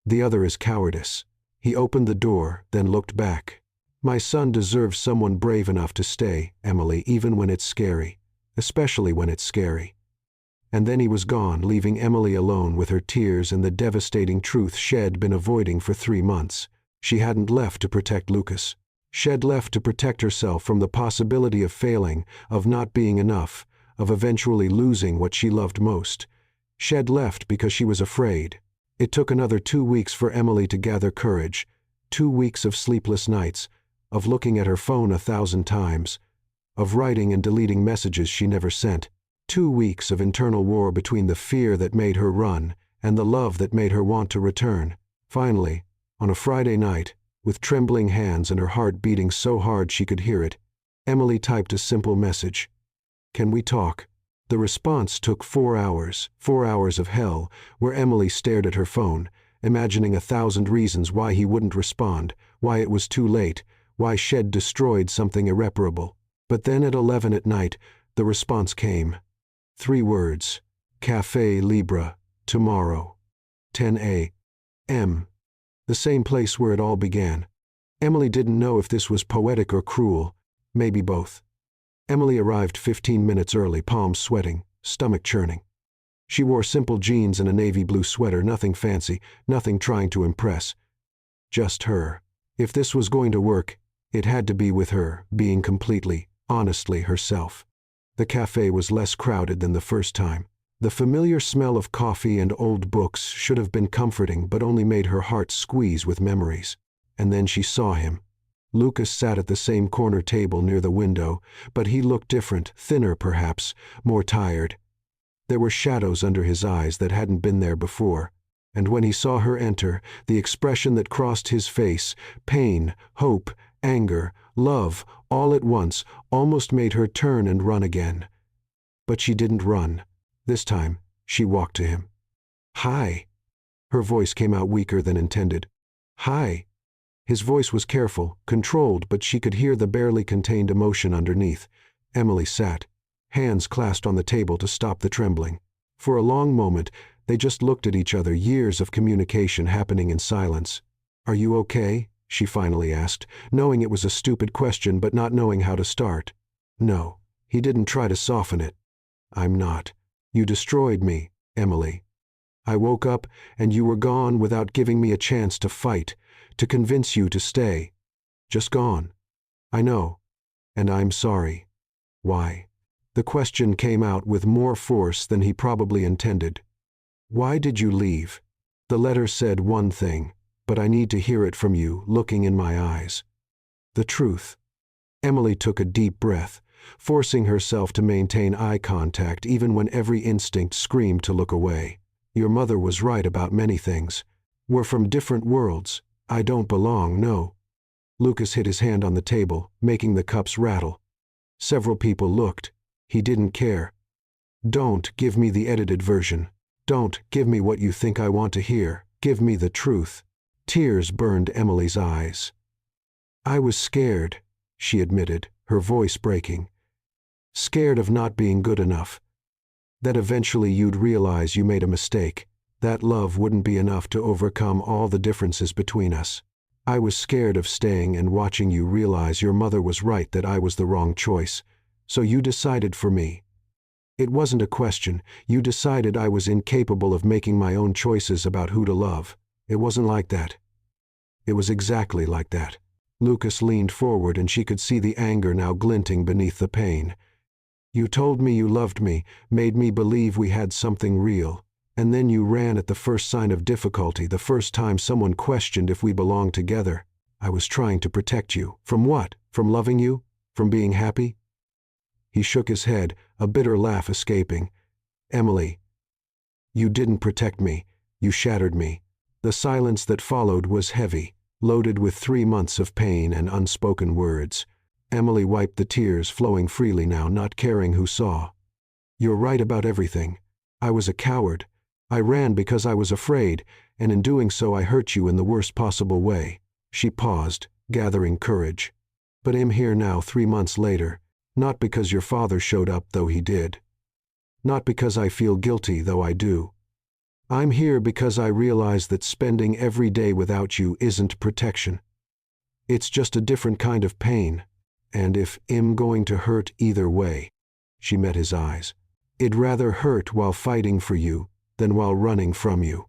The other is cowardice. He opened the door, then looked back. My son deserves someone brave enough to stay, Emily, even when it's scary. Especially when it's scary. And then he was gone, leaving Emily alone with her tears and the devastating truth she'd been avoiding for 3 months. She hadn't left to protect Lucas. She'd left to protect herself from the possibility of failing, of not being enough, of eventually losing what she loved most. She'd left because she was afraid. It took another 2 weeks for Emily to gather courage, 2 weeks of sleepless nights, of looking at her phone 1,000 times, of writing and deleting messages she never sent. 2 weeks of internal war between the fear that made her run and the love that made her want to return. Finally, on a Friday night, with trembling hands and her heart beating so hard she could hear it, Emily typed a simple message. Can we talk? The response took 4 hours, 4 hours of hell, where Emily stared at her phone, imagining 1,000 reasons why he wouldn't respond, why it was too late, why she'd destroyed something irreparable. But then at 11 at night, the response came. 3 words. Café Libre, tomorrow. 10 a.m. The same place where it all began. Emily didn't know if this was poetic or cruel, maybe both. Emily arrived 15 minutes early, palms sweating, stomach churning. She wore simple jeans and a navy blue sweater, nothing fancy, nothing trying to impress. Just her. If this was going to work, it had to be with her, being completely, honestly herself. The cafe was less crowded than the first time. The familiar smell of coffee and old books should have been comforting, but only made her heart squeeze with memories. And then she saw him. Lucas sat at the same corner table near the window, but he looked different, thinner perhaps, more tired. There were shadows under his eyes that hadn't been there before, and when he saw her enter, the expression that crossed his face, pain, hope, anger, love, all at once, almost made her turn and run again. But she didn't run. This time, she walked to him. Hi. Her voice came out weaker than intended. Hi. His voice was careful, controlled, but she could hear the barely contained emotion underneath. Emily sat, hands clasped on the table to stop the trembling. For a long moment, they just looked at each other, years of communication happening in silence. Are you okay? She finally asked, knowing it was a stupid question but not knowing how to start. No, he didn't try to soften it. I'm not. You destroyed me, Emily. I woke up and you were gone without giving me a chance to fight, to convince you to stay. Just gone. I know. And I'm sorry. Why? The question came out with more force than he probably intended. Why did you leave? The letter said one thing, but I need to hear it from you, looking in my eyes. The truth. Emily took a deep breath, forcing herself to maintain eye contact even when every instinct screamed to look away. Your mother was right about many things. We're from different worlds. I don't belong, no. Lucas hit his hand on the table, making the cups rattle. Several people looked. He didn't care. Don't give me the edited version. Don't give me what you think I want to hear. Give me the truth. Tears burned Emily's eyes. I was scared, she admitted, her voice breaking. Scared of not being good enough. That eventually you'd realize you made a mistake. That love wouldn't be enough to overcome all the differences between us. I was scared of staying and watching you realize your mother was right, that I was the wrong choice. So you decided for me. It wasn't a question. You decided I was incapable of making my own choices about who to love. It wasn't like that. It was exactly like that. Lucas leaned forward and she could see the anger now glinting beneath the pain. You told me you loved me, made me believe we had something real. And then you ran at the first sign of difficulty, the first time someone questioned if we belonged together. I was trying to protect you. From what? From loving you? From being happy? He shook his head, a bitter laugh escaping. Emily, you didn't protect me. You shattered me. The silence that followed was heavy, loaded with 3 months of pain and unspoken words. Emily wiped the tears flowing freely now, not caring who saw. You're right about everything. I was a coward. I ran because I was afraid, and in doing so I hurt you in the worst possible way. She paused, gathering courage. But I'm here now 3 months later, not because your father showed up, though he did. Not because I feel guilty, though I do. I'm here because I realize that spending every day without you isn't protection. It's just a different kind of pain. And if I'm going to hurt either way, she met his eyes, it'd rather hurt while fighting for you than while running from you.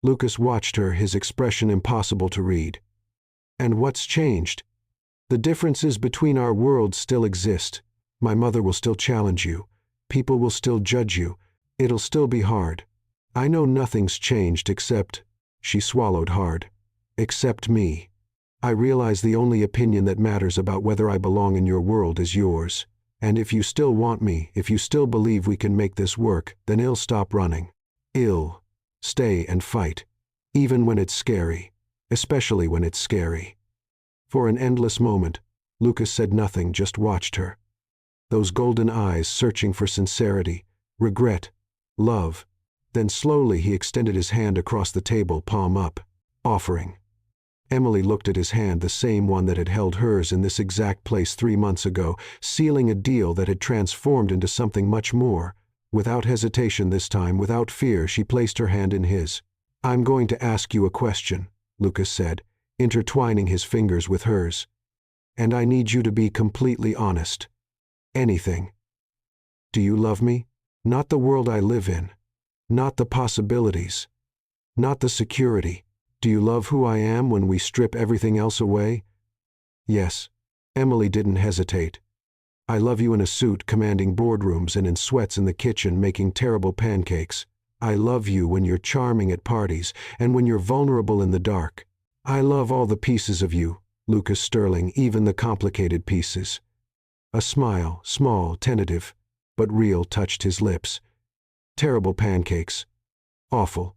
Lucas watched her, his expression impossible to read. And what's changed? The differences between our worlds still exist. My mother will still challenge you. People will still judge you. It'll still be hard. I know nothing's changed except, she swallowed hard, except me. I realize the only opinion that matters about whether I belong in your world is yours. And if you still want me, if you still believe we can make this work, then I'll stop running. I'll stay and fight, even when it's scary, especially when it's scary. For an endless moment, Lucas said nothing, just watched her. Those golden eyes searching for sincerity, regret, love. Then slowly he extended his hand across the table, palm up, offering. Emily looked at his hand, the same one that had held hers in this exact place 3 months ago, sealing a deal that had transformed into something much more. Without hesitation this time, without fear, she placed her hand in his. I'm going to ask you a question, Lucas said, intertwining his fingers with hers. And I need you to be completely honest. Anything. Do you love me? Not the world I live in. Not the possibilities. Not the security. Do you love who I am when we strip everything else away? Yes. Emily didn't hesitate. I love you in a suit commanding boardrooms and in sweats in the kitchen making terrible pancakes. I love you when you're charming at parties and when you're vulnerable in the dark. I love all the pieces of you, Lucas Sterling, even the complicated pieces. A smile, small, tentative, but real, touched his lips. Terrible pancakes. Awful.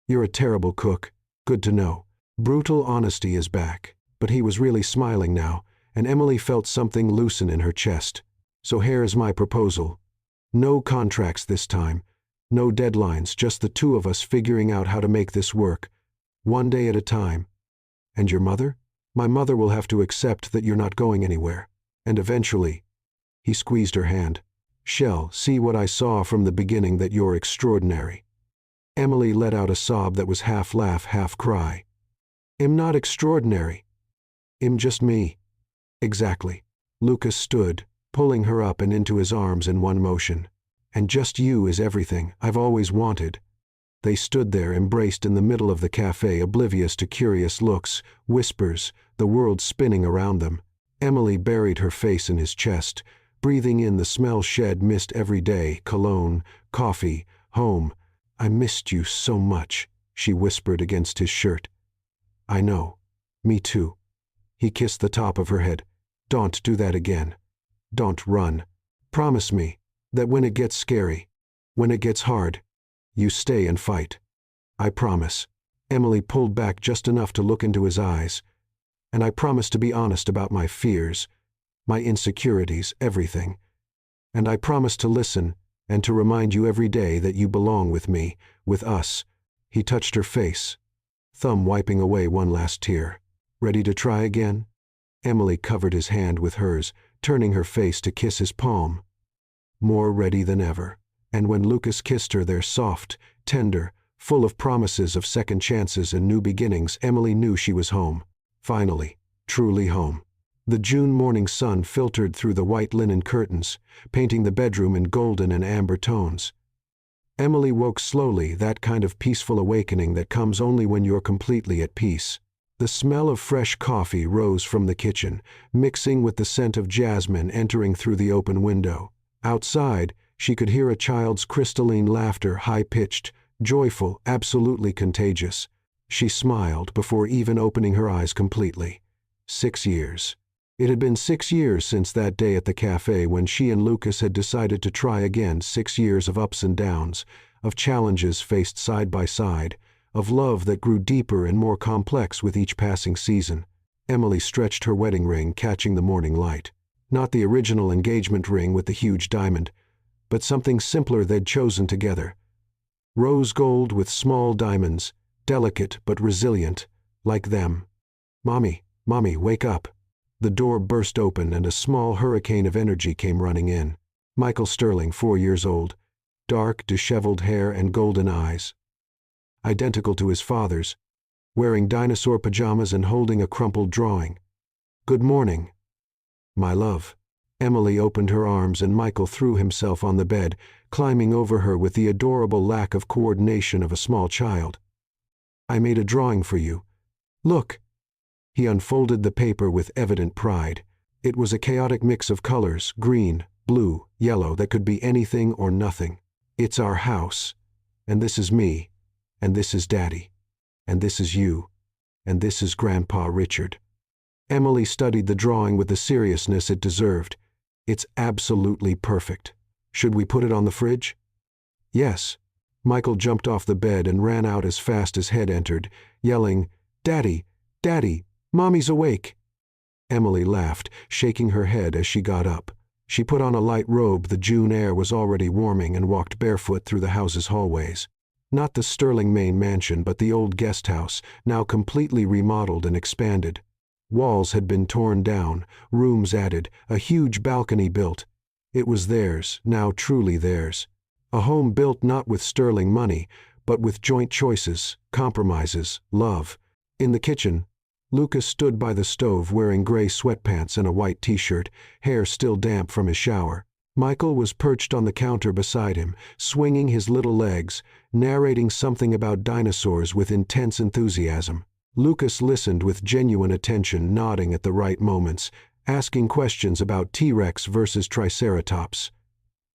You're a terrible cook. Good to know. Brutal honesty is back. But he was really smiling now, and Emily felt something loosen in her chest. So here's my proposal. No contracts this time. No deadlines, just the two of us figuring out how to make this work. One day at a time. And your mother? My mother will have to accept that you're not going anywhere. And eventually, he squeezed her hand. Shell, see what I saw from the beginning, that you're extraordinary. Emily let out a sob that was half laugh, half cry. I'm not extraordinary. I'm just me. Exactly. Lucas stood, pulling her up and into his arms in one motion. And just you is everything I've always wanted. They stood there, embraced in the middle of the cafe, oblivious to curious looks, whispers, the world spinning around them. Emily buried her face in his chest, breathing in the smell Shed missed every day, cologne, coffee, home. I missed you so much, she whispered against his shirt. I know. Me too. He kissed the top of her head. "Don't do that again. Don't run. Promise me that when it gets scary, when it gets hard, you stay and fight. I promise." Emily pulled back just enough to look into his eyes. "And I promise to be honest about my fears, my insecurities, everything. And I promise to listen and to remind you every day that you belong with me, with us." He touched her face, thumb wiping away one last tear. "Ready to try again?" Emily covered his hand with hers, turning her face to kiss his palm. More ready than ever. And when Lucas kissed her there, soft, tender, full of promises of second chances and new beginnings, Emily knew she was home. Finally, truly home. The June morning sun filtered through the white linen curtains, painting the bedroom in golden and amber tones. Emily woke slowly, that kind of peaceful awakening that comes only when you're completely at peace. The smell of fresh coffee rose from the kitchen, mixing with the scent of jasmine entering through the open window. Outside, she could hear a child's crystalline laughter, high-pitched, joyful, absolutely contagious. She smiled before even opening her eyes completely. 6 years. It had been 6 years since that day at the cafe when she and Lucas had decided to try again. 6 years of ups and downs, of challenges faced side by side, of love that grew deeper and more complex with each passing season. Emily stretched her wedding ring, catching the morning light. Not the original engagement ring with the huge diamond, but something simpler they'd chosen together. Rose gold with small diamonds, delicate but resilient, like them. "Mommy, Mommy, wake up." The door burst open and a small hurricane of energy came running in. Michael Sterling, 4 years old, dark, disheveled hair and golden eyes. Identical to his father's, wearing dinosaur pajamas and holding a crumpled drawing. "Good morning, my love." Emily opened her arms and Michael threw himself on the bed, climbing over her with the adorable lack of coordination of a small child. "I made a drawing for you. Look." He unfolded the paper with evident pride. It was a chaotic mix of colors, green, blue, yellow, that could be anything or nothing. "It's our house. And this is me. And this is Daddy. And this is you. And this is Grandpa Richard." Emily studied the drawing with the seriousness it deserved. "It's absolutely perfect. Should we put it on the fridge?" "Yes." Michael jumped off the bed and ran out as fast as Head entered, yelling, "Daddy! Daddy! Mommy's awake!" Emily laughed, shaking her head as she got up. She put on a light robe, the June air was already warming, and walked barefoot through the house's hallways. Not the Sterling main mansion, but the old guest house, now completely remodeled and expanded. Walls had been torn down, rooms added, a huge balcony built. It was theirs, now truly theirs. A home built not with Sterling money, but with joint choices, compromises, love. In the kitchen, Lucas stood by the stove wearing gray sweatpants and a white t-shirt, hair still damp from his shower. Michael was perched on the counter beside him, swinging his little legs, narrating something about dinosaurs with intense enthusiasm. Lucas listened with genuine attention, nodding at the right moments, asking questions about T-Rex versus Triceratops.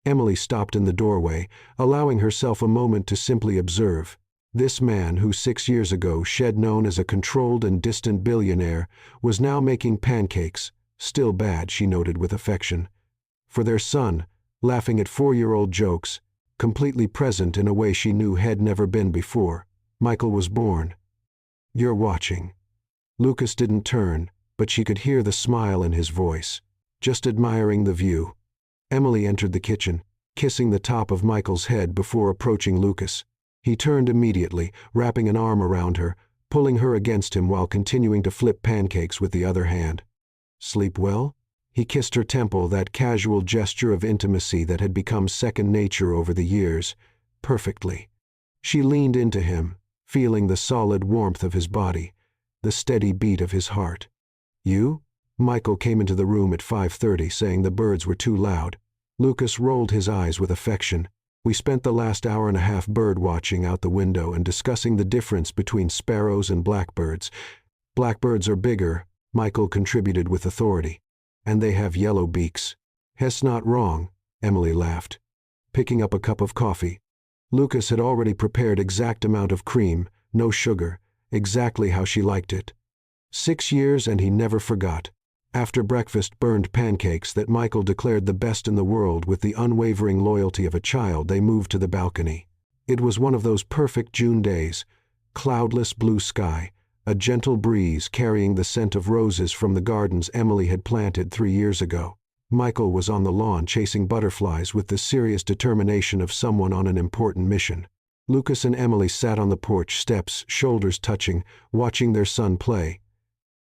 Emily stopped in the doorway, allowing herself a moment to simply observe. This man, who 6 years ago Shed known as a controlled and distant billionaire, was now making pancakes, still bad, she noted with affection, for their son, laughing at 4-year-old jokes, completely present in a way she knew had never been before. Michael was born. "You're watching." Lucas didn't turn, but she could hear the smile in his voice. "Just admiring the view." Emily entered the kitchen, kissing the top of Michael's head before approaching Lucas. He turned immediately, wrapping an arm around her, pulling her against him while continuing to flip pancakes with the other hand. "Sleep well?" He kissed her temple, that casual gesture of intimacy that had become second nature over the years. "Perfectly." She leaned into him, feeling the solid warmth of his body, the steady beat of his heart. "You?" Michael came into the room at 5:30, saying the birds were too loud. Lucas rolled his eyes with affection. "We spent the last hour and a half bird watching out the window and discussing the difference between sparrows and blackbirds. Blackbirds are bigger," Michael contributed with authority, "and they have yellow beaks." "Hess not wrong," Emily laughed, picking up a cup of coffee. Lucas had already prepared exact amount of cream, no sugar, exactly how she liked it. 6 years and he never forgot. After breakfast burned pancakes that Michael declared the best in the world with the unwavering loyalty of a child, they moved to the balcony. It was one of those perfect June days, cloudless blue sky, a gentle breeze carrying the scent of roses from the gardens Emily had planted 3 years ago. Michael was on the lawn chasing butterflies with the serious determination of someone on an important mission. Lucas and Emily sat on the porch steps, shoulders touching, watching their son play.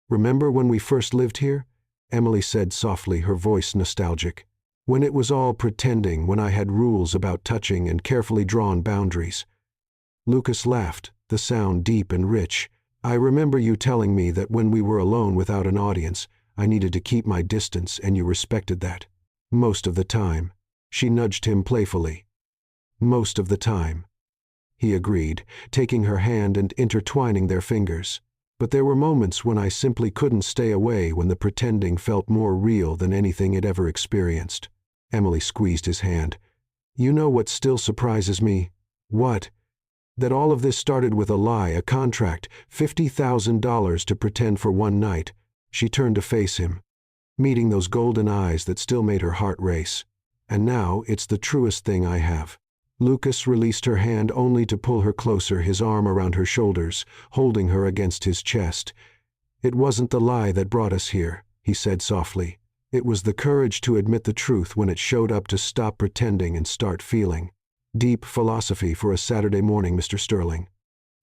"Remember when we first lived here?" Emily said softly, her voice nostalgic. "When it was all pretending, when I had rules about touching and carefully drawn boundaries." Lucas laughed, the sound deep and rich. "I remember you telling me that when we were alone without an audience, I needed to keep my distance, and you respected that." "Most of the time." She nudged him playfully. "Most of the time," he agreed, taking her hand and intertwining their fingers. "But there were moments when I simply couldn't stay away, when the pretending felt more real than anything it ever experienced." Emily squeezed his hand. "You know what still surprises me?" "What?" "That all of this started with a lie, a contract, $50,000 to pretend for one night." She turned to face him, meeting those golden eyes that still made her heart race. "And now it's the truest thing I have." Lucas released her hand only to pull her closer, his arm around her shoulders, holding her against his chest. "It wasn't the lie that brought us here," he said softly. "It was the courage to admit the truth when it showed up, to stop pretending and start feeling." Deep philosophy for a Saturday morning, Mr. Sterling.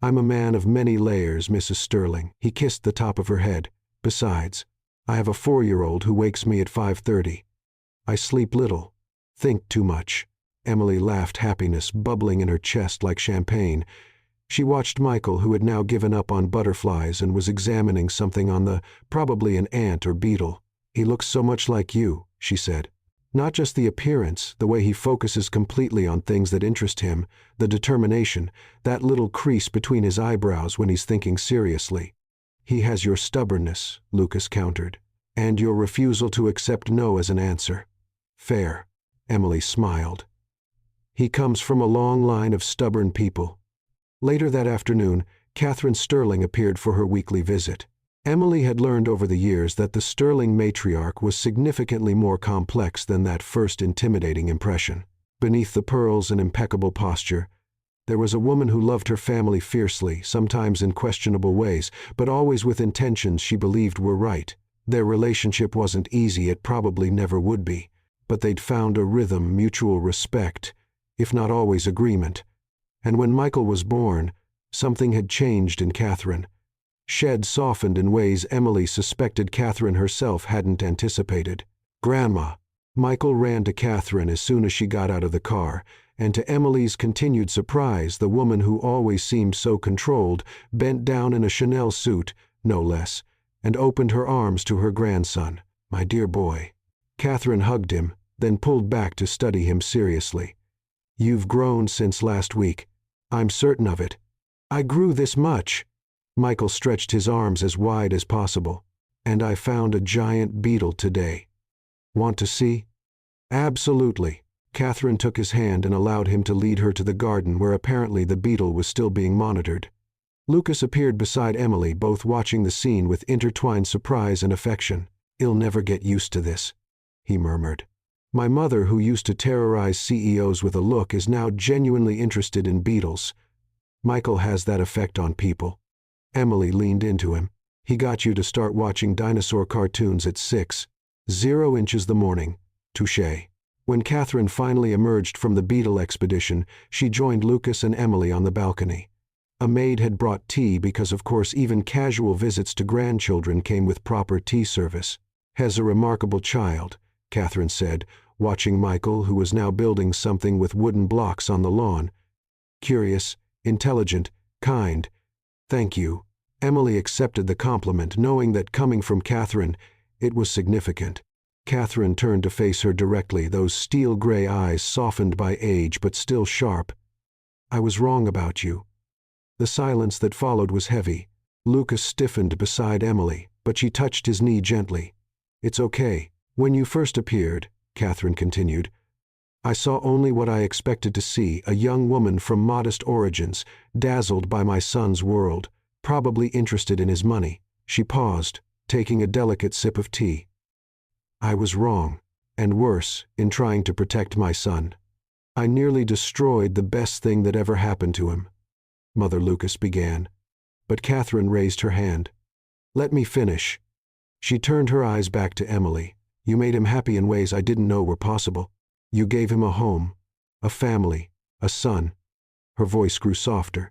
"I'm a man of many layers, Mrs. Sterling." He kissed the top of her head. "Besides, I have a 4-year-old who wakes me at 5:30. I sleep little, think too much." Emily laughed, happiness bubbling in her chest like champagne. She watched Michael, who had now given up on butterflies and was examining something on probably an ant or beetle. "He looks so much like you," she said. "Not just the appearance, the way he focuses completely on things that interest him, the determination, that little crease between his eyebrows when he's thinking seriously." "He has your stubbornness," Lucas countered, "and your refusal to accept no as an answer." "Fair." Emily smiled. "He comes from a long line of stubborn people." Later that afternoon, Catherine Sterling appeared for her weekly visit. Emily had learned over the years that the Sterling matriarch was significantly more complex than that first intimidating impression. Beneath the pearls and impeccable posture, there was a woman who loved her family fiercely, sometimes in questionable ways, but always with intentions she believed were right. Their relationship wasn't easy, it probably never would be, but they'd found a rhythm, mutual respect, if not always agreement. And when Michael was born, something had changed in Catherine. Shed softened in ways Emily suspected Catherine herself hadn't anticipated. "Grandma!" Michael ran to Catherine as soon as she got out of the car, and to Emily's continued surprise, the woman who always seemed so controlled bent down in a Chanel suit, no less, and opened her arms to her grandson. "My dear boy." Catherine hugged him, then pulled back to study him seriously. "You've grown since last week. I'm certain of it." "I grew this much." Michael stretched his arms as wide as possible. "And I found a giant beetle today. Want to see?" "Absolutely." Catherine took his hand and allowed him to lead her to the garden, where apparently the beetle was still being monitored. Lucas appeared beside Emily, both watching the scene with intertwined surprise and affection. "He'll never get used to this," he murmured. "My mother, who used to terrorize CEOs with a look, is now genuinely interested in beetles. Michael has that effect on people." Emily leaned into him. "He got you to start watching dinosaur cartoons at 6:00 the morning. Touché." When Catherine finally emerged from the beetle expedition, she joined Lucas and Emily on the balcony. A maid had brought tea because, of course, even casual visits to grandchildren came with proper tea service. "Has a remarkable child," Catherine said, watching Michael, who was now building something with wooden blocks on the lawn. "Curious, intelligent, kind." "Thank you." Emily accepted the compliment, knowing that coming from Catherine, it was significant. Catherine turned to face her directly, those steel-gray eyes softened by age but still sharp. "I was wrong about you." The silence that followed was heavy. Lucas stiffened beside Emily, but she touched his knee gently. "It's okay. When you first appeared," Catherine continued, "I saw only what I expected to see, a young woman from modest origins, dazzled by my son's world, probably interested in his money." She paused, taking a delicate sip of tea. I was wrong, and worse, in trying to protect my son. I nearly destroyed the best thing that ever happened to him. Mother Lucas began, but Catherine raised her hand. Let me finish. She turned her eyes back to Emily. You made him happy in ways I didn't know were possible. You gave him a home, a family, a son. Her voice grew softer.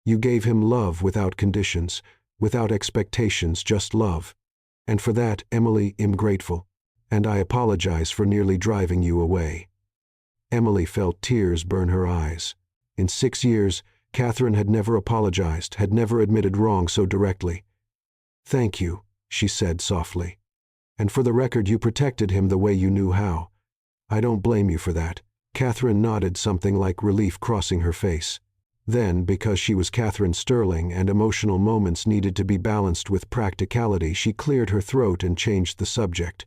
You gave him love without conditions, without expectations, just love. And for that, Emily, I'm grateful, and I apologize for nearly driving you away. Emily felt tears burn her eyes. In 6 years, Catherine had never apologized, had never admitted wrong so directly. Thank you, she said softly. And for the record, you protected him the way you knew how. I don't blame you for that. Catherine nodded, something like relief crossing her face. Then, because she was Catherine Sterling and emotional moments needed to be balanced with practicality, she cleared her throat and changed the subject.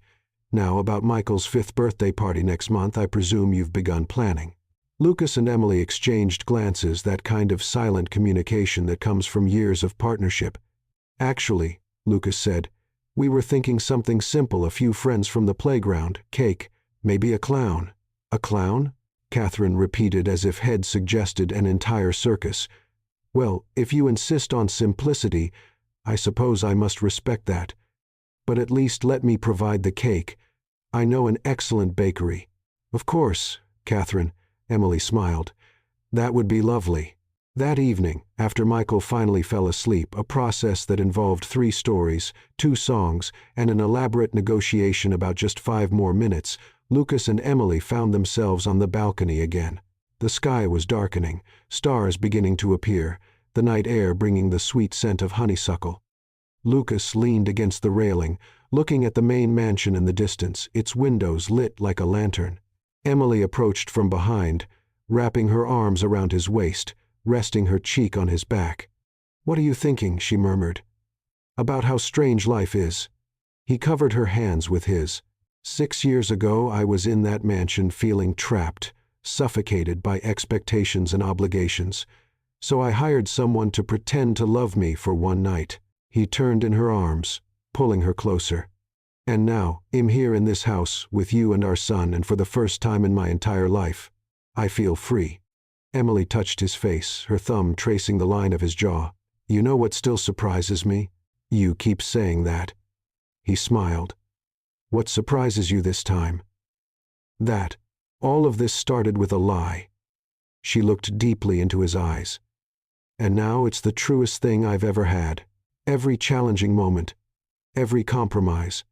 Now, about Michael's 5th birthday party next month, I presume you've begun planning. Lucas and Emily exchanged glances, that kind of silent communication that comes from years of partnership. Actually, Lucas said, we were thinking something simple, a few friends from the playground, cake, maybe a clown. A clown? Catherine repeated as if head suggested an entire circus. Well, if you insist on simplicity, I suppose I must respect that. But at least let me provide the cake. I know an excellent bakery. Of course, Catherine, Emily smiled. That would be lovely. That evening, after Michael finally fell asleep, a process that involved 3 stories, 2 songs, and an elaborate negotiation about just 5 more minutes, Lucas and Emily found themselves on the balcony again. The sky was darkening, stars beginning to appear, the night air bringing the sweet scent of honeysuckle. Lucas leaned against the railing, looking at the main mansion in the distance, its windows lit like a lantern. Emily approached from behind, wrapping her arms around his waist, resting her cheek on his back. What are you thinking? She murmured. About how strange life is. He covered her hands with his. 6 years ago, I was in that mansion feeling trapped, suffocated by expectations and obligations. So I hired someone to pretend to love me for one night. He turned in her arms, pulling her closer. And now, I'm here in this house, with you and our son, and for the first time in my entire life, I feel free. Emily touched his face, her thumb tracing the line of his jaw. You know what still surprises me? You keep saying that. He smiled. What surprises you this time? That all of this started with a lie. She looked deeply into his eyes. And now it's the truest thing I've ever had. Every challenging moment, every compromise,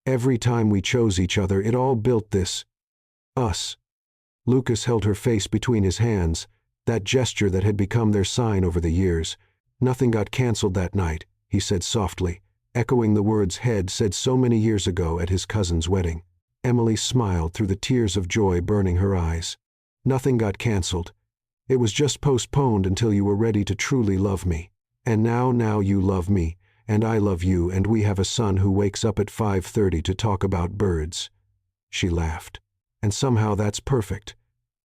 every time we chose each other, it all built this. Us. Lucas held her face between his hands, that gesture that had become their sign over the years. Nothing got canceled that night, he said softly, echoing the words Head said so many years ago at his cousin's wedding. Emily smiled through the tears of joy burning her eyes. Nothing got canceled. It was just postponed until you were ready to truly love me. And now you love me, and I love you, and we have a son who wakes up at 5:30 to talk about birds. She laughed. And somehow that's perfect.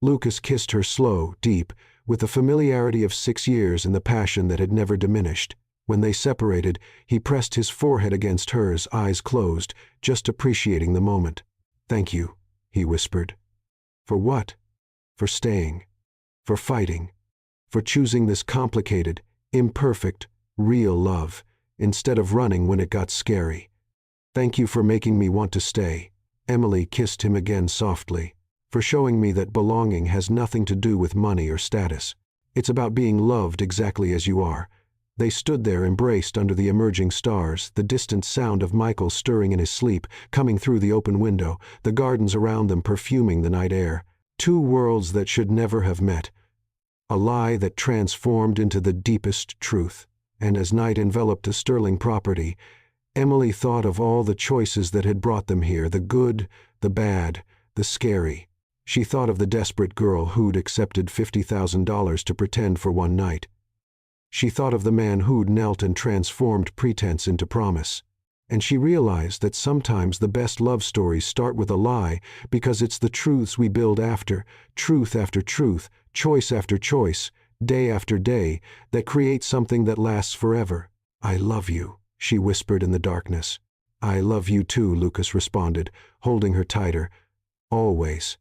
Lucas kissed her slow, deep, with the familiarity of 6 years and the passion that had never diminished. When they separated, he pressed his forehead against hers, eyes closed, just appreciating the moment. Thank you, he whispered. For what? For staying. For fighting. For choosing this complicated, imperfect, real love, instead of running when it got scary. Thank you for making me want to stay. Emily kissed him again softly. For showing me that belonging has nothing to do with money or status. It's about being loved exactly as you are. They stood there embraced under the emerging stars, the distant sound of Michael stirring in his sleep, coming through the open window, the gardens around them perfuming the night air. 2 worlds that should never have met. A lie that transformed into the deepest truth. And as night enveloped the Sterling property, Emily thought of all the choices that had brought them here, the good, the bad, the scary. She thought of the desperate girl who'd accepted $50,000 to pretend for one night. She thought of the man who'd knelt and transformed pretense into promise. And she realized that sometimes the best love stories start with a lie because it's the truths we build after truth, choice after choice, day after day, that create something that lasts forever. I love you, she whispered in the darkness. "I love you too," Lucas responded, holding her tighter. "Always."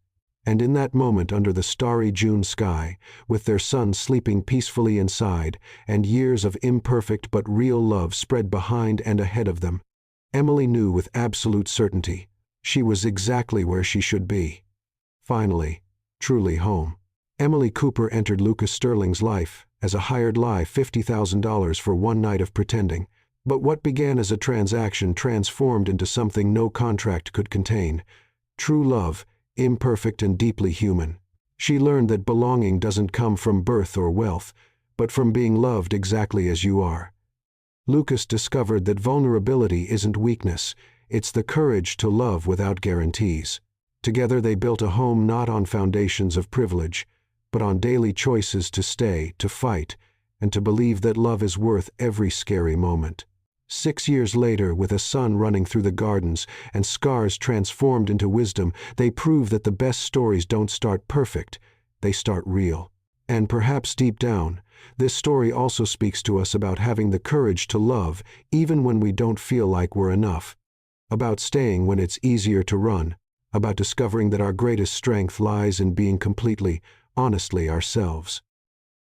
And in that moment under the starry June sky, with their son sleeping peacefully inside, and years of imperfect but real love spread behind and ahead of them, Emily knew with absolute certainty she was exactly where she should be. Finally, truly home. Emily Cooper entered Lucas Sterling's life as a hired lie, $50,000 for one night of pretending. But what began as a transaction transformed into something no contract could contain. True love, imperfect and deeply human. She learned that belonging doesn't come from birth or wealth, but from being loved exactly as you are. Lucas discovered that vulnerability isn't weakness, it's the courage to love without guarantees. Together they built a home not on foundations of privilege, but on daily choices to stay, to fight, and to believe that love is worth every scary moment. 6 years later, with a son running through the gardens and scars transformed into wisdom, they prove that the best stories don't start perfect, they start real. And perhaps deep down, this story also speaks to us about having the courage to love even when we don't feel like we're enough, about staying when it's easier to run, about discovering that our greatest strength lies in being completely, honestly ourselves.